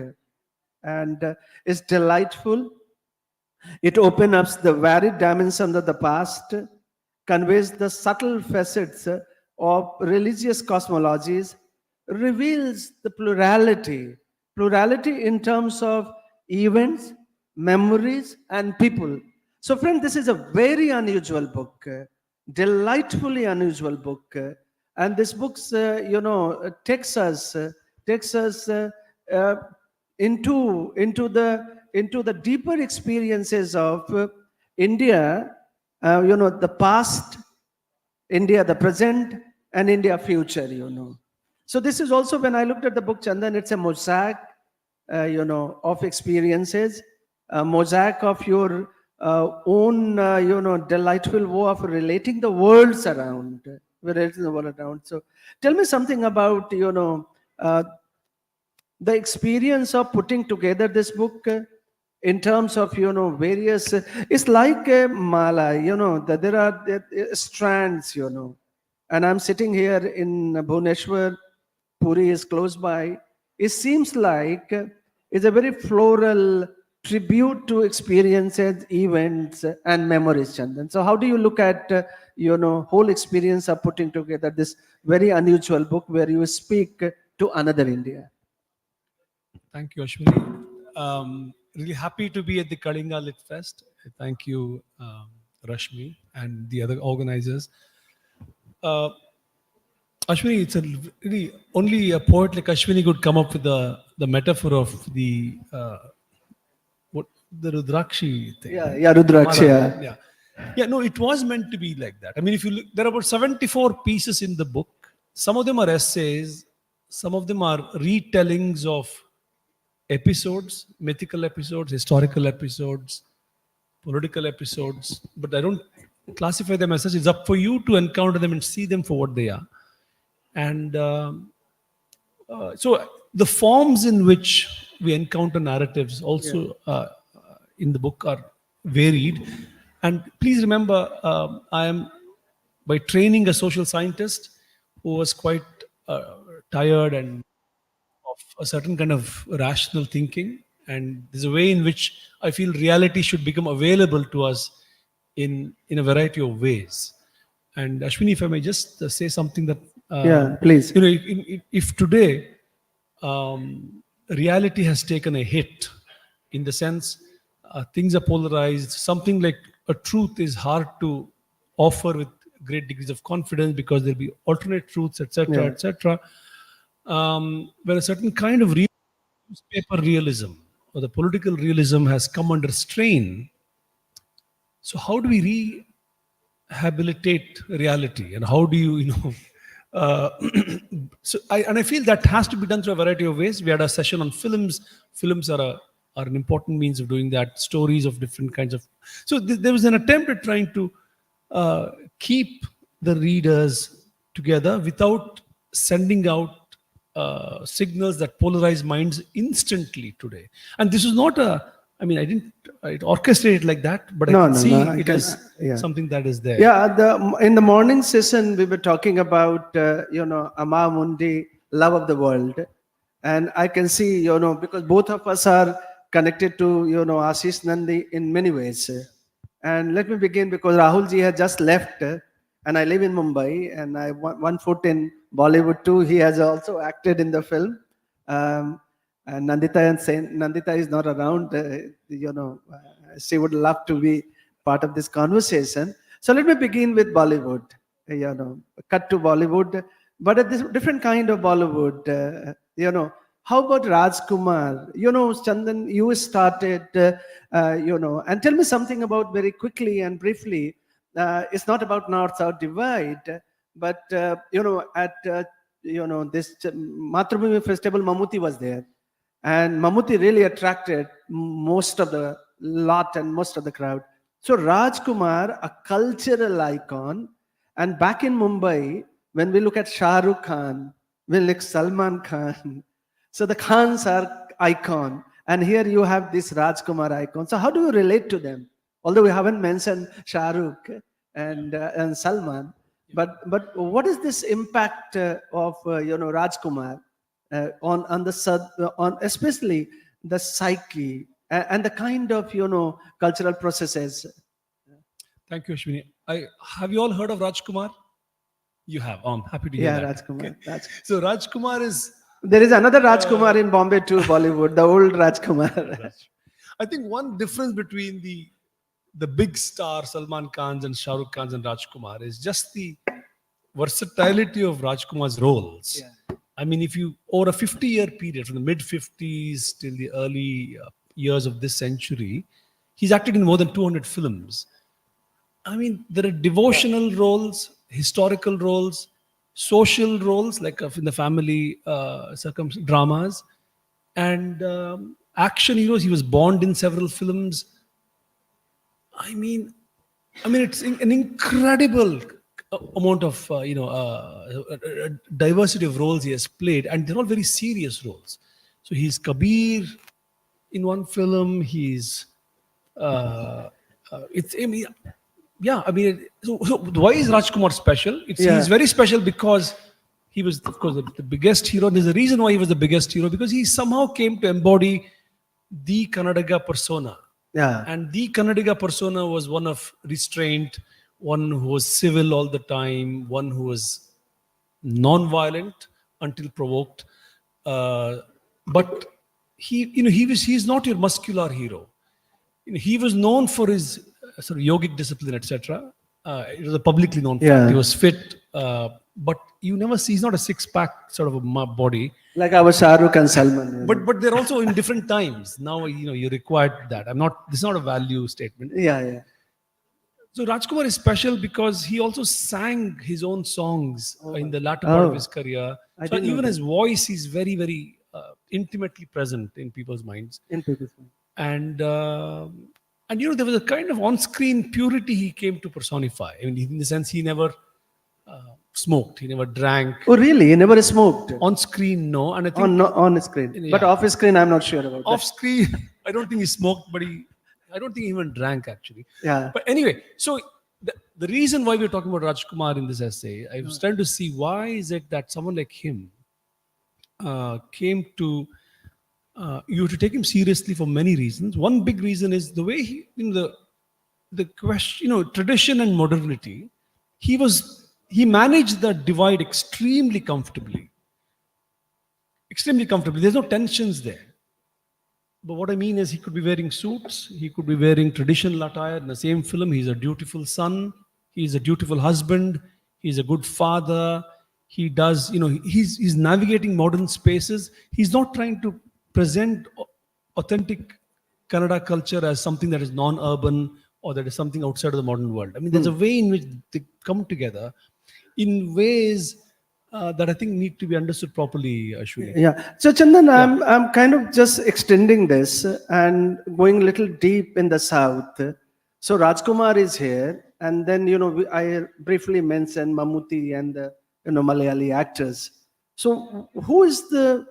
G: and is delightful. It opens up the varied dimensions of the past, conveys the subtle facets of religious cosmologies, reveals the plurality in terms of events, memories, and people. So friend, this is a very unusual book. Delightfully unusual book, and this book, takes us into the deeper experiences of India, the past, India, the present, and India future. So this is also, when I looked at the book, Chandan, it's a mosaic, of experiences, a mosaic of your own, delightful way of relating the worlds around. So tell me something about, the experience of putting together this book in terms of, various, it's like a mala, there are strands, and I'm sitting here in Bhubaneswar, Puri is close by. It seems like it's a very floral tribute to experiences, events, and memories, Chandan. So how do you look at, whole experience of putting together this very unusual book where you speak to another India?
P: Thank you, Ashwini. Really happy to be at the Kalinga Lit Fest. Thank you, Rashmi, and the other organizers. Ashwini, it's a really only a poet like Ashwini could come up with the metaphor of the the Rudrakshi thing.
A: Yeah, Rudrakshi. Yeah.
P: Yeah, no, it was meant to be like that. I mean, if you look, there are about 74 pieces in the book. Some of them are essays, some of them are retellings of episodes, mythical episodes, historical episodes, political episodes, but I don't classify them as such. It's up for you to encounter them and see them for what they are. And so the forms in which we encounter narratives also in the book are varied. And please remember, I am by training a social scientist who was quite tired and of a certain kind of rational thinking. And there's a way in which I feel reality should become available to us in a variety of ways. And Ashwini, if I may just say something that
A: please.
P: You know, if today reality has taken a hit, in the sense things are polarized, something like a truth is hard to offer with great degrees of confidence because there'll be alternate truths, etc., etc. Where a certain kind of newspaper realism or the political realism has come under strain. So how do we rehabilitate reality, and how do you, I feel that has to be done through a variety of ways. We had a session on films. Films are an important means of doing that. Stories of different kinds of. So there was an attempt at trying to keep the readers together without sending out signals that polarize minds instantly today. And this is not I didn't orchestrate it like that, but I can see it is something that is there.
A: Yeah, in the morning session, we were talking about, Ama Mundi, love of the world. And I can see, because both of us are connected to, Ashish Nandi in many ways. And let me begin because Rahul ji has just left and I live in Mumbai and I one foot in Bollywood too. He has also acted in the film. And Nandita is not around, she would love to be part of this conversation. So let me begin with Bollywood, cut to Bollywood, but a different kind of Bollywood, How about Rajkumar? Chandan, you started, and tell me something about very quickly and briefly. It's not about North-South divide, but, at, this Mathrubhumi festival, Mammootty was there. And Mammootty really attracted most of the lot and most of the crowd. So Rajkumar, a cultural icon. And back in Mumbai, when we look at Shah Rukh Khan, we look at Salman Khan. So the Khans are icon. And here you have this Rajkumar icon. So how do you relate to them? Although we haven't mentioned Shah Rukh and Salman. But what is this impact of Rajkumar on especially the psyche and the kind of cultural processes?
P: Thank you, Ashwini. Have you all heard of Rajkumar? You have. I'm happy to hear that.
A: Rajkumar.
P: Okay. So Rajkumar is.
A: There is another Rajkumar in Bombay too, Bollywood, the old Rajkumar.
P: I think one difference between the big star Salman Khan's and Shah Rukh Khan's and Rajkumar is just the versatility of Rajkumar's roles. I mean, if you, over a 50-year period, from the mid-50s till the early years of this century, he's acted in more than 200 films. I mean, there are devotional roles, historical roles, social roles, like in the family dramas, and action heroes. He was Bond in several films. I mean, it's an incredible amount of diversity of roles he has played, and they're all very serious roles. So he's Kabir in one film. He's so why is Rajkumar special? He's very special because he was, of course, the biggest hero. There's a reason why he was the biggest hero, because he somehow came to embody the Kannadiga persona. And the Kannadiga persona was one of restraint, one who was civil all the time, one who was non-violent until provoked. But he's not your muscular hero. He was known for his sort of yogic discipline, etc. It was a publicly known fact. He was fit, but you never see, he's not a six-pack sort of a body.
A: Like our Shah Rukh and Salman.
P: But they're also in different times. Now, you required that. This is not a value statement.
A: Yeah.
P: So Rajkumar is special because he also sang his own songs in the latter part of his career. So even his voice is very, very intimately present in people's minds. And there was a kind of on-screen purity he came to personify. I mean, in the sense he never smoked, he never drank.
A: Oh, really? He never smoked?
P: On screen, no. And I think
A: on screen. But off screen, I'm not sure about
P: off screen, I don't think he smoked, but I don't think he even drank actually.
A: Yeah.
P: But anyway, so the reason why we're talking about Rajkumar in this essay, I was trying to see why is it that someone like him came to, you have to take him seriously for many reasons. One big reason is the way he, the question, tradition and modernity, he managed the divide extremely comfortably. There's no tensions there. But what I mean is he could be wearing suits, he could be wearing traditional attire in the same film. He's a dutiful son, he's a dutiful husband, he's a good father. He does, he's navigating modern spaces. He's not trying to present authentic Kannada culture as something that is non-urban or that is something outside of the modern world. I mean, there's a way in which they come together in ways that I think need to be understood properly, Ashwini.
A: Yeah. So Chandan, I'm kind of just extending this and going a little deep in the South. So Rajkumar is here, and then I briefly mentioned Mammootty and the Malayali actors. So who is the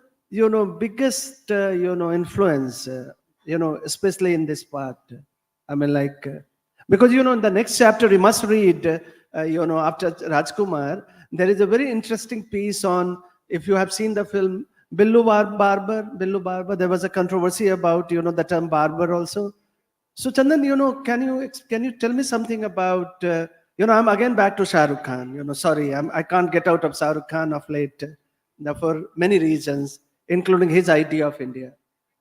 A: biggest influence especially in this part? I mean, because in the next chapter you must read after Rajkumar, there is a very interesting piece on, if you have seen the film Billu Barber, there was a controversy about the term barber also. So Chandan, can you tell me something about I'm again back to Shah Rukh Khan. Sorry, I can't get out of Shah Rukh Khan of late for many reasons, including his idea of India.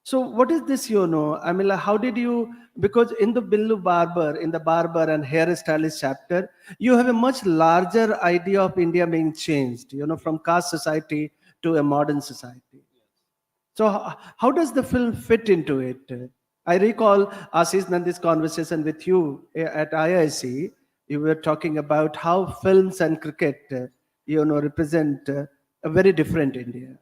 A: So what is this, I mean, how did you, because in the Billu Barber, in the barber and hairstylist chapter, you have a much larger idea of India being changed, from caste society to a modern society. So how does the film fit into it? I recall Ashish Nandi's conversation with you at IIC. You were talking about how films and cricket, represent a very different India.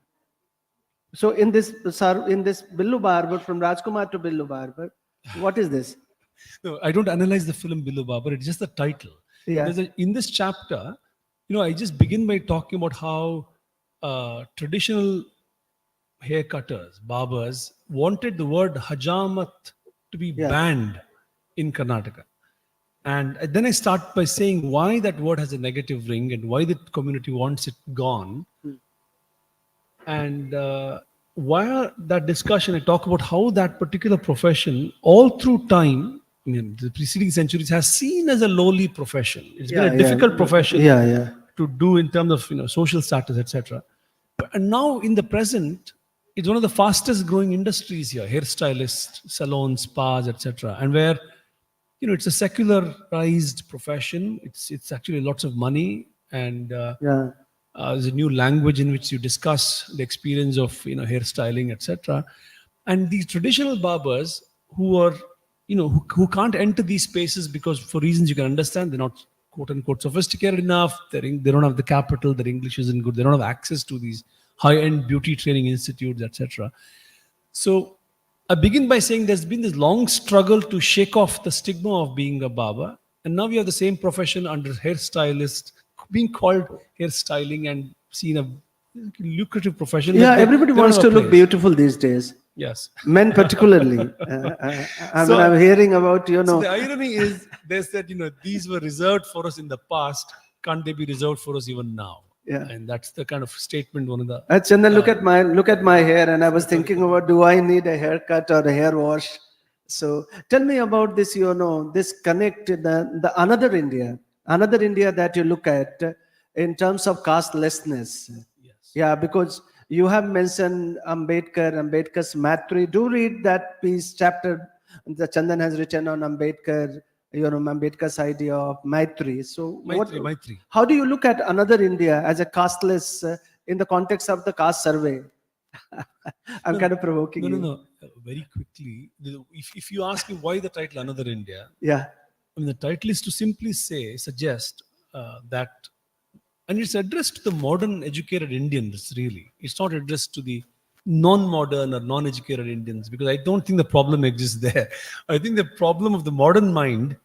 A: So in this Billu Barber, from Rajkumar to Billu Barber, what is this?
P: No, I don't analyze the film Billu Barber. It's just the title.
A: Yeah.
P: In this chapter, I just begin by talking about how traditional hair cutters, barbers, wanted the word hajamat to be banned in Karnataka. And then I start by saying why that word has a negative ring and why the community wants it gone. And while that discussion, I talk about how that particular profession, all through time, the preceding centuries, has seen as a lowly profession. It's been a difficult profession to do in terms of social status, etc. And now in the present, it's one of the fastest growing industries here: hairstylists, salons, spas, etc. And where it's a secularized profession. It's actually lots of money, and there's a new language in which you discuss the experience of hairstyling, etc. And these traditional barbers who are who can't enter these spaces because for reasons you can understand, they're not quote unquote sophisticated enough. They don't have the capital. Their English isn't good. They don't have access to these high-end beauty training institutes, etc. So I begin by saying there's been this long struggle to shake off the stigma of being a barber, and now we have the same profession under hairstylist being called hairstyling and seen a lucrative profession.
A: Yeah, everybody wants to look beautiful these days.
P: Yes.
A: Men particularly. I'm hearing about,
P: So the irony is, they said, these were reserved for us in the past. Can't they be reserved for us even now?
A: Yeah.
P: And that's the kind of statement one of the...
A: Chandan, look at my hair, and I was thinking about, do I need a haircut or a hair wash? So tell me about this, this connect, the another India that you look at in terms of castelessness.
P: Yes.
A: Yeah, because
Q: you have mentioned Ambedkar's Maitri. Do read that piece, chapter that Chandan has written on Ambedkar, Ambedkar's idea of Maitri. So
P: Maitri.
Q: how do you look at another India as a casteless in the context of the caste survey? I'm kind of provoking you.
P: No. Very quickly, if you ask me why the title Another India,
Q: Yeah.
P: I mean, the title is to simply suggest that, and it's addressed to the modern educated Indians, really. It's not addressed to the non-modern or non-educated Indians, because I don't think the problem exists there. I think the problem of the modern mind,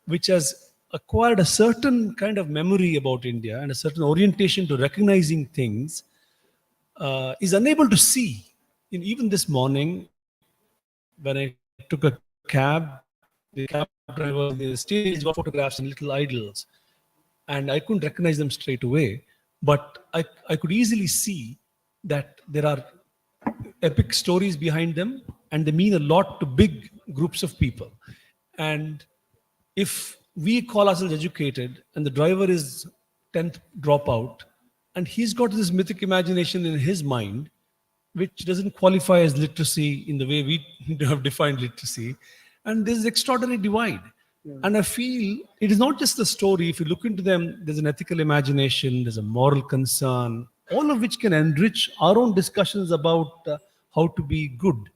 P: which has acquired a certain kind of memory about India and a certain orientation to recognizing things, is unable to see. Even this morning, when I took a cab, the cab driver on the stage got photographs and little idols, and I couldn't recognize them straight away. But I could easily see that there are epic stories behind them, and they mean a lot to big groups of people. And if we call ourselves educated and the driver is 10th dropout, and he's got this mythic imagination in his mind, which doesn't qualify as literacy in the way we have defined literacy, and there's an extraordinary divide. And I feel it is not just the story. If you look into them, there's an ethical imagination, there's a moral concern, all of which can enrich our own discussions about how to be good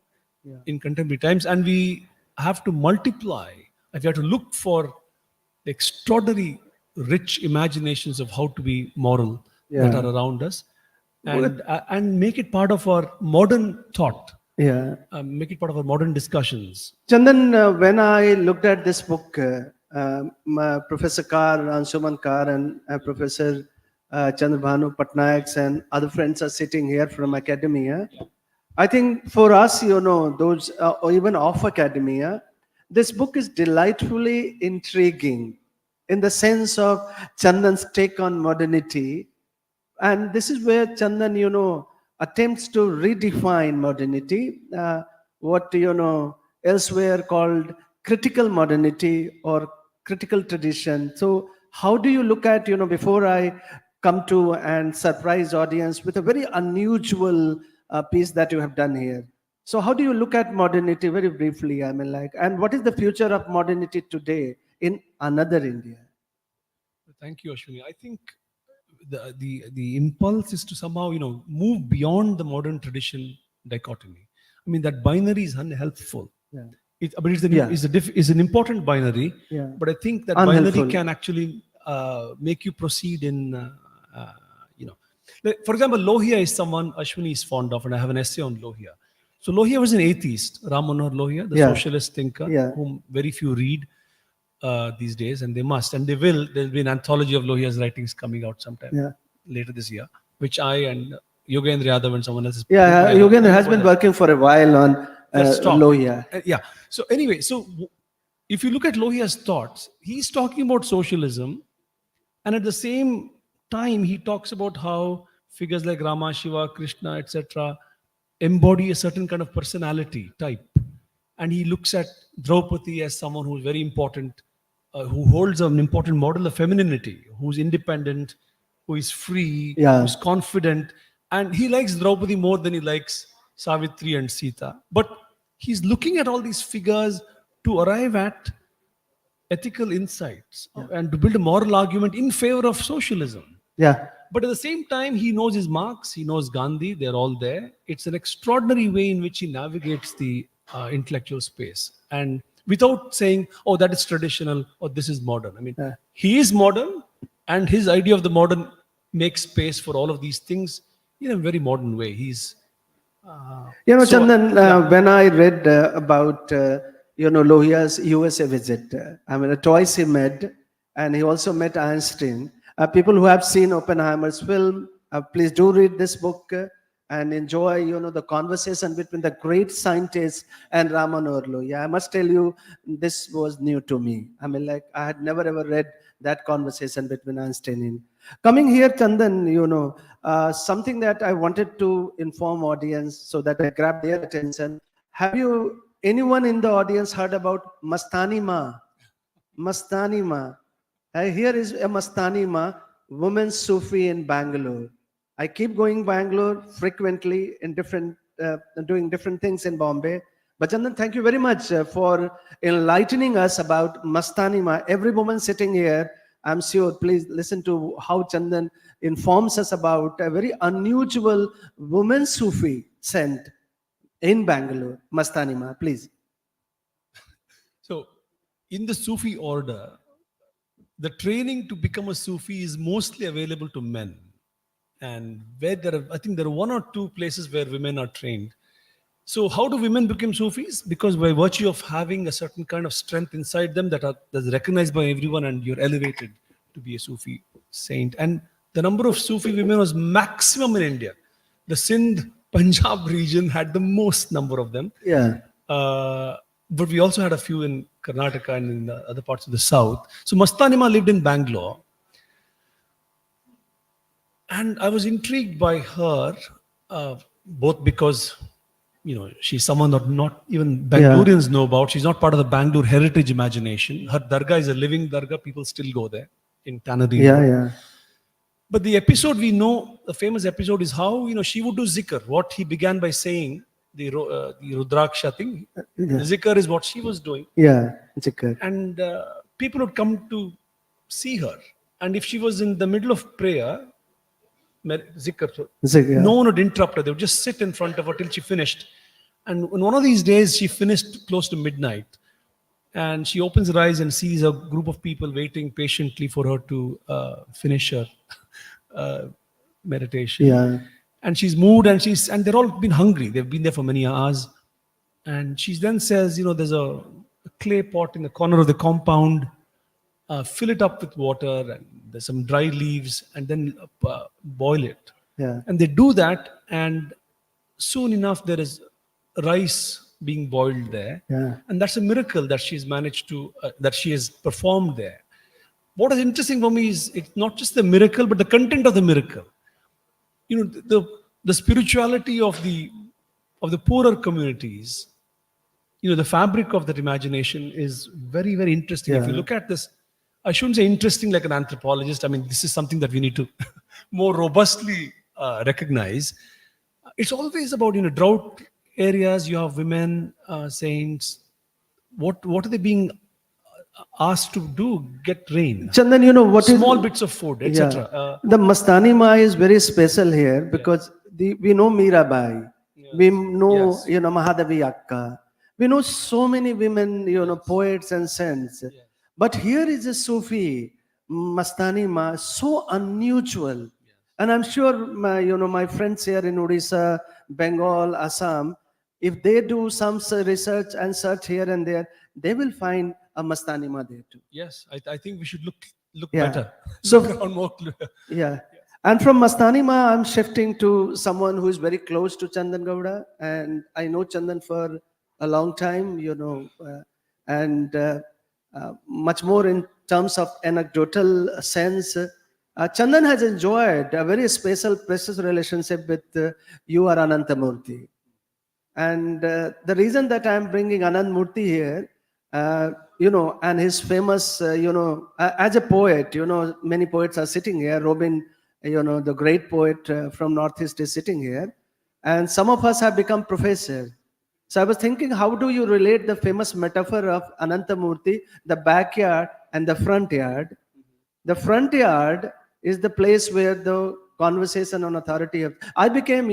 P: in contemporary times. And we have to multiply, we have to look for the extraordinary rich imaginations of how to be moral that are around us, and make it part of our modern thought. Make it part of our modern discussions.
Q: Chandan, when I looked at this book, Professor Kar, Anshuman Kar, and Professor Chandrabhanu Patnaik and other friends are sitting here from academia. I think for us, those or even off academia, this book is delightfully intriguing in the sense of Chandan's take on modernity. And this is where Chandan, attempts to redefine modernity, what, elsewhere called critical modernity or critical tradition. So how do you look at, before I come to and surprise audience with a very unusual piece that you have done here. So how do you look at modernity very briefly? And what is the future of modernity today in another India?
P: Thank you, Ashwini. I think the impulse is to somehow move beyond the modern tradition dichotomy. I mean, that binary is unhelpful. But it's an important binary. But I think that binary can actually make you proceed in for example, Lohia is someone Ashwini is fond of, and I have an essay on Lohia. So Lohia was an atheist, Ram Manohar Lohia, the socialist thinker, whom very few read these days, and they must, and they will. There'll be an anthology of Lohia's writings coming out sometime later this year, which I and Yogendra Yadav and someone else is.
Q: Yogendra has been working for a while on Lohia.
P: So anyway, if you look at Lohia's thoughts, he's talking about socialism, and at the same time, he talks about how figures like Rama, Shiva, Krishna, etc., embody a certain kind of personality type. And he looks at Draupadi as someone who's very important, who holds an important model of femininity, who's independent, who is free, who's confident. And he likes Draupadi more than he likes Savitri and Sita. But he's looking at all these figures to arrive at ethical insights and to build a moral argument in favor of socialism. But at the same time, he knows his Marx, he knows Gandhi, they're all there. It's an extraordinary way in which he navigates the intellectual space. And without saying, oh, that is traditional or this is modern. I mean, he is modern, and his idea of the modern makes space for all of these things in a very modern way. He's...
Q: Chandan, when I read about, Lohia's USA visit, twice he met, and he also met Einstein. People who have seen Oppenheimer's film, please do read this book and enjoy, the conversation between the great scientist and Ram Manohar Lohia. I must tell you, this was new to me. I had never ever read that conversation between Einstein and... Coming here, Chandan, something that I wanted to inform audience so that I grab their attention. Have anyone in the audience heard about Mastani Ma? Mastani Ma. Here is a Mastani Ma, woman Sufi in Bangalore. I keep going Bangalore frequently in doing different things in Bombay. But Chandan, thank you very much for enlightening us about Mastani Ma. Every woman sitting here, I'm sure, please listen to how Chandan informs us about a very unusual woman Sufi scent in Bangalore, Mastani Ma, please.
P: So, in the Sufi order, the training to become a Sufi is mostly available to men. And where I think there are 1 or 2 places where women are trained. So how do women become Sufis? Because by virtue of having a certain kind of strength inside them that's recognized by everyone, and you're elevated to be a Sufi saint. And the number of Sufi women was maximum in India. The Sindh, Punjab region had the most number of them.
Q: Yeah.
P: But we also had a few in Karnataka and in the other parts of the south. So Mastani Ma lived in Bangalore. And I was intrigued by her, both because, she's someone that not even Bangaloreans know about. She's not part of the Bangalore heritage imagination. Her dargah is a living dargah. People still go there in Tannery.
Q: Yeah.
P: But the episode we know, the famous episode, is how, she would do zikr. What he began by saying, the Rudraksha thing. The zikr is what she was doing.
Q: Yeah, zikr.
P: And people would come to see her. And if she was in the middle of prayer, zikr, no one would interrupt her. They would just sit in front of her till she finished. And on one of these days, she finished close to midnight. And she opens her eyes and sees a group of people waiting patiently for her to finish her meditation.
Q: Yeah.
P: And she's moved, and they're all been hungry. They've been there for many hours. And she then says, there's a clay pot in the corner of the compound. Fill it up with water, and there's some dry leaves, and then boil it.
Q: Yeah.
P: And they do that, and soon enough there is rice being boiled there.
Q: Yeah.
P: And that's a miracle that she's managed to, that she has performed there. What is interesting for me is it's not just the miracle, but the content of the miracle. The spirituality of the poorer communities, the fabric of that imagination is very, very interesting. If you look at this, I shouldn't say interesting like an anthropologist. I mean, this is something that we need to more robustly recognize. It's always about, drought areas, you have women, saints. What are they being asked to do? Get rain.
Q: Chandan, what is
P: small bits of food, etc.
Q: The Mastani Ma is very special here because we know Mirabai, we know Mahadevi Akka, we know so many women, poets and saints. But here is a Sufi, Mastani Ma, so unusual. And I'm sure my friends here in Odisha, Bengal, Assam, if they do some research and search here and there, they will find a Mastani Ma there too.
P: Yes, I think we should look better.
Q: So,
P: Look around more clear.
Q: Yeah. And from Mastani Ma, I'm shifting to someone who is very close to Chandan Gowda. And I know Chandan for a long time, and much more in terms of anecdotal sense. Chandan has enjoyed a very special, precious relationship with U.R. Anantamurthy. And the reason that I'm bringing Anand Murthy here, and his famous, as a poet, many poets are sitting here. Robin, the great poet from Northeast is sitting here. And some of us have become professors. So I was thinking, how do you relate the famous metaphor of Anantamurthy, the backyard and the front yard? The front yard is the place where the conversation on authority of, I became,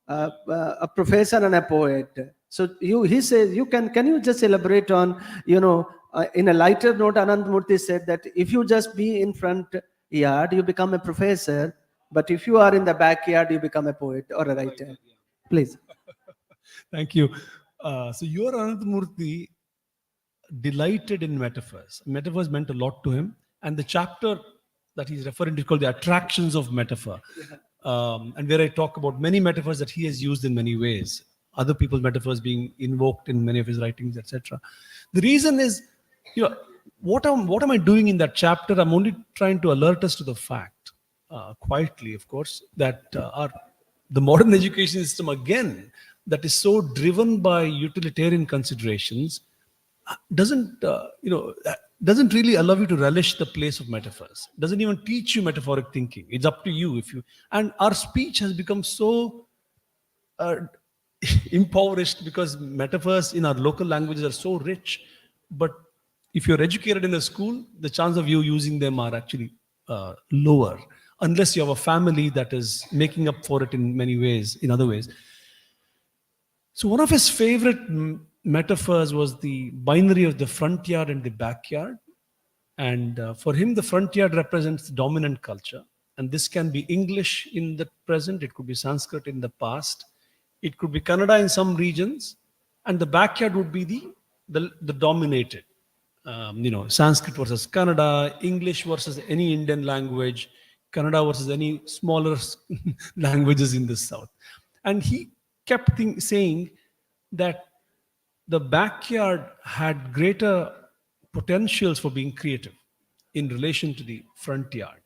Q: a professor and a poet. So he says, can you just elaborate on, in a lighter note, Anand Murthy said that if you just be in front yard, you become a professor. But if you are in the backyard, you become a poet or a writer. Please.
P: Thank you. So your Anand Murthy delighted in metaphors. Metaphors meant a lot to him. And the chapter that he's referring to is called The Attractions of Metaphor. And where I talk about many metaphors that he has used in many ways. Other people's metaphors being invoked in many of his writings, etc. The reason is, what am I doing in that chapter? I'm only trying to alert us to the fact, quietly, of course, that the modern education system, again, that is so driven by utilitarian considerations, doesn't, doesn't really allow you to relish the place of metaphors. Doesn't even teach you metaphoric thinking. It's up to you if you. And our speech has become so impoverished because metaphors in our local languages are so rich. But if you're educated in a school, the chance of you using them are actually lower, unless you have a family that is making up for it in many ways, in other ways. So one of his favorite metaphors was the binary of the front yard and the backyard. And for him, the front yard represents the dominant culture. And this can be English in the present, it could be Sanskrit in the past, it could be Kannada in some regions, and the backyard would be the dominated. Sanskrit versus Kannada, English versus any Indian language, Kannada versus any smaller languages in the south. And he kept saying that the backyard had greater potentials for being creative in relation to the front yard.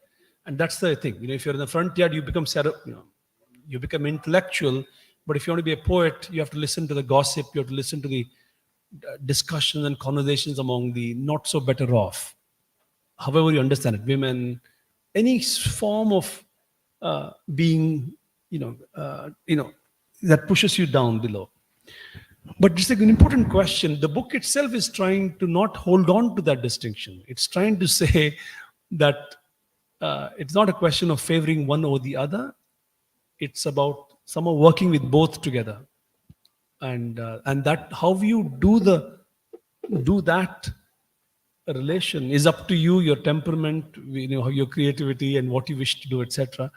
P: And that's the thing. If you're in the front yard, you become you become intellectual. But if you want to be a poet, you have to listen to the gossip, you have to listen to the discussions and conversations among the not so better off. However you understand it, women, any form of being, that pushes you down below. But it's like an important question. The book itself is trying to not hold on to that distinction. It's trying to say that it's not a question of favoring one over the other. It's about somehow working with both together. And that how you do that relation is up to you, your temperament, your creativity and what you wish to do, etc.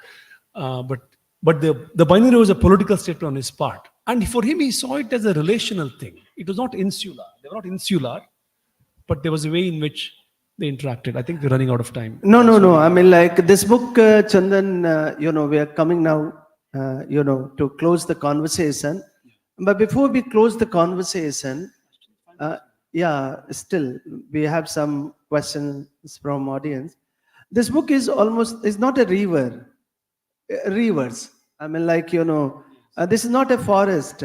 P: But the binary was a political statement on his part. And for him, he saw it as a relational thing. It was not insular. They were not insular, but there was a way in which they interacted. I think we're running out of time.
Q: No. I mean, like this book, Chandan, we are coming now, to close the conversation. But before we close the conversation, still we have some questions from audience. This book is not a rivers. I mean, like, this is not a forest.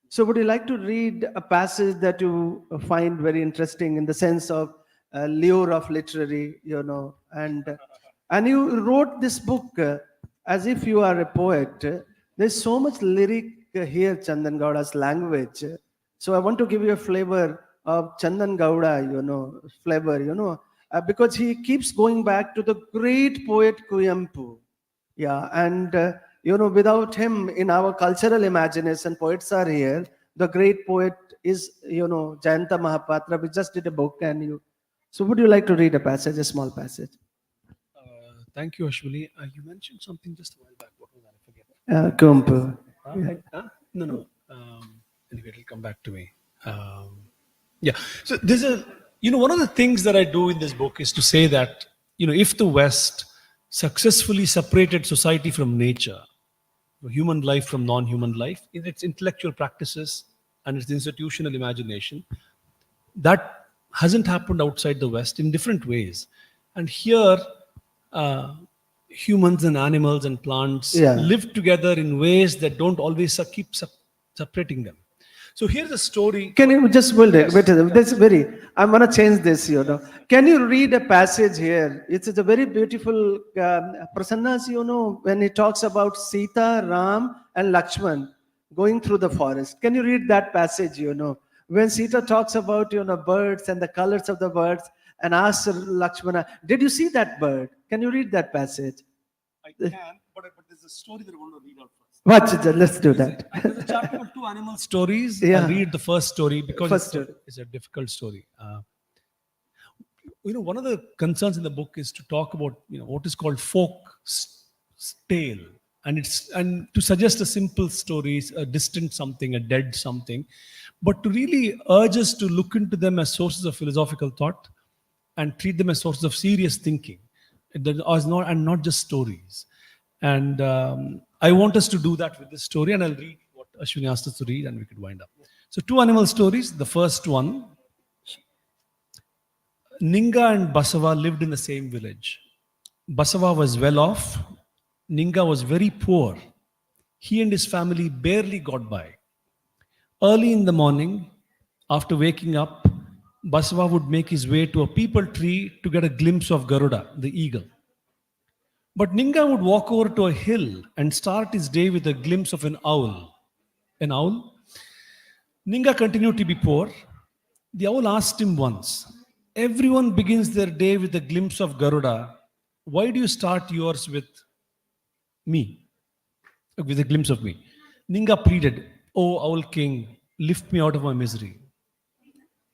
Q: So would you like to read a passage that you find very interesting in the sense of lure of literary, and you wrote this book as if you are a poet. There's so much lyric here, Chandan Gowda's language. So I want to give you a flavor of Chandan Gowda, flavor, because he keeps going back to the great poet Kuyampu. Yeah, and without him in our cultural imagination, poets are here. The great poet is, Jayanta Mahapatra. We just did a book, so would you like to read a small passage?
P: Thank you, Ashwini. You mentioned something just a while back. What was that? I forget.
Q: Kuyampu.
P: No. Anyway, it'll come back to me. So there's one of the things that I do in this book is to say that, if the West successfully separated society from nature, human life from non-human life, in its intellectual practices and its institutional imagination, that hasn't happened outside the West in different ways. And here, humans and animals and plants live together in ways that don't always keep separating them. So here's a story.
Q: Can you just wait? I'm going to change this, Can you read a passage here? It's a very beautiful, Prasanna's, when he talks about Sita, Ram and Lakshman going through the forest. Can you read that passage, When Sita talks about, birds and the colors of the birds and asks Lakshmana, did you see that bird? Can you read that passage?
P: I can, but there's a story that I want to read out first.
Q: Let's do that.
P: There's a chapter called 2 Animal Stories.
Q: Yeah.
P: I'll read the first story because
Q: First
P: it's a difficult story. One of the concerns in the book is to talk about what is called folk tale, and to suggest a simple story, a distant something, a dead something, but to really urge us to look into them as sources of philosophical thought and treat them as sources of serious thinking, and not just stories. And I want us to do that with this story, and I'll read what Ashwini asked us to read, and we could wind up. So 2 animal stories. The first one, Ninga and Basava lived in the same village. Basava was well off. Ninga was very poor. He and his family barely got by. Early in the morning, after waking up, Basava would make his way to a peepal tree to get a glimpse of Garuda, the eagle. But Ninga would walk over to a hill and start his day with a glimpse of an owl. An owl? Ninga continued to be poor. The owl asked him once, "Everyone begins their day with a glimpse of Garuda. Why do you start yours with me? With a glimpse of me?" Ninga pleaded, "Oh, Owl King, lift me out of my misery."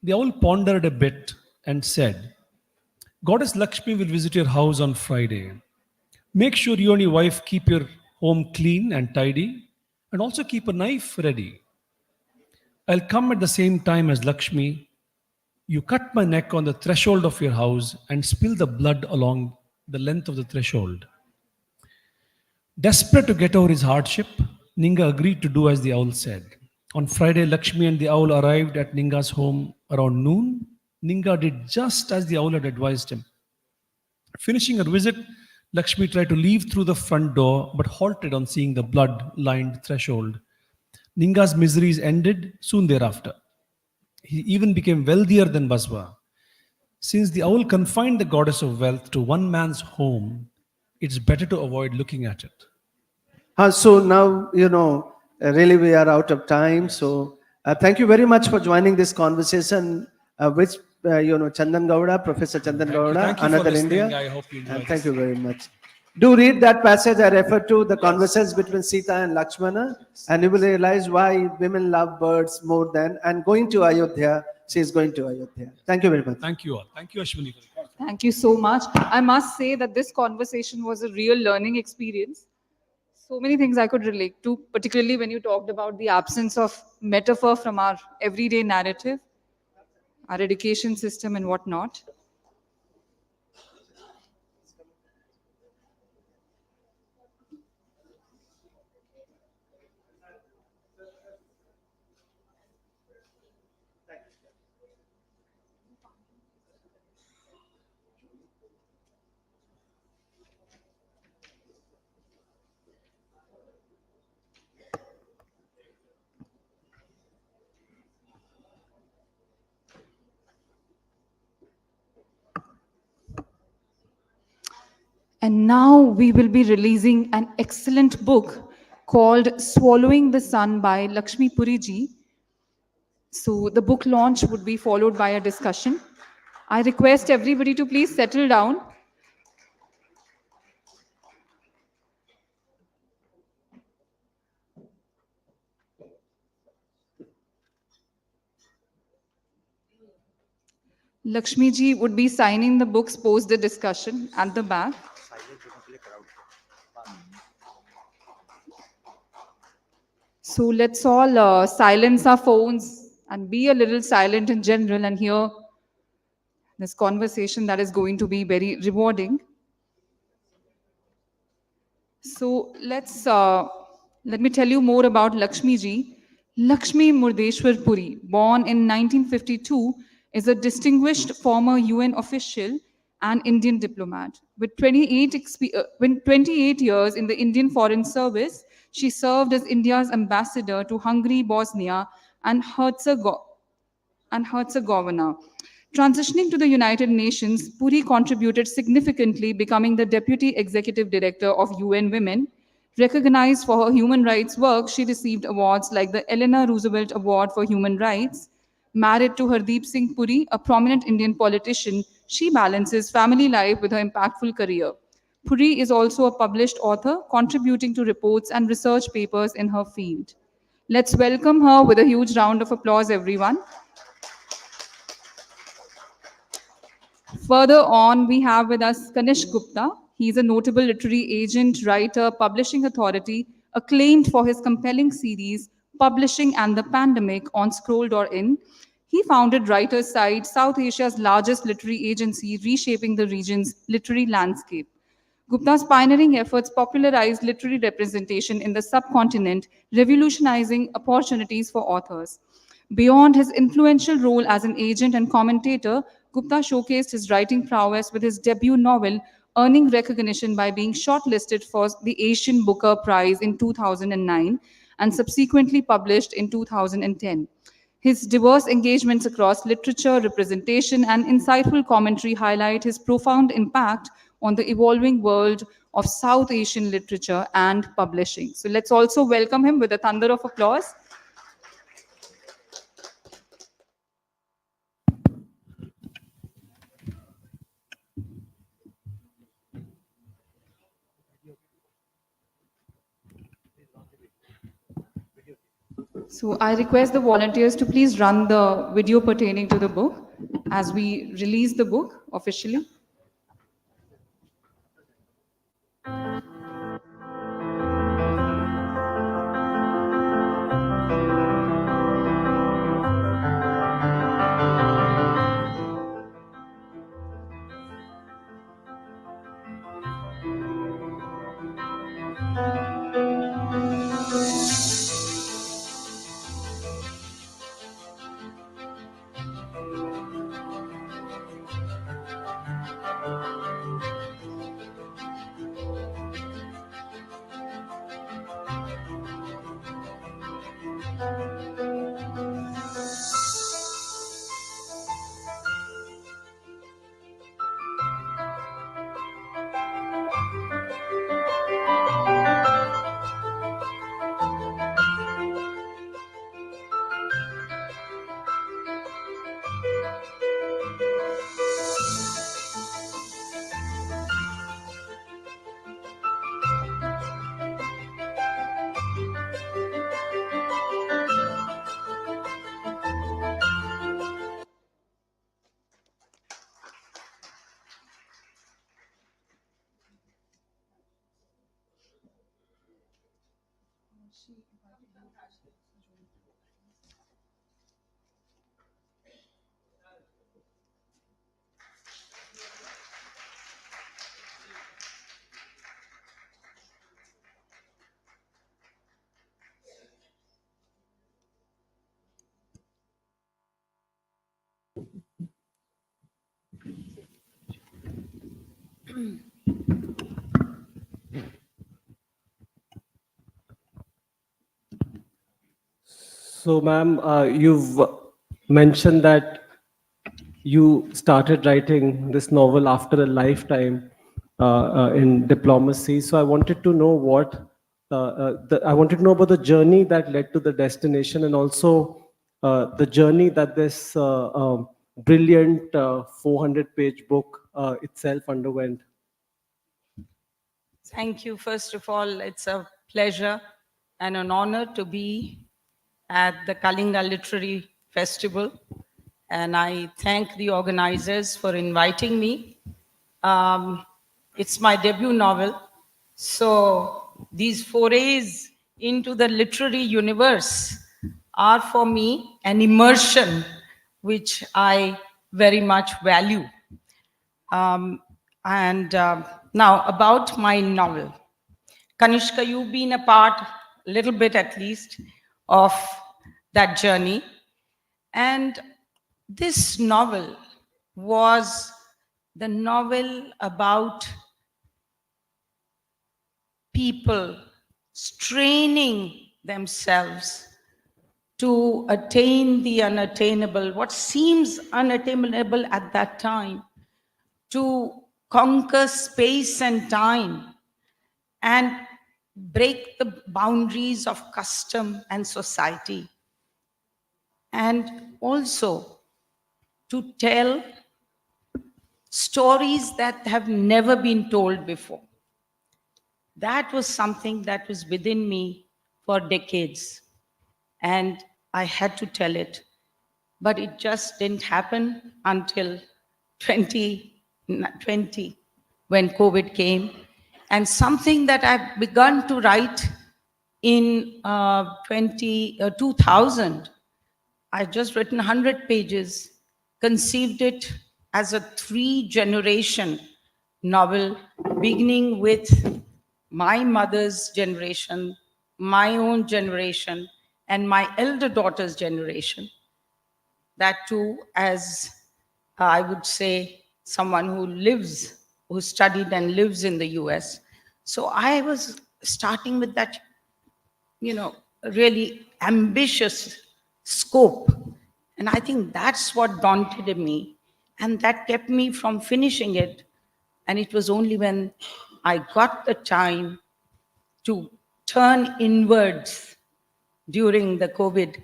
P: The owl pondered a bit and said, "Goddess Lakshmi will visit your house on Friday. Make sure you and your wife keep your home clean and tidy, and also keep a knife ready. I'll come at the same time as Lakshmi. You cut my neck on the threshold of your house and spill the blood along the length of the threshold." Desperate to get over his hardship, Ninga agreed to do as the owl said. On Friday, Lakshmi and the owl arrived at Ninga's home around noon. Ninga did just as the owl had advised him. Finishing her visit, Lakshmi tried to leave through the front door but halted on seeing the blood-lined threshold. Ninga's miseries ended soon thereafter. He even became wealthier than Basva. Since the owl confined the goddess of wealth to one man's home, it's better to avoid looking at it.
Q: So now, really we are out of time. So thank you very much for joining this conversation, which, Chandan Gowda, Professor Chandan Gowda,
P: Thank you for
Q: Another
P: listening.
Q: India.
P: I hope you enjoyed
Q: And thank
P: this.
Q: you very much. Do read that passage I referred to, the conversations between Sita and Lakshmana, and you will realize why women love birds more than, and going to Ayodhya, she is going to Ayodhya. Thank you very much.
P: Thank you all. Thank you, Ashwini.
F: Thank you so much. I must say that this conversation was a real learning experience. So many things I could relate to, particularly when you talked about the absence of metaphor from our everyday narrative, our education system and whatnot. And now we will be releasing an excellent book called Swallowing the Sun by Lakshmi Puri ji. So the book launch would be followed by a discussion. I request everybody to please settle down. Lakshmi ji would be signing the books post the discussion at the back. So let's all silence our phones and be a little silent in general and hear this conversation that is going to be very rewarding. So let me tell you more about Lakshmi ji. Lakshmi Murdeshwar Puri, born in 1952, is a distinguished former UN official and Indian diplomat. With 28 years in the Indian Foreign Service, she served as India's ambassador to Hungary, Bosnia, and Herzegovina. Transitioning to the United Nations, Puri contributed significantly, becoming the Deputy Executive Director of UN Women. Recognized for her human rights work, she received awards like the Eleanor Roosevelt Award for Human Rights. Married to Hardeep Singh Puri, a prominent Indian politician, she balances family life with her impactful career. Puri is also a published author, contributing to reports and research papers in her field. Let's welcome her with a huge round of applause, everyone. Further on, we have with us Kanish Gupta. He is a notable literary agent, writer, publishing authority, acclaimed for his compelling series, Publishing and the Pandemic on Scroll.in. He founded Writer's Site, South Asia's largest literary agency, reshaping the region's literary landscape. Gupta's pioneering efforts popularized literary representation in the subcontinent, revolutionizing opportunities for authors. Beyond his influential role as an agent and commentator, Gupta showcased his writing prowess with his debut novel, earning recognition by being shortlisted for the Asian Booker Prize in 2009 and subsequently published in 2010. His diverse engagements across literature, representation, and insightful commentary highlight his profound impact on the evolving world of South Asian literature and publishing. So let's also welcome him with a thunder of applause. So I request the volunteers to please run the video pertaining to the book as we release the book officially.
A: So, ma'am, you've mentioned that you started writing this novel after a lifetime in diplomacy. So, I wanted to know I wanted to know about the journey that led to the destination, and also the journey that this brilliant 400-page book itself underwent.
R: Thank you. First of all, it's a pleasure and an honor to be at the Kalinga Literary Festival. And I thank the organizers for inviting me. It's my debut novel. So these forays into the literary universe are for me an immersion, which I very much value. Now about my novel. Kanishka, you've been a part, a little bit at least, of that journey. And this novel was the novel about people straining themselves to attain the unattainable, what seems unattainable at that time, to conquer space and time and break the boundaries of custom and society, and also to tell stories that have never been told before. That was something that was within me for decades, and I had to tell it, but it just didn't happen until 2020 when COVID came. And something that I've begun to write in 2000, I've just written 100 pages, conceived it as a 3-generation novel, beginning with my mother's generation, my own generation, and my elder daughter's generation. That too, as I would say, someone who studied and lives in the US. So I was starting with that, really ambitious scope. And I think that's what daunted me. And that kept me from finishing it. And it was only when I got the time to turn inwards during the COVID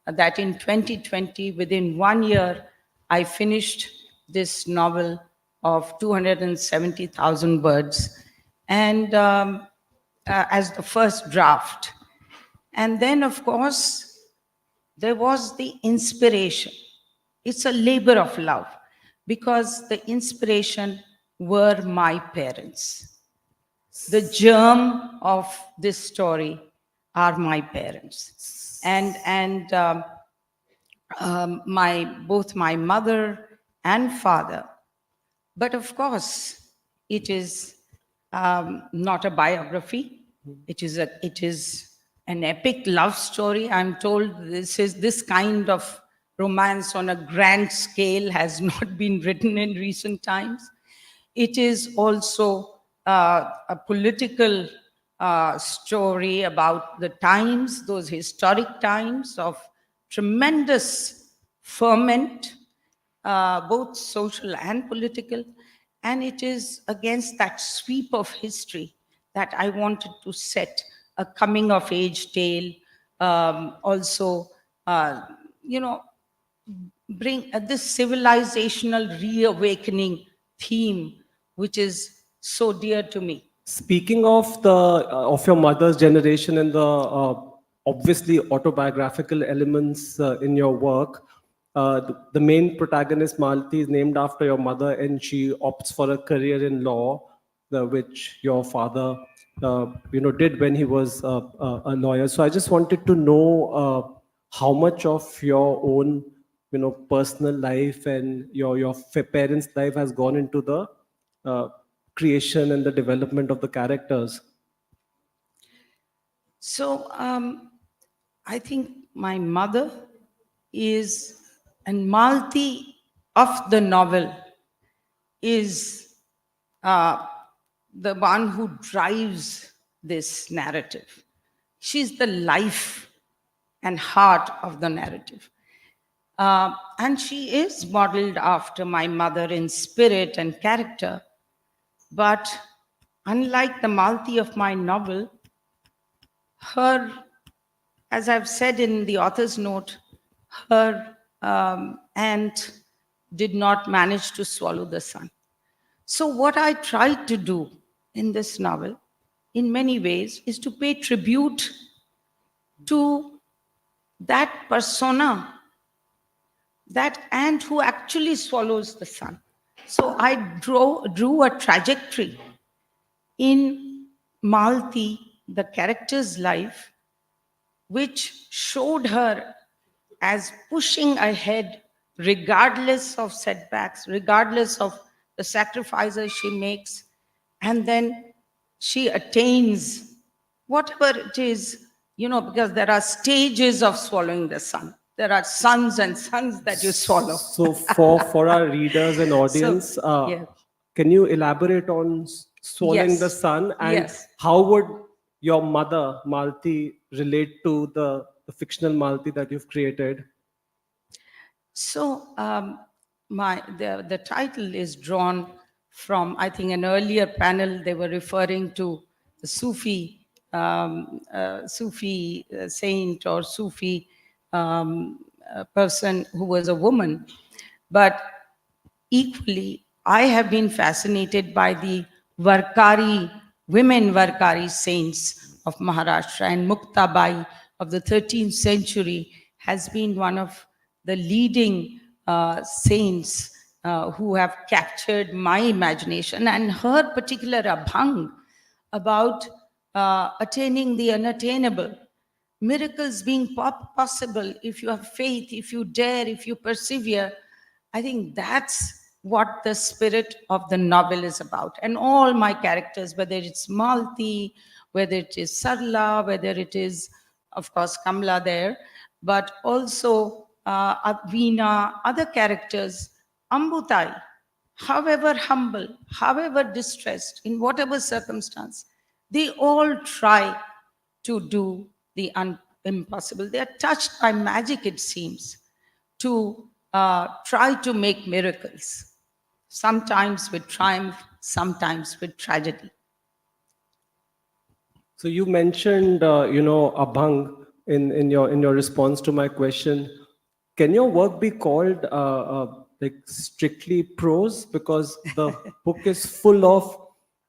R: that in 2020, within 1 year, I finished this novel of 270,000 words and as the first draft. And then, of course, there was the inspiration. It's a labor of love because the inspiration were my parents. The germ of this story are my parents. And both my mother and father. But of course, it is not a biography. It is an epic love story. I'm told this kind of romance on a grand scale has not been written in recent times. It is also a political story about the times, those historic times of tremendous ferment, both social and political. And it is against that sweep of history that I wanted to set a coming of age tale, also, bring this civilizational reawakening theme, which is so dear to me.
S: Speaking of your mother's generation and the obviously autobiographical elements in your work, the main protagonist Malati is named after your mother, and she opts for a career in law, which your father did when he was a lawyer. So I just wanted to know how much of your own personal life and your parents' life has gone into the creation and the development of the characters.
R: So I think my mother is, and Malti of the novel is the one who drives this narrative. She's the life and heart of the narrative. And she is modeled after my mother in spirit and character. But unlike the Malti of my novel, her, as I've said in the author's note, her aunt did not manage to swallow the sun. So what I tried to do in this novel, in many ways, is to pay tribute to that persona, that aunt who actually swallows the sun. So I drew a trajectory in Malti, the character's life, which showed her as pushing ahead regardless of setbacks, regardless of the sacrifices she makes, and then she attains whatever it is, because there are stages of swallowing the sun. There are suns and suns that you swallow.
S: So for our readers and audience, can you elaborate on swallowing the sun, and how would your mother, Malti, relate to the fictional Malti that you've created?
R: So the title is drawn from, I think, an earlier panel. They were referring to the Sufi saint or Sufi person who was a woman. But equally, I have been fascinated by the women Varkari saints of Maharashtra, and Muktabai of the 13th century has been one of the leading saints who have captured my imagination, and her particular abhang about attaining the unattainable, miracles being possible if you have faith, if you dare, if you persevere. I think that's what the spirit of the novel is about. And all my characters, whether it's Malti, whether it is Sarla, whether it is, of course, Kamla there, but also Veena, other characters, Ambutai, however humble, however distressed, in whatever circumstance, they all try to do the impossible. They are touched by magic, it seems. to try to make miracles, sometimes with triumph, sometimes with tragedy.
S: So you mentioned, Abhang in your response to my question. Can your work be called like strictly prose? Because the book is full of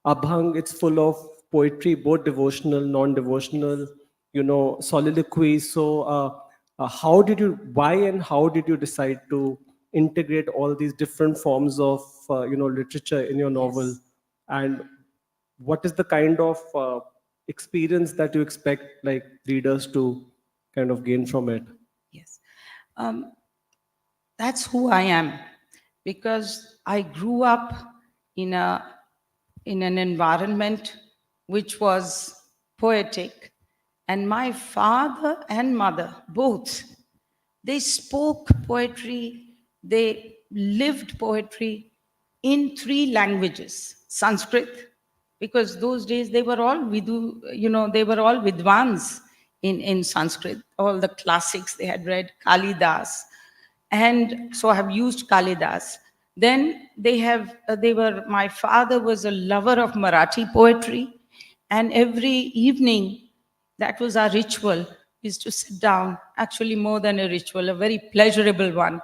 S: Abhang, it's full of poetry, both devotional, non-devotional, soliloquy. So why and how did you decide to integrate all these different forms of, literature in your novel? And what is the kind of experience that you expect like readers to kind of gain from it?
R: Yes. That's who I am, because I grew up in an environment which was poetic, and my father and mother both, they spoke poetry, they lived poetry in 3 languages. Sanskrit, because those days they were all they were all vidwans in Sanskrit, all the classics they had read, Kalidas, and so I have used Kalidas. Then my father was a lover of Marathi poetry, and every evening, that was our ritual, we used to sit down, actually more than a ritual, a very pleasurable one.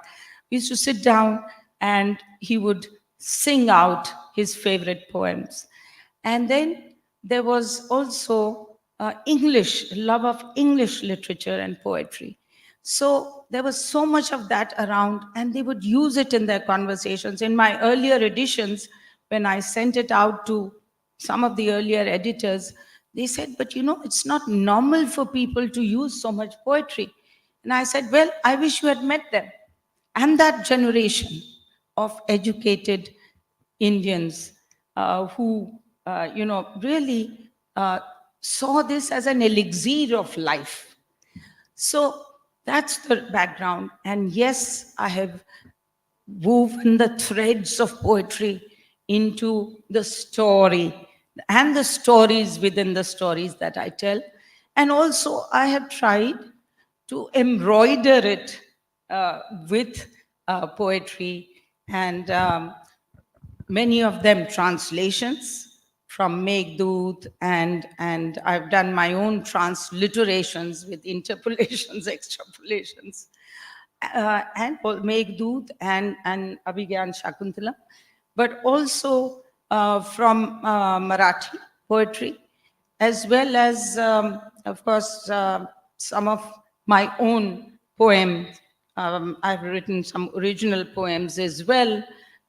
R: We used to sit down and he would sing out his favorite poems. And then there was also love of English literature and poetry. So there was so much of that around, and they would use it in their conversations. In my earlier editions, when I sent it out to some of the earlier editors, they said, but it's not normal for people to use so much poetry. And I said, well, I wish you had met them. And that generation of educated Indians who, really saw this as an elixir of life. So that's the background. And yes, I have woven the threads of poetry into the story and the stories within the stories that I tell. And also I have tried to embroider it with poetry, and many of them translations from Meghdoot, and I've done my own transliterations with interpolations, extrapolations, and Meghdoot and Abhigyan Shakuntalam, but also from Marathi poetry, as well as, of course, some of my own poems. I've written some original poems as well,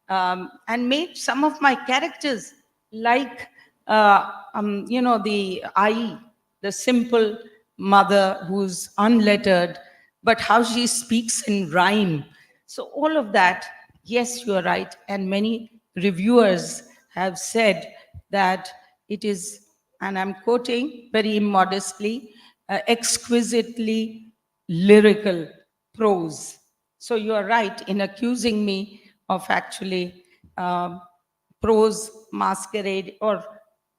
R: and made some of my characters like, the Ai, the simple mother who's unlettered, but how she speaks in rhyme. So all of that, yes, you are right. And many reviewers have said that it is, and I'm quoting very immodestly, exquisitely lyrical prose. So you are right in accusing me of actually prose masquerade, or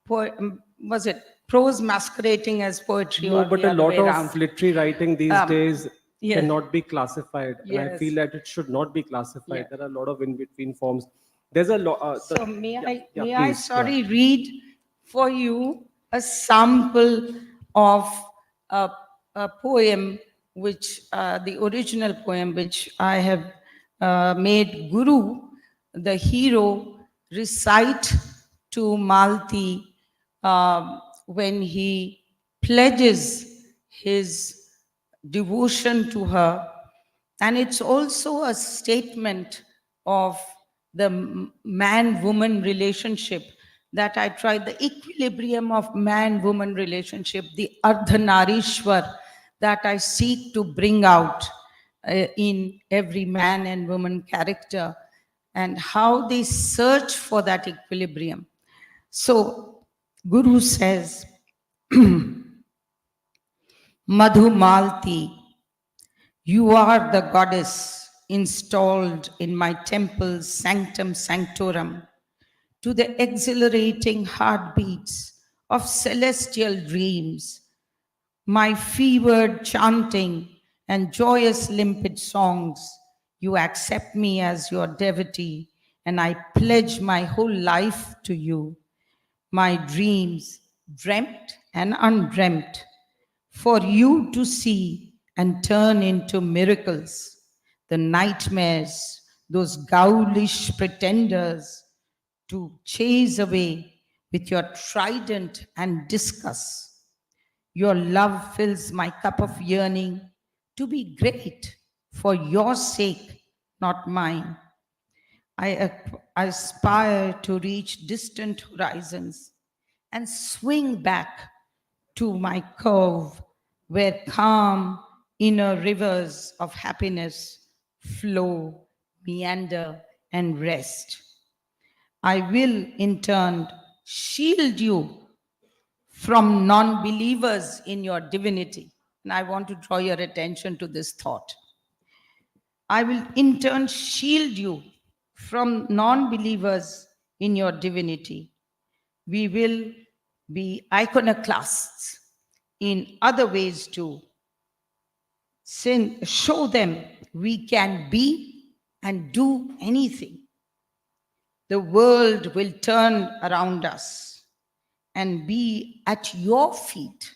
R: was it prose masquerading as poetry?
S: No,
R: or
S: but
R: the
S: a
R: other
S: lot
R: way
S: of
R: around?
S: literary writing these days
R: yes.
S: cannot be classified. And I
R: Yes.
S: feel that it should not be classified.
R: Yeah.
S: There are a lot of in-between forms. There's a lot.
R: So may I
S: please,
R: read for you a sample of a poem, which the original poem, which I have made Guru, the hero, recite to Malti when he pledges his devotion to her. And it's also a statement of the man-woman relationship that I tried, the equilibrium of man-woman relationship, the Ardhanarishwar that I seek to bring out in every man and woman character, and how they search for that equilibrium. So Guru says, Madhumalti, you are the goddess installed in my temple's sanctum sanctorum, to the exhilarating heartbeats of celestial dreams. My fevered chanting and joyous limpid songs You accept me as your devotee, and I pledge my whole life to you. My dreams, dreamt and undreamt, for you to see and turn into miracles. The nightmares, those ghoulish pretenders, to chase away with your trident and discuss. Your love fills my cup of yearning to be great for your sake, not mine. I aspire to reach distant horizons and swing back to my cove where calm inner rivers of happiness flow, meander, and rest. I will in turn shield you from non-believers in your divinity. And I want to draw your attention to this thought. I will in turn shield you from non-believers in your divinity. We will be iconoclasts in other ways too. Show them we can be and do anything. The world will turn around us and be at your feet,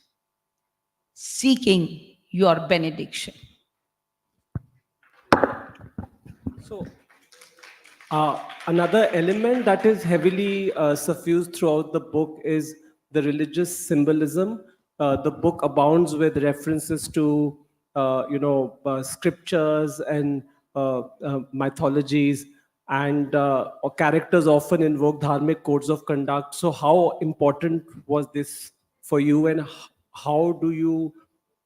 R: seeking your benediction.
S: So, another element that is heavily suffused throughout the book is the religious symbolism. The book abounds with references to, scriptures and mythologies, and characters often invoke dharmic codes of conduct. So, how important was this for you, and how do you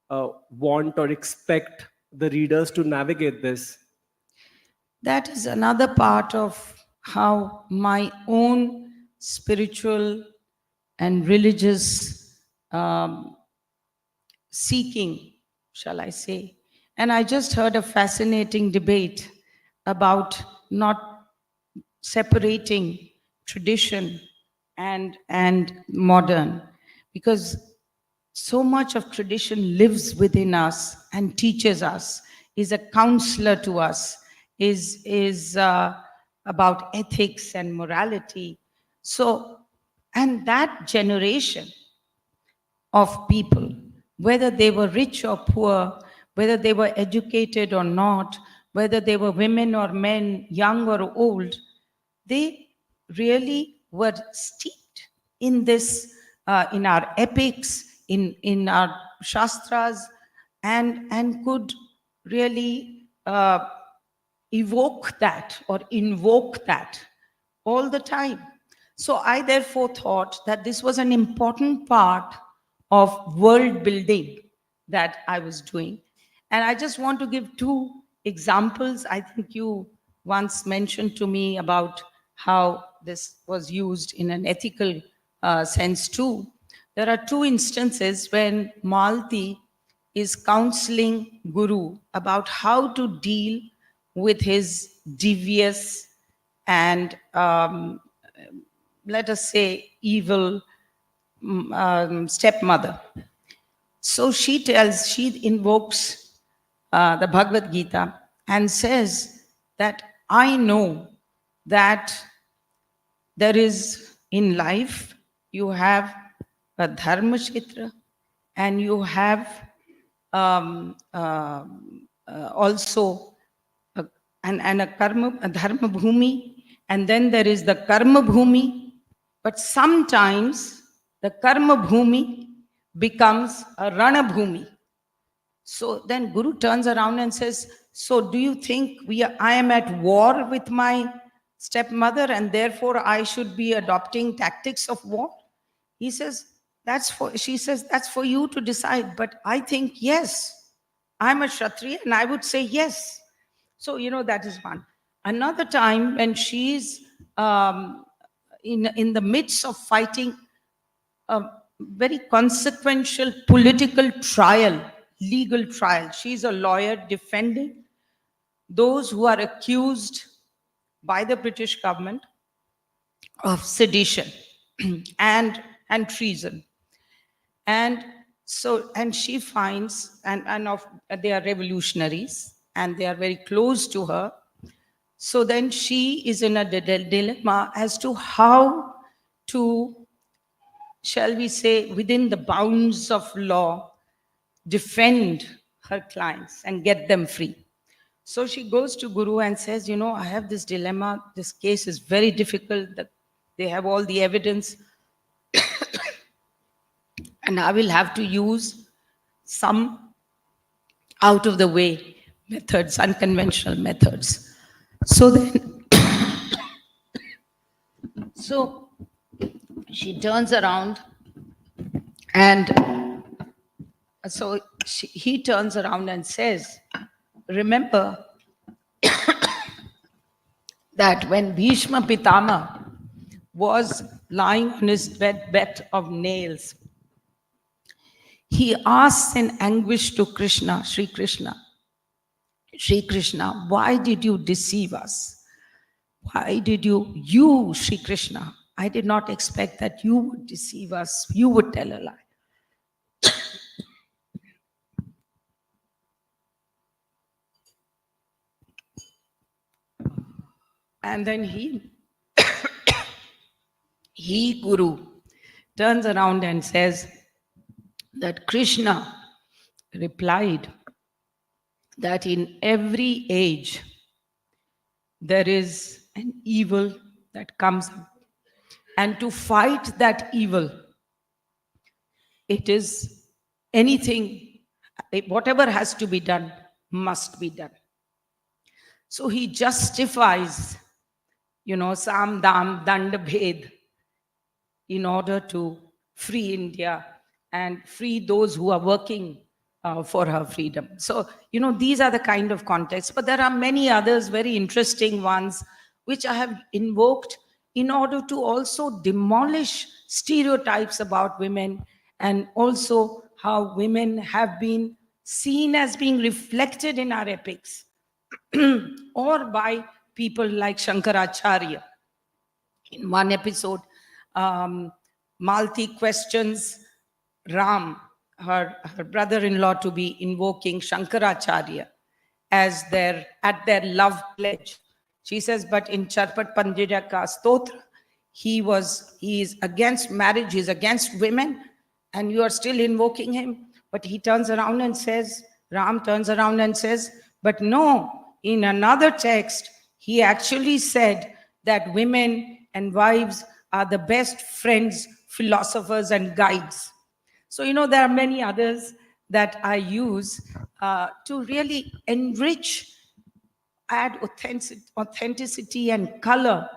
S: want or expect the readers to navigate this?
R: That is another part of how my own spiritual and religious seeking, shall I say. And I just heard a fascinating debate about not separating tradition and modern, because so much of tradition lives within us and teaches us, is a counselor to us, is about ethics and morality. So, and that generation of people, whether they were rich or poor, whether they were educated or not, whether they were women or men, young or old, they really were steeped in this, in our epics, in our shastras, and could really evoke that or invoke that all the time. So I therefore thought that this was an important part of world building that I was doing. And I just want to give two examples. I think you once mentioned to me about how this was used in an ethical sense too. There are two instances when Malti is counseling Guru about how to deal with his devious and let us say evil stepmother. So she invokes the Bhagavad Gita and says that I know that there is in life, you have a dharma kshetra and you have also and a dharma bhumi, and then there is the karma bhumi. But sometimes the karma bhumi becomes a rana bhumi. So then Guru turns around and says, so do you think I am at war with my stepmother and therefore I should be adopting tactics of war? He says, she says, that's for you to decide. But I think, yes, I'm a Kshatriya and I would say yes. So, that is one. Another time when she's in the midst of fighting a very consequential political trial, legal trial. She's a lawyer defending those who are accused by the British government of sedition and treason. And she finds, they are revolutionaries, and they are very close to her. So then she is in a dilemma as to how to, shall we say, within the bounds of law, defend her clients and get them free. So she goes to Guru and says, you know, I have this dilemma. This case is very difficult. They have all the evidence. And I will have to use some out of the way methods, unconventional methods. So then, so she turns around and so he turns around and says, remember that when Bhishma Pitama was lying on his bed of nails, he asks in anguish to Krishna, Sri Krishna, why did you deceive us? Why did you, Sri Krishna, I did not expect that you would deceive us, you would tell a lie. And then he, Guru, turns around and says that Krishna replied that in every age there is an evil that comes up. And to fight that evil, it is anything, whatever has to be done, must be done. So he justifies, you know, Sam, Dam, Dand, Bhed, in order to free India and free those who are working for her freedom. So, you know, these are the kind of contexts, but there are many others, very interesting ones, which I have invoked in order to also demolish stereotypes about women, and also how women have been seen as being reflected in our epics or by people like Shankaracharya. In one episode, Malti questions Ram, her brother-in-law, to be invoking Shankaracharya as at their love pledge. She says, but in Charpat Panjira Ka Stotra, he is against marriage, he's against women, and you are still invoking him. But he turns around and says, Ram turns around and says, but no, in another text, he actually said that women and wives are the best friends, philosophers, and guides. So, you know, there are many others that I use to really enrich, add authenticity and color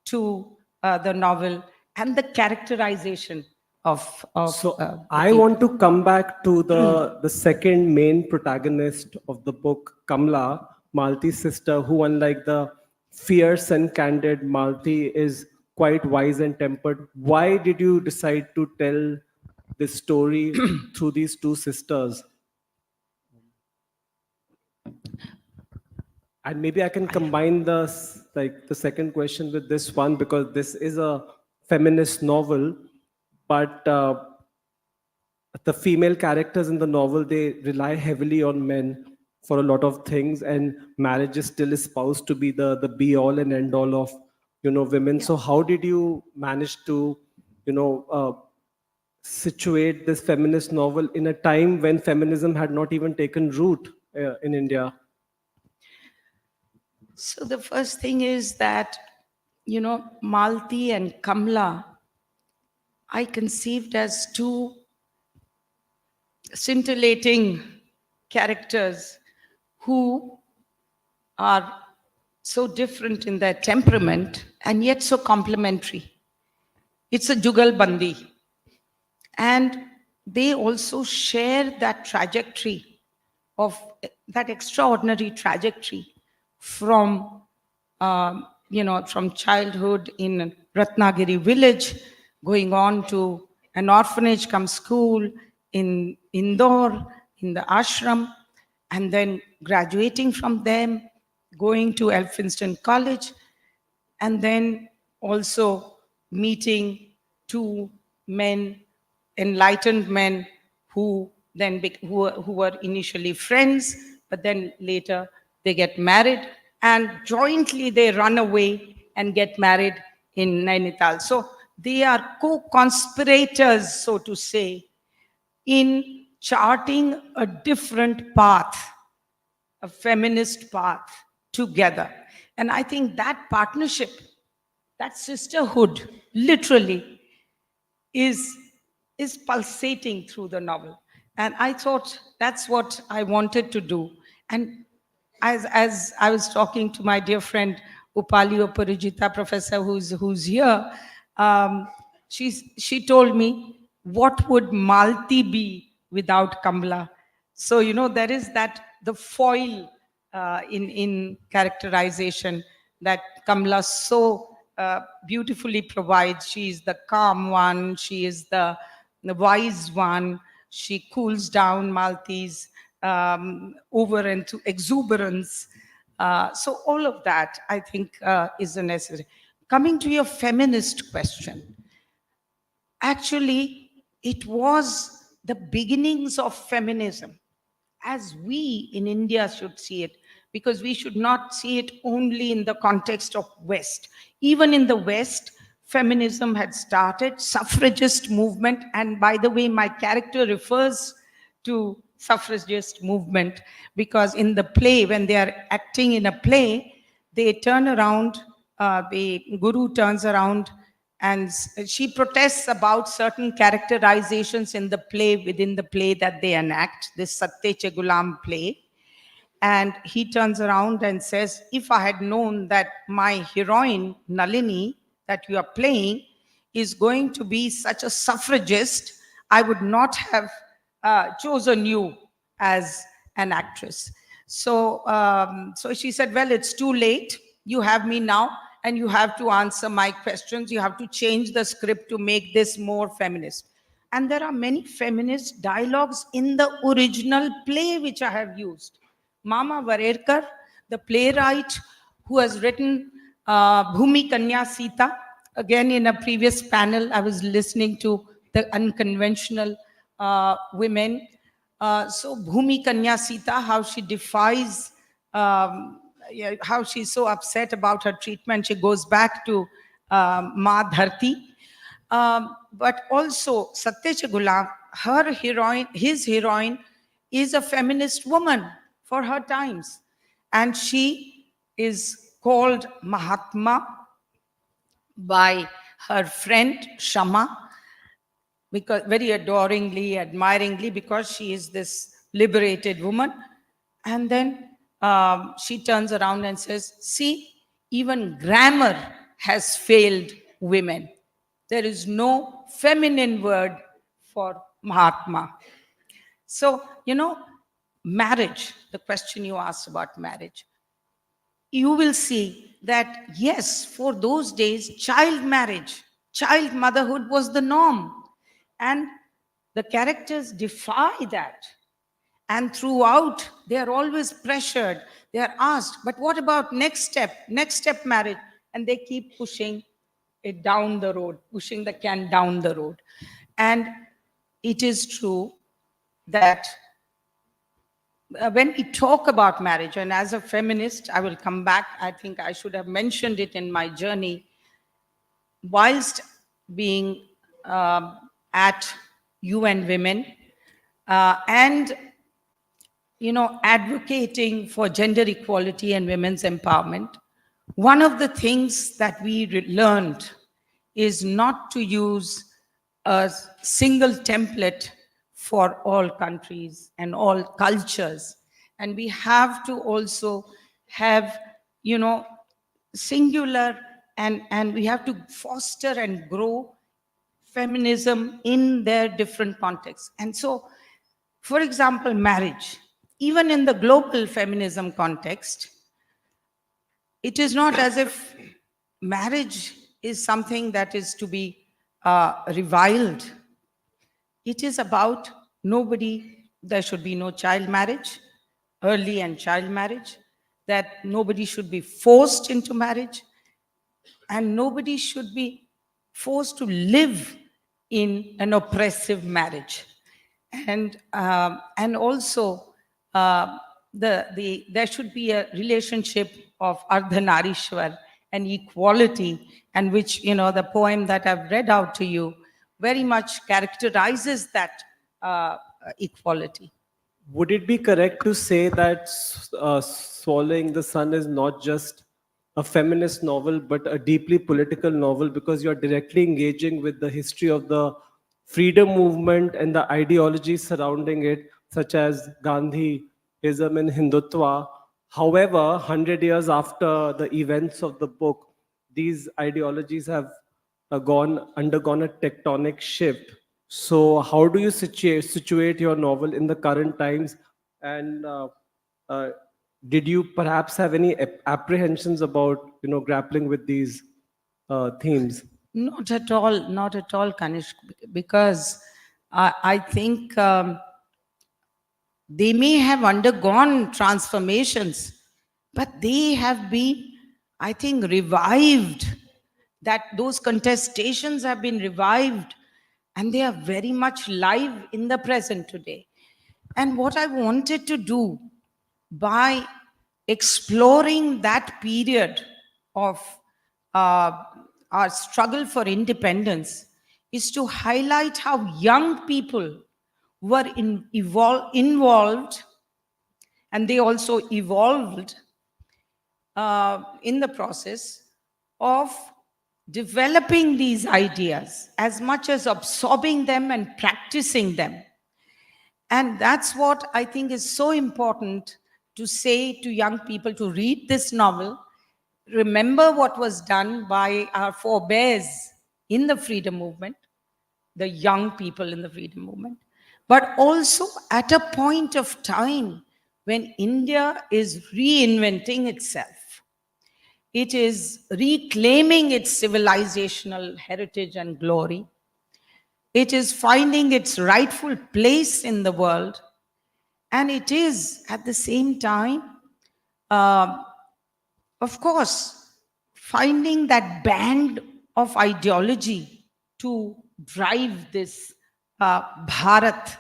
R: to the novel and the characterization of
S: So I want to come back to the second main protagonist of the book, Kamla, Malti's sister, who, unlike the fierce and candid Malti, is quite wise and tempered. Why did you decide to tell this story through these two sisters? And maybe I can combine the second question with this one, because this is a feminist novel, but the female characters in the novel, they rely heavily on men for a lot of things, and marriage is still espoused to be the be all and end all of, you know, women. So how did you manage to, you know, situate this feminist novel in a time when feminism had not even taken root in India?
R: So the first thing is that, you know, Malti and Kamla, I conceived as two scintillating characters who are so different in their temperament and yet so complementary. It's a Jugalbandi. And they also share that trajectory of that extraordinary trajectory from, you know, from childhood in Ratnagiri village, going on to an orphanage come school in Indore, in the ashram, and then graduating from them, going to Elphinstone College, and then also meeting two men, enlightened men, who then who were initially friends, but then later they get married, and jointly they run away and get married in Nainital. So they are co-conspirators, so to say, in charting a different path, a feminist path together. And I think that partnership, that sisterhood, literally, is pulsating through the novel. And I thought that's what I wanted to do. And as I was talking to my dear friend Upali Aparijita, professor who's here, she told me, what would Malti be without Kamla? So, you know, there is that, the foil in characterization that Kamla so beautifully provides. She is the calm one, she is the wise one, she cools down Malti's over into exuberance. So all of that, I think, is a necessary. Coming to your feminist question, actually, it was the beginnings of feminism, as we in India should see it, because we should not see it only in the context of West. Even in the West, feminism had started, suffragist movement, and by the way, my character refers to suffragist movement, because in the play, when they are acting in a play, they turn around, the guru turns around, and she protests about certain characterizations in the play, within the play that they enact, this Satye Che Gulam play. And he turns around and says, if I had known that my heroine, Nalini, that you are playing, is going to be such a suffragist, I would not have chosen you as an actress. So, so she said, well, it's too late. You have me now, and you have to answer my questions. You have to change the script to make this more feminist. And there are many feminist dialogues in the original play which I have used. Mama Varerkar, the playwright who has written Bhumi Kanya Sita, again in a previous panel, I was listening to the unconventional women. So Bhumi Kanya Sita, how she defies, how she's so upset about her treatment. She goes back to Ma Dharti. But also Satye Che Gulam, her heroine, his heroine, is a feminist woman for her times. And she is called Mahatma by her friend Shama, because very adoringly, admiringly, because she is this liberated woman. And then she turns around and says, see, even grammar has failed women. There is no feminine word for Mahatma. So, you know, marriage, the question you asked about marriage, you will see that, yes, for those days, child marriage, child motherhood was the norm. And the characters defy that. And throughout, they are always pressured. They are asked, but what about next step marriage? And they keep pushing it down the road, pushing the can down the road. And it is true that when we talk about marriage, and as a feminist, I will come back, I think I should have mentioned it in my journey, whilst being at UN Women and, you know, advocating for gender equality and women's empowerment, one of the things that we learned is not to use a single template for all countries and all cultures. And we have to also have, you know, singular, and we have to foster and grow feminism in their different contexts. And so, for example, marriage, even in the global feminism context, it is not as if marriage is something that is to be reviled. It is about there should be no child marriage, early and child marriage, that nobody should be forced into marriage, and nobody should be forced to live in an oppressive marriage. And also, there should be a relationship of Ardhanarishwar and equality, and which, the poem that I've read out to you very much characterizes that equality.
S: Would it be correct to say that Swallowing the Sun is not just a feminist novel, but a deeply political novel, because you're directly engaging with the history of the freedom movement and the ideologies surrounding it, such as Gandhiism and Hindutva? However, 100 years after the events of the book, these ideologies have undergone a tectonic shift. So how do you situate your novel in the current times? And did you perhaps have any apprehensions about, grappling with these themes?
R: Not at all, Kanishk, because I think they may have undergone transformations, but they have been, I think, revived. That those contestations have been revived, and they are very much live in the present today. And what I wanted to do by exploring that period of our struggle for independence is to highlight how young people were involved, and they also evolved in the process of developing these ideas as much as absorbing them and practicing them. And that's what I think is so important to say to young people, to read this novel, remember what was done by our forebears in the freedom movement, the young people in the freedom movement, but also at a point of time when India is reinventing itself. It is reclaiming its civilizational heritage and glory. It is finding its rightful place in the world. And it is, at the same time, of course, finding that band of ideology to drive this Bharat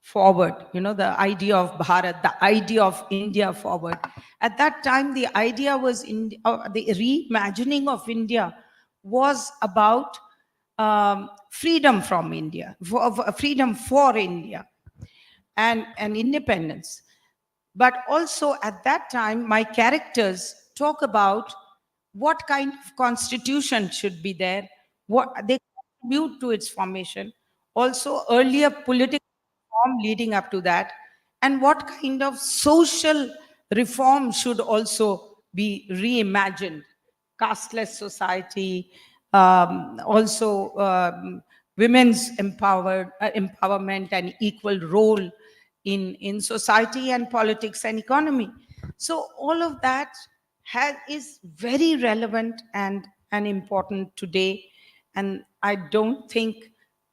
R: forward, the idea of Bharat, the idea of India forward. At that time, the idea was, the reimagining of India was about freedom from India, freedom for India and independence. But also at that time, my characters talk about what kind of constitution should be there, what they contribute to its formation, also earlier political reform leading up to that, and what kind of social reform should also be reimagined. Casteless society, also women's empowerment and equal role in society and politics and economy. So all of that is very relevant and important today. And I don't think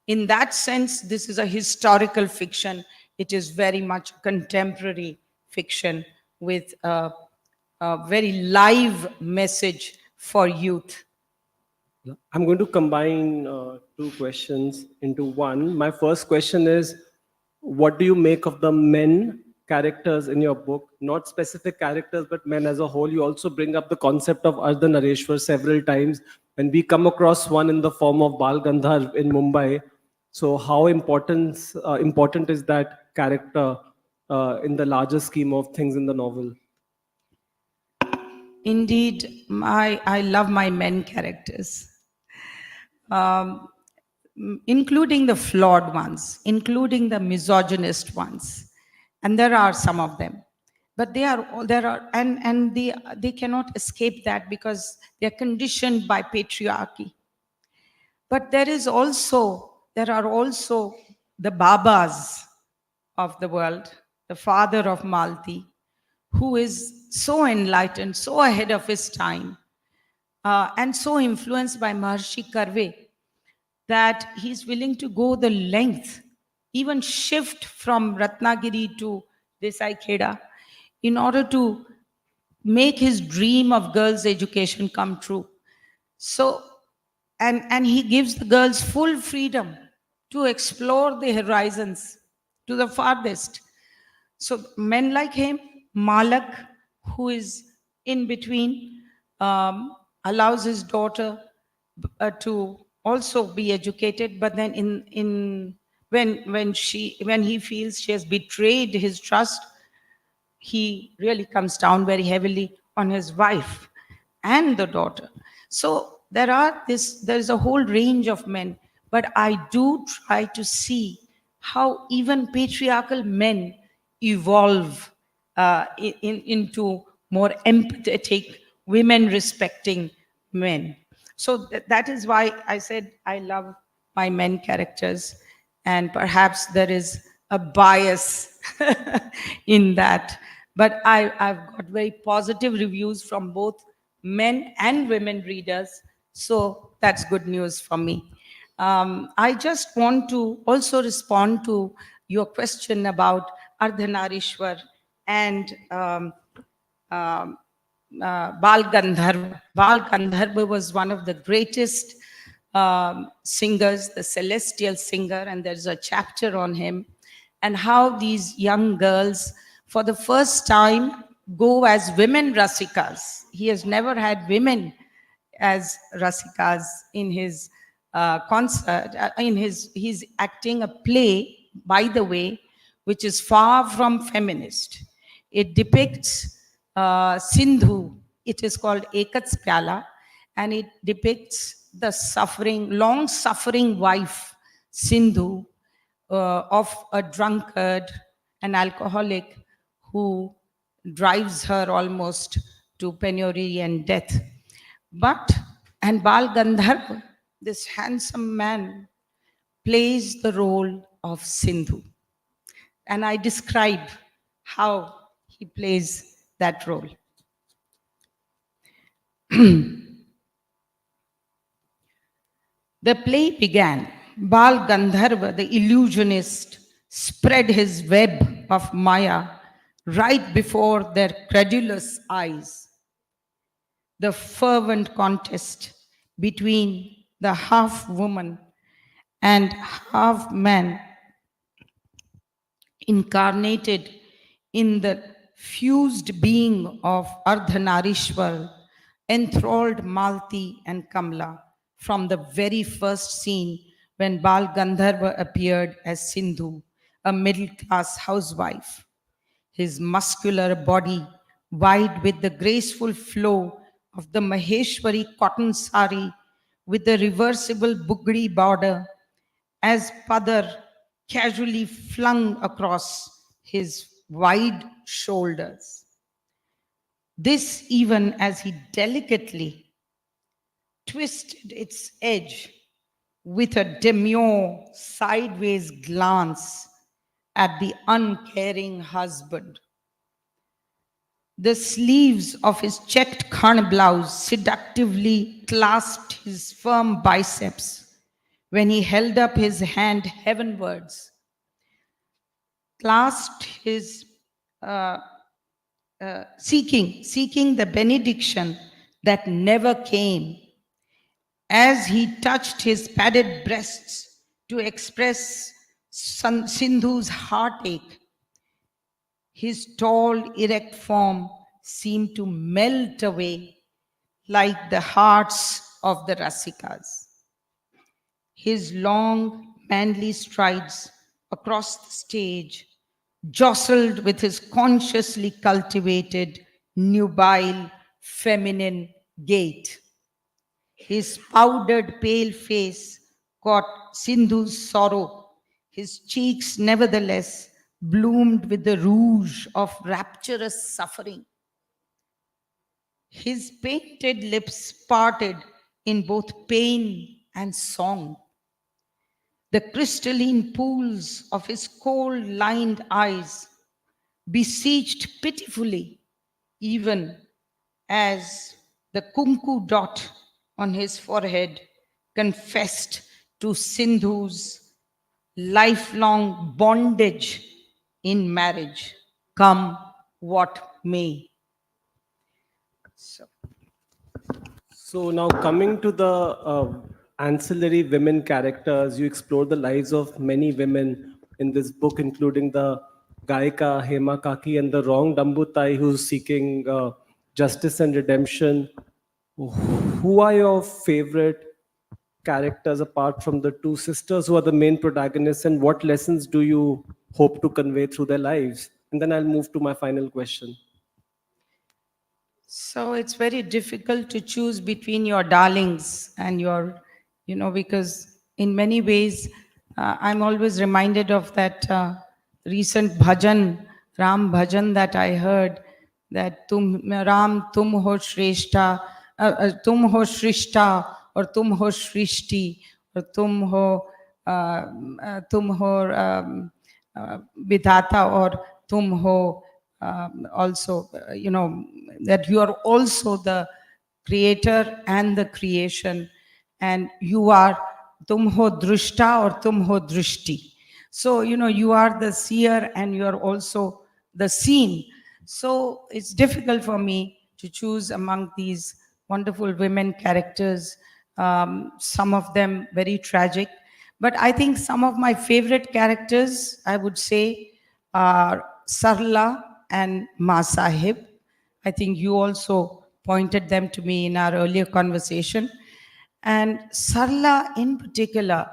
R: in that sense this is a historical fiction. It is very much contemporary fiction with a very live message for youth.
S: I'm going to combine two questions into one. My first question is, what do you make of the men characters in your book? Not specific characters, but men as a whole. You also bring up the concept of Ardhanarishwar several times, and we come across one in the form of Bal Gandharv in Mumbai. So how important is that character in the larger scheme of things in the novel?
R: Indeed, I love my men characters, including the flawed ones, including the misogynist ones, and there are some of them. But they cannot escape that because they are conditioned by patriarchy. But there are also the Babas of the world, the father of Malti, who is so enlightened, so ahead of his time, and so influenced by Maharshi Karve, that he's willing to go the length, even shift from Ratnagiri to Desai Kheda, in order to make his dream of girls' education come true. So, and he gives the girls full freedom to explore the horizons to the farthest. So men like him, Malak, who is in between, allows his daughter to also be educated, but then when he feels she has betrayed his trust, he really comes down very heavily on his wife and the daughter. So there is a whole range of men, but I do try to see how even patriarchal men evolve into more empathetic, women respecting men. So that is why I said I love my men characters, and perhaps there is a bias in that. But I've got very positive reviews from both men and women readers, so that's good news for me. I just want to also respond to your question about Ardhanarishwar and Bal Gandharva. Bal Gandharva was one of the greatest singers, the celestial singer, and there's a chapter on him, and how these young girls, for the first time, go as women rasikas. He has never had women as rasikas in his concert. He's acting a play, by the way, which is far from feminist. It depicts Sindhu. It is called Ekats Pyala, and it depicts the long-suffering wife, Sindhu, of a drunkard, an alcoholic, who drives her almost to penury and death. And Bal Gandharva, this handsome man, plays the role of Sindhu. And I describe how he plays that role. The play began. Bal Gandharva, the illusionist, spread his web of Maya right before their credulous eyes. The fervent contest between the half woman and half man, incarnated in the fused being of Ardhanarishwar, enthralled Malti and Kamla from the very first scene when Bal Gandharva appeared as Sindhu, a middle-class housewife. His muscular body, wide with the graceful flow of the Maheshwari cotton sari with the reversible bugri border, as Padar casually flung across his wide shoulders. This even as he delicately twisted its edge with a demure sideways glance at the uncaring husband. The sleeves of his checked khan blouse seductively clasped his firm biceps when he held up his hand heavenwards, clasped his seeking the benediction that never came, as he touched his padded breasts to express Sindhu's heartache. His tall, erect form seemed to melt away like the hearts of the Rasikas. His long, manly strides across the stage jostled with his consciously cultivated, nubile, feminine gait. His powdered, pale face caught Sindhu's sorrow. His cheeks, nevertheless, bloomed with the rouge of rapturous suffering. His painted lips parted in both pain and song. The crystalline pools of his coal-lined eyes beseeched pitifully, even as the kumku dot on his forehead confessed to Sindhu's lifelong bondage in marriage, come what may.
S: So now coming to the ancillary women characters, you explore the lives of many women in this book, including the Gaika, Hema Kaki, and the wrong Dambutai who's seeking justice and redemption. Who are your favorite characters apart from the two sisters who are the main protagonists, and what lessons do you hope to convey through their lives? And then I'll move to my final question.
R: So it's very difficult to choose between your darlings and your, because in many ways, I'm always reminded of that recent bhajan, Ram bhajan that I heard, that Ram, tum ho shreshta, tum ho shrishta, or tum ho shrishti, or tum ho vidhata, or tum ho also, that you are also the creator and the creation, and you are tum ho drushta or tum ho drushti. So, you are the seer and you are also the seen. So it's difficult for me to choose among these wonderful women characters, some of them very tragic. But I think some of my favorite characters, I would say, are Sarla and Ma Sahib. I think you also pointed them to me in our earlier conversation. And Sarla in particular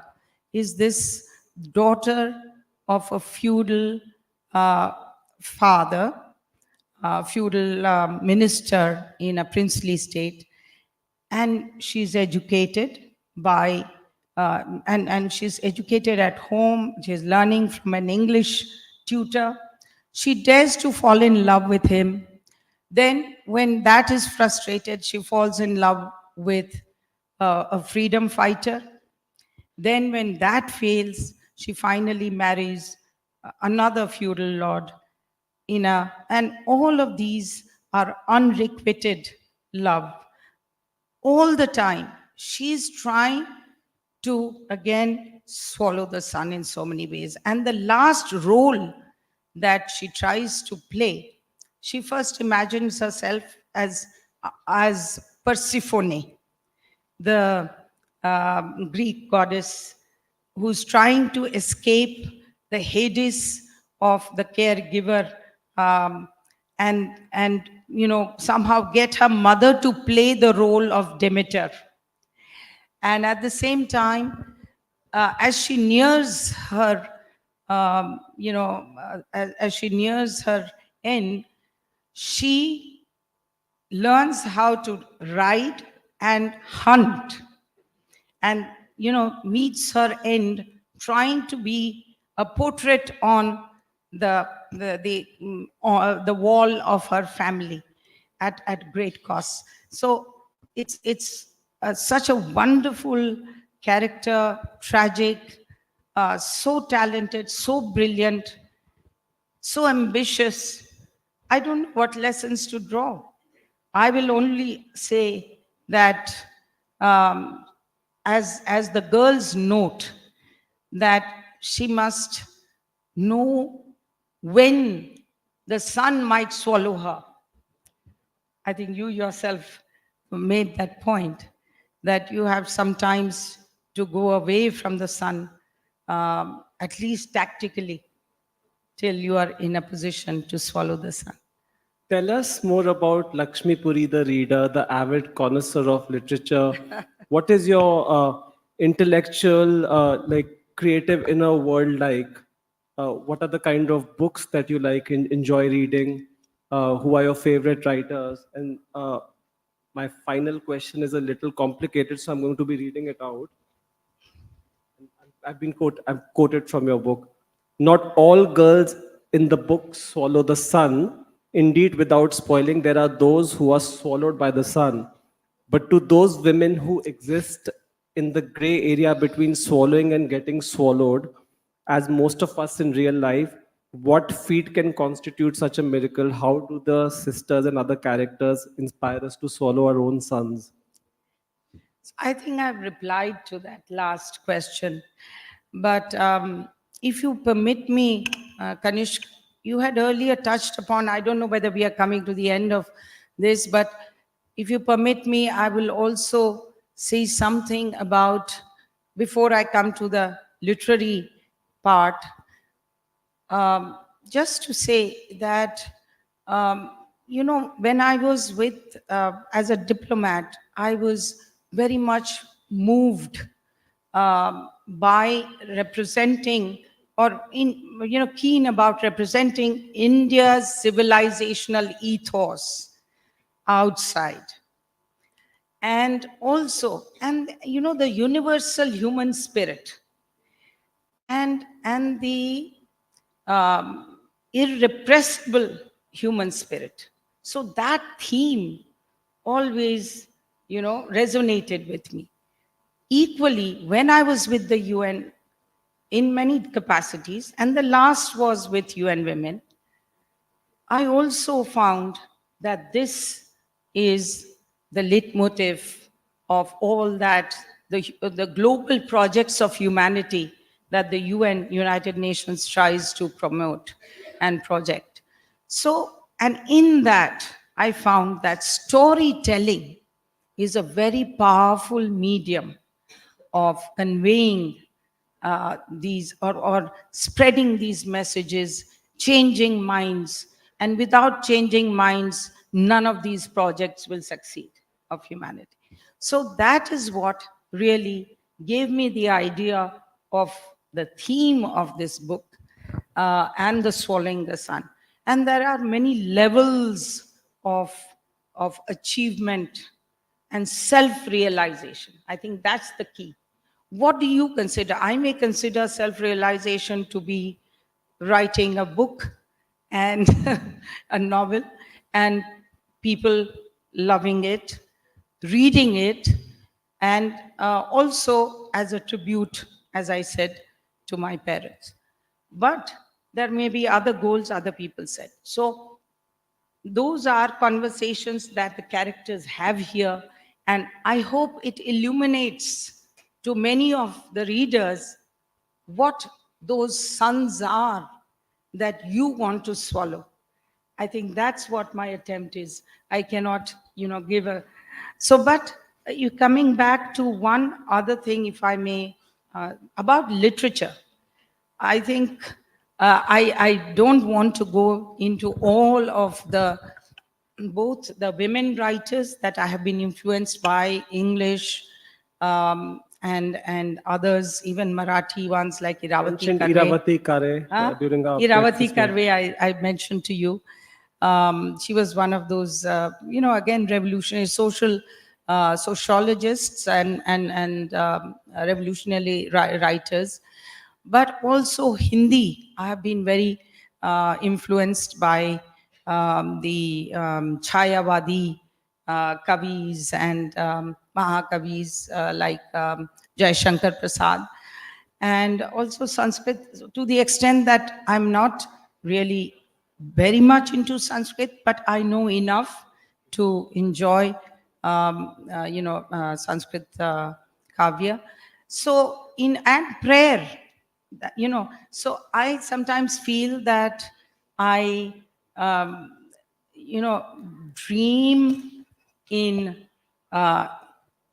R: is this daughter of a feudal father, feudal minister in a princely state. And she's educated by, and she's educated at home. She's learning from an English tutor. She dares to fall in love with him. Then when that is frustrated, she falls in love with a freedom fighter. Then when that fails, she finally marries another feudal lord and all of these are unrequited love. All the time, she's trying to again swallow the sun in so many ways. And the last role that she tries to play, she first imagines herself as Persephone, the Greek goddess who's trying to escape the Hades of the caregiver, and somehow get her mother to play the role of Demeter. And at the same time, as she nears her, as she nears her end, she learns how to ride and hunt, and meets her end trying to be a portrait on the wall of her family at great cost. So it's such a wonderful character, tragic, so talented, so brilliant, so ambitious. I don't know what lessons to draw. I will only say that as the girls note, that she must know when the sun might swallow her. I think you yourself made that point, that you have sometimes to go away from the sun, at least tactically, till you are in a position to swallow the sun.
S: Tell us more about Lakshmi Puri, the reader, the avid connoisseur of literature. What is your intellectual, creative inner world like? What are the kind of books that you enjoy reading? Who are your favorite writers? And my final question is a little complicated, so I'm going to be reading it out. I've quoted from your book. Not all girls in the book swallow the sun. Indeed, without spoiling, there are those who are swallowed by the sun. But to those women who exist in the gray area between swallowing and getting swallowed, as most of us in real life, what feat can constitute such a miracle? How do the sisters and other characters inspire us to swallow our own sons?
R: I think I've replied to that last question. But if you permit me, Kanishk, you had earlier touched upon, I don't know whether we are coming to the end of this, but if you permit me, I will also say something about, before I come to the literary part, just to say that, when I was with, as a diplomat, I was very much moved by representing or keen about representing India's civilizational ethos outside. And also, the universal human spirit and the irrepressible human spirit. So that theme always, resonated with me. Equally, when I was with the UN in many capacities, and the last was with UN Women, I also found that this is the leitmotif of all that the global projects of humanity that the UN, United Nations, tries to promote and project. So, and in that, I found that storytelling is a very powerful medium of conveying these or spreading these messages, changing minds. And without changing minds, none of these projects will succeed of humanity. So that is what really gave me the idea of the theme of this book and the Swallowing the Sun. And there are many levels of achievement and self-realization. I think that's the key. What do you consider? I may consider self-realization to be writing a book and a novel and people loving it, reading it, and also as a tribute, as I said, to my parents. But there may be other goals other people set. So those are conversations that the characters have here, and I hope it illuminates to many of the readers what those suns are that you want to swallow. I think that's what my attempt is. I cannot, give a... So, but you coming back to one other thing, if I may, about literature. I think I don't want to go into all of both the women writers that I have been influenced by, English, and others, even Marathi ones like Iravati Karve.
S: Iravati Karve during our
R: Iravati
S: breakfast meal.
R: Karve, I mentioned to you. She was one of those, again, revolutionary sociologists and revolutionary writers. But also Hindi. I have been very influenced by the Chayavadi Kavis and Mahakavis like Jai Shankar Prasad, and also Sanskrit, to the extent that I'm not really very much into Sanskrit, but I know enough to enjoy Sanskrit kavya. So and prayer, so I sometimes feel that I dream in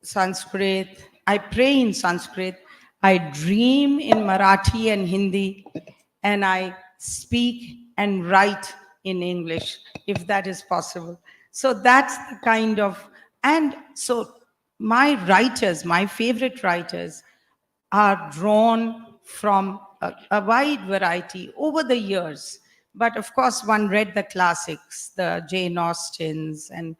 R: Sanskrit, I pray in Sanskrit, I dream in Marathi and Hindi, and I speak and write in English, if that is possible. So that's the kind of, and so my writers, my favorite writers, are drawn from a wide variety over the years. But of course, one read the classics, the Jane Austens and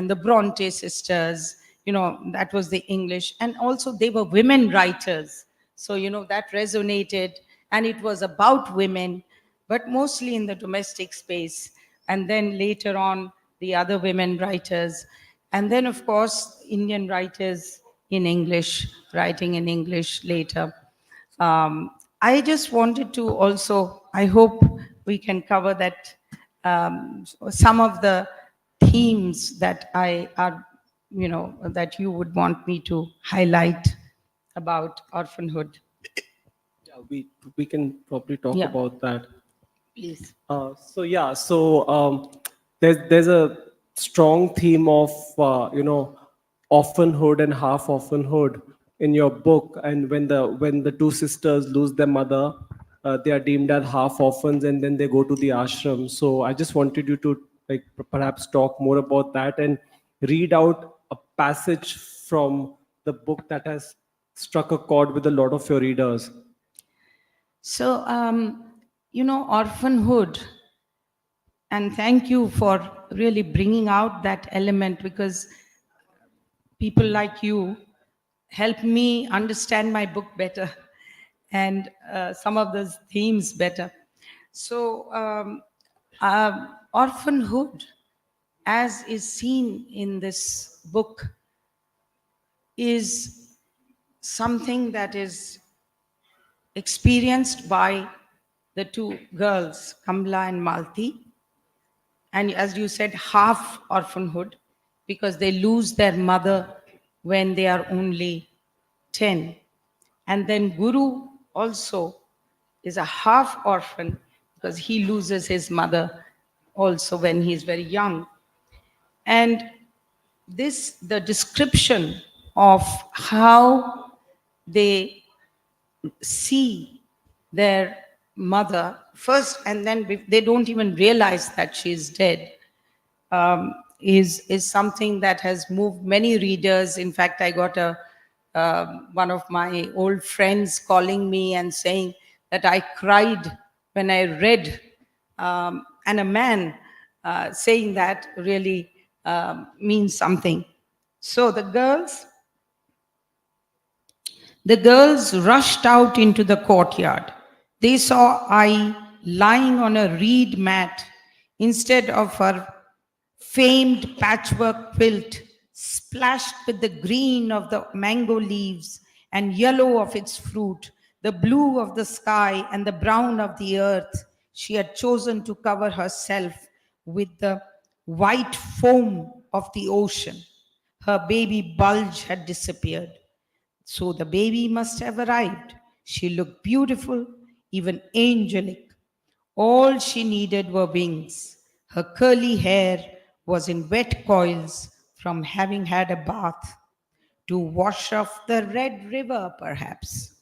R: the Bronte sisters, that was the English. And also they were women writers. So, that resonated, and it was about women, but mostly in the domestic space. And then later on, the other women writers. And then, of course, Indian writers in English, writing in English later. I just wanted to also, I hope we can cover that, some of the themes that that you would want me to highlight about orphanhood.
S: Yeah, we can probably talk
R: Yeah.
S: about that.
R: Please.
S: There's a strong theme of orphanhood and half orphanhood in your book, and when the two sisters lose their mother, they are deemed as half orphans and then they go to the ashram. So I just wanted you to like perhaps talk more about that and read out a passage from the book that has struck a chord with a lot of your readers.
R: So, orphanhood, and thank you for really bringing out that element, because people like you help me understand my book better and some of those themes better. So, orphanhood, as is seen in this book, is something that is experienced by the two girls, Kamla and Malti. And as you said, half orphanhood, because they lose their mother when they are only 10. And then Guru also is a half orphan, because he loses his mother also when he is very young. And the description of how they see their mother first, and then they don't even realize that she is dead, is something that has moved many readers. In fact, I got one of my old friends calling me and saying that I cried when I read, and a man saying that really means something. So the girls rushed out into the courtyard. They saw Ai lying on a reed mat instead of her famed patchwork quilt, splashed with the green of the mango leaves and yellow of its fruit, the blue of the sky and the brown of the earth. She had chosen to cover herself with the white foam of the ocean. Her baby bulge had disappeared. So the baby must have arrived. She looked beautiful, even angelic. All she needed were wings. Her curly hair was in wet coils from having had a bath, to wash off the Red River, perhaps.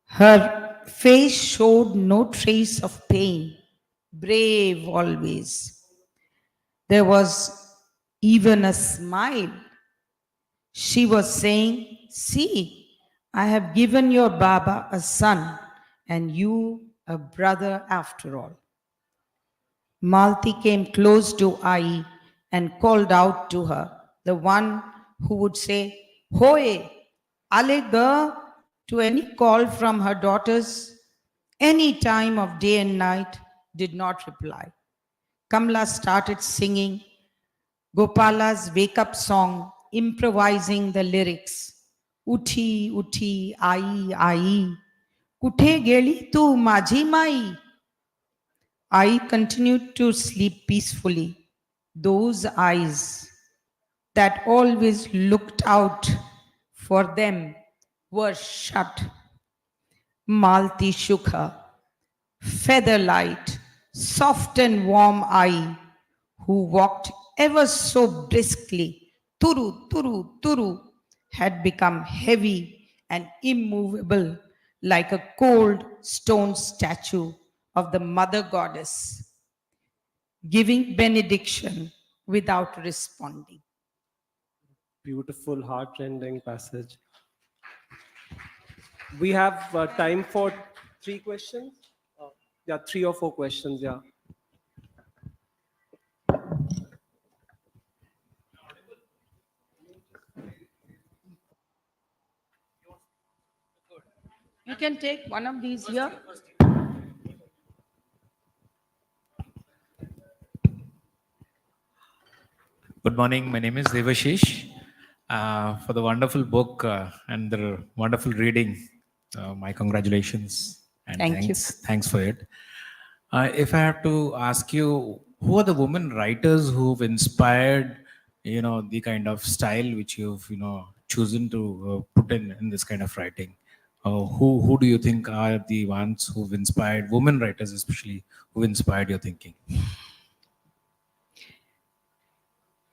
R: Her face showed no trace of pain, brave always. There was even a smile. She was saying, "See, I have given your Baba a son and you a brother after all." Malti came close to Ai and called out to her, the one who would say, "Hoye, alega," to any call from her daughters, any time of day and night, did not reply. Kamla started singing Gopala's wake-up song, improvising the lyrics. Uthi, uthi, ai, ai. Kuthe geli tu माझी माई? I continued to sleep peacefully. Those eyes that always looked out for them were shut. Malti shook her feather-light, soft and warm eye, who walked ever so briskly, turu, turu, turu, had become heavy and immovable like a cold stone statue of the mother goddess, giving benediction without responding.
S: Beautiful, heart-rending passage. We have time for 3 questions. Yeah, 3 or 4 questions, yeah.
R: You can take one of these here.
O: Good morning. My name is Devashish. For the wonderful book and the wonderful reading, my congratulations and
R: Thank you.
O: Thanks for it. If I have to ask you, who are the women writers who've inspired, the kind of style which you've, chosen to put in this kind of writing? Who do you think are the ones who've inspired, women writers especially, who inspired your thinking?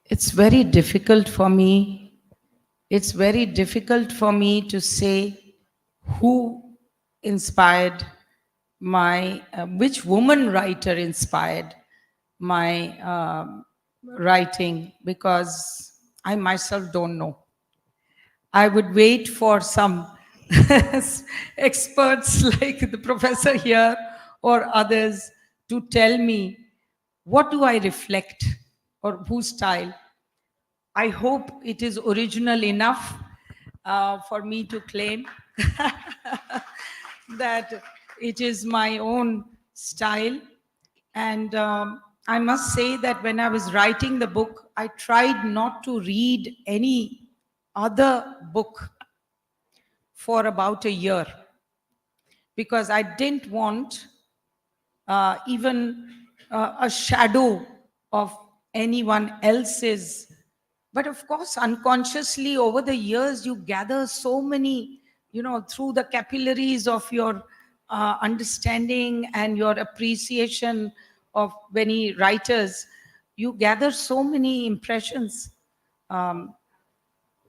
R: It's very difficult for me. It's very difficult for me to say who inspired which woman writer inspired my writing, because I myself don't know. I would wait for some experts like the professor here or others to tell me what do I reflect or whose style. I hope it is original enough for me to claim that it is my own style. And I must say that when I was writing the book, I tried not to read any other book for about a year, because I didn't want even a shadow of anyone else's. But of course, unconsciously over the years, you gather so many, through the capillaries of your understanding and your appreciation of many writers, you gather so many impressions. And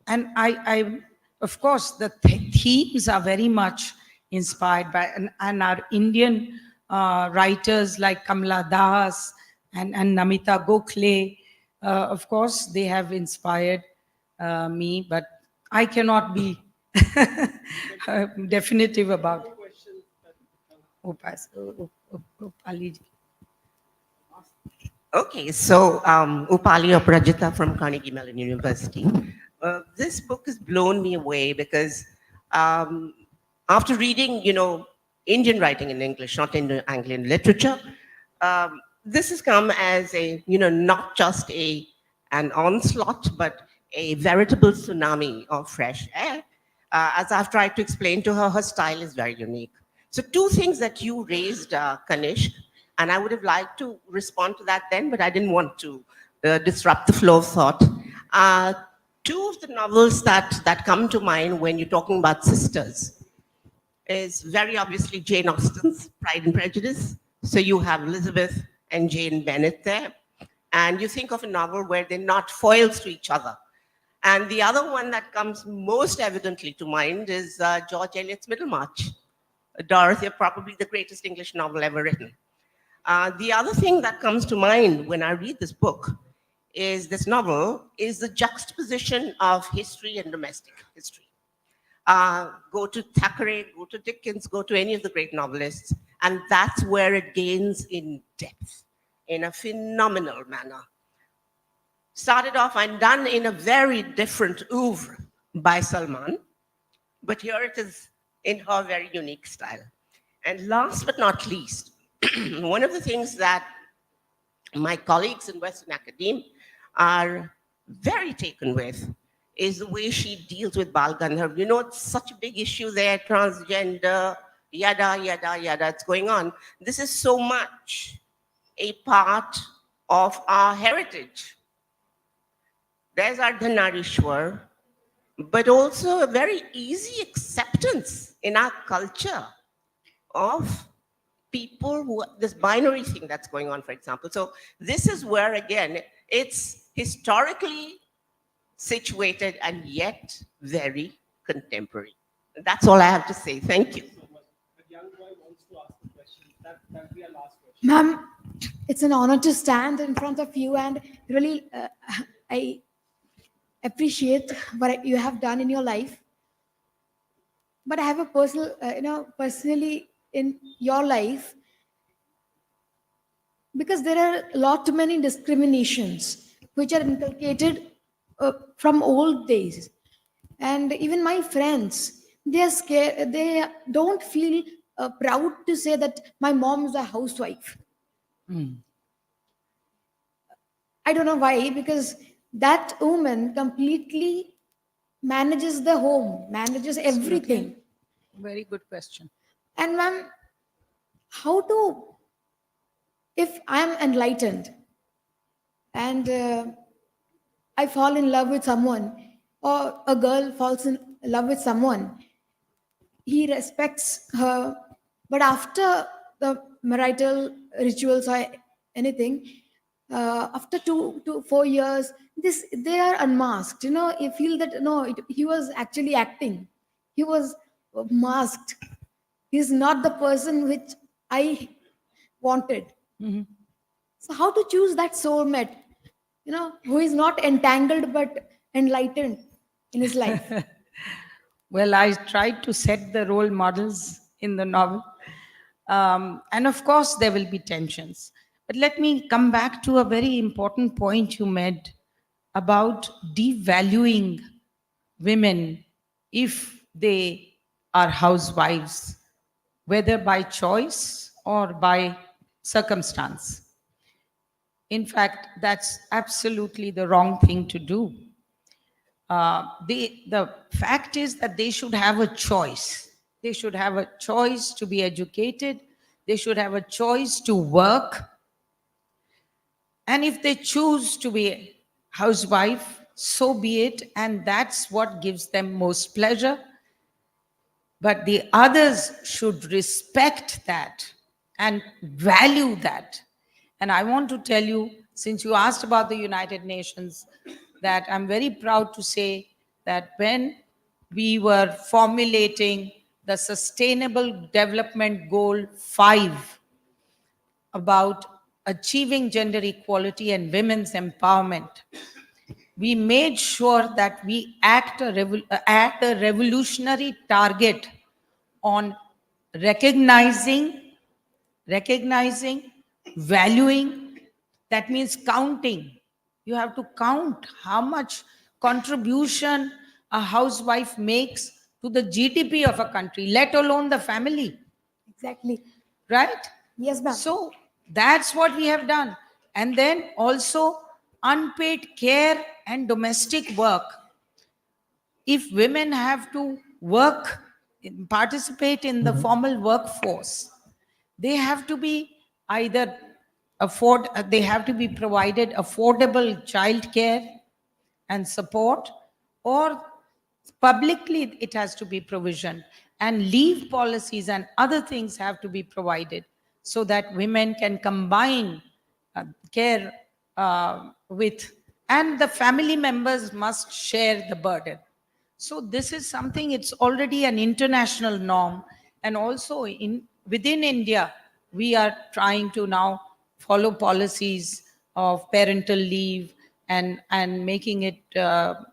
R: I of course, the themes are very much inspired by, and our Indian writers like Kamala Das and Namita Gokhale, of course, they have inspired me, but I cannot be definitive about it. Upali ji.
T: Okay, so Upali Aparajita from Carnegie Mellon University. This book has blown me away because after reading, Indian writing in English, not in Anglian literature, this has come as a, not just an onslaught, but a veritable tsunami of fresh air. As I've tried to explain to her, her style is very unique. So two things that you raised, Kanishk, and I would have liked to respond to that then, but I didn't want to disrupt the flow of thought. Two of the novels that come to mind when you're talking about sisters is very obviously Jane Austen's Pride and Prejudice. So you have Elizabeth and Jane Bennet there. And you think of a novel where they're not foils to each other. And the other one that comes most evidently to mind is George Eliot's Middlemarch. Dorothea, probably the greatest English novel ever written. The other thing that comes to mind when I read this book is this novel is the juxtaposition of history and domestic history. Go to Thackeray, go to Dickens, go to any of the great novelists, and that's where it gains in depth in a phenomenal manner. Started off and done in a very different oeuvre by Salman, but here it is in her very unique style. And last but not least, one of the things that my colleagues in Western academia are very taken with is the way she deals with Bal Gandharv. It's such a big issue there, transgender, yada, yada, yada, it's going on. This is so much a part of our heritage. There's Ardhanarishwar, but also a very easy acceptance in our culture of people who, this binary thing that's going on, for example. So this is where, again, it's historically situated and yet very contemporary. That's all I have to say. Thank you.
K: Ma'am, it's an honor to stand in front of you, and really, I appreciate what you have done in your life. But I have a personal, personally in your life, because there are a lot too many discriminations which are inculcated from old days. And even my friends, they are scared, they don't feel proud to say that my mom is a housewife. I don't know why, because that woman completely manages the home, manages everything.
R: Very good question.
K: And ma'am, how to, if I'm enlightened and I fall in love with someone, or a girl falls in love with someone, he respects her, but after the marital rituals or anything, after 2 to 4 years, they are unmasked. You feel that no, he was actually acting. He was masked. He's not the person which I wanted. So how to choose that soulmate, who is not entangled but enlightened in his life?
R: Well, I tried to set the role models in the novel. And of course, there will be tensions. But let me come back to a very important point you made about devaluing women if they are housewives, whether by choice or by circumstance. In fact, that's absolutely the wrong thing to do. The fact is that they should have a choice. They should have a choice to be educated. They should have a choice to work. And if they choose to be a housewife, so be it. And that's what gives them most pleasure. But the others should respect that and value that. And I want to tell you, since you asked about the United Nations, that I'm very proud to say that when we were formulating the Sustainable Development Goal 5 about achieving gender equality and women's empowerment, we made sure that we act a revolutionary target on recognizing, valuing. That means counting. You have to count how much contribution a housewife makes to the GDP of a country, let alone the family.
K: Exactly.
R: Right?
K: Yes, ma'am.
R: So that's what we have done. And then also unpaid care and domestic work. If women have to work, participate in the formal workforce, they have to be either they have to be provided affordable childcare and support, or publicly it has to be provisioned, and leave policies and other things have to be provided so that women can combine care with, and the family members must share the burden. So this is something, it's already an international norm. And also within India, we are trying to now follow policies of parental leave and making it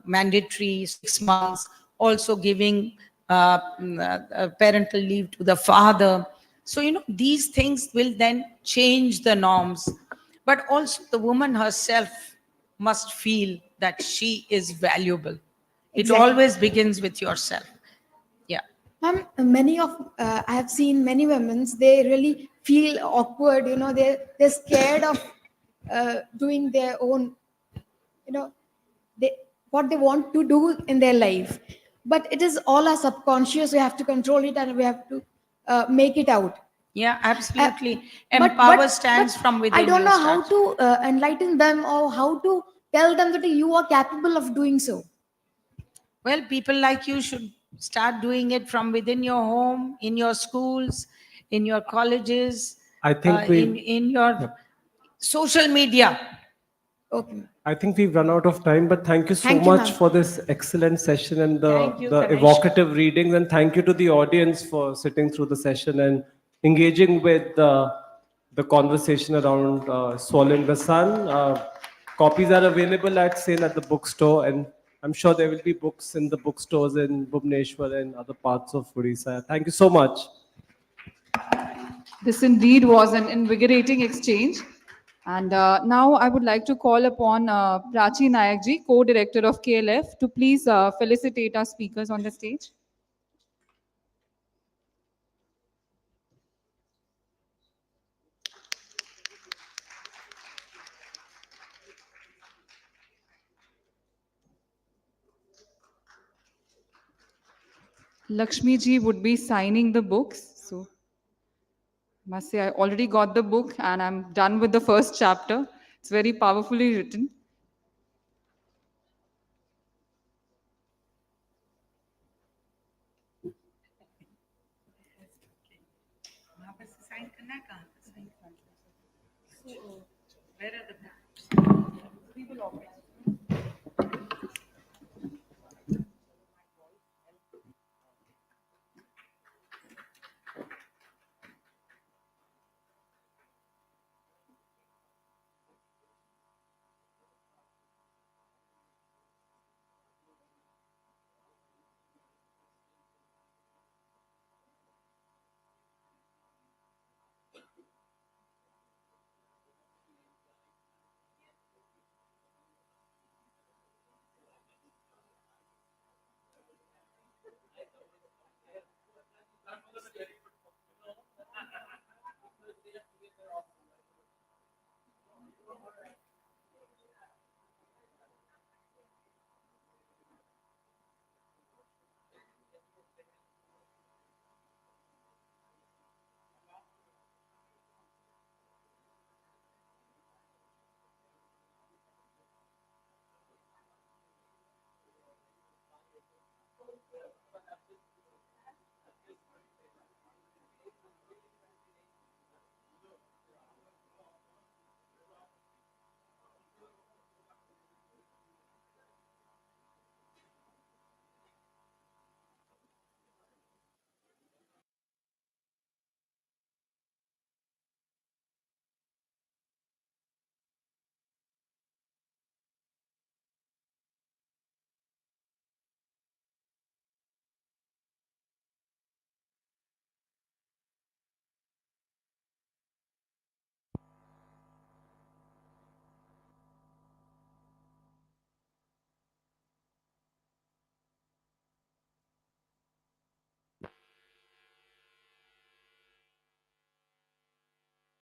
R: mandatory 6 months, also giving parental leave to the father. So, these things will then change the norms. But also the woman herself must feel that she is valuable. It
K: Exactly.
R: always begins with yourself. Yeah.
K: Ma'am, I have seen many women, they really feel awkward, they're scared of doing their own, what they want to do in their life. But it is all our subconscious, we have to control it and we have to make it out.
R: Yeah, absolutely.
K: But-
R: Empower
K: but-
R: stands
K: but
R: from within.
K: I don't
R: you
K: know how
R: start.
K: to enlighten them or how to tell them that you are capable of doing so.
R: Well, people like you should start doing it from within your home, in your schools, in your colleges,
S: I think
R: in your social media.
K: Okay.
S: I think we've run out of time, but thank you so
K: Thank you,
S: much
K: ma'am.
S: for this excellent session and
R: Thank you,
S: the
R: Ganesh.
S: evocative readings. And thank you to the audience for sitting through the session and engaging with the conversation around Swallowing the Sun. Copies are available at sale at the bookstore, and I'm sure there will be books in the bookstores in Bhubaneswar and other parts of Odisha. Thank you so much.
F: This indeed was an invigorating exchange. And now I would like to call upon Prachi Nayakji, co-director of KLF, to please felicitate our speakers on the stage. Lakshmi ji would be signing the books. So must say I already got the book and I'm done with the first chapter. It's very powerfully written.
R: Where are the books? We will offer.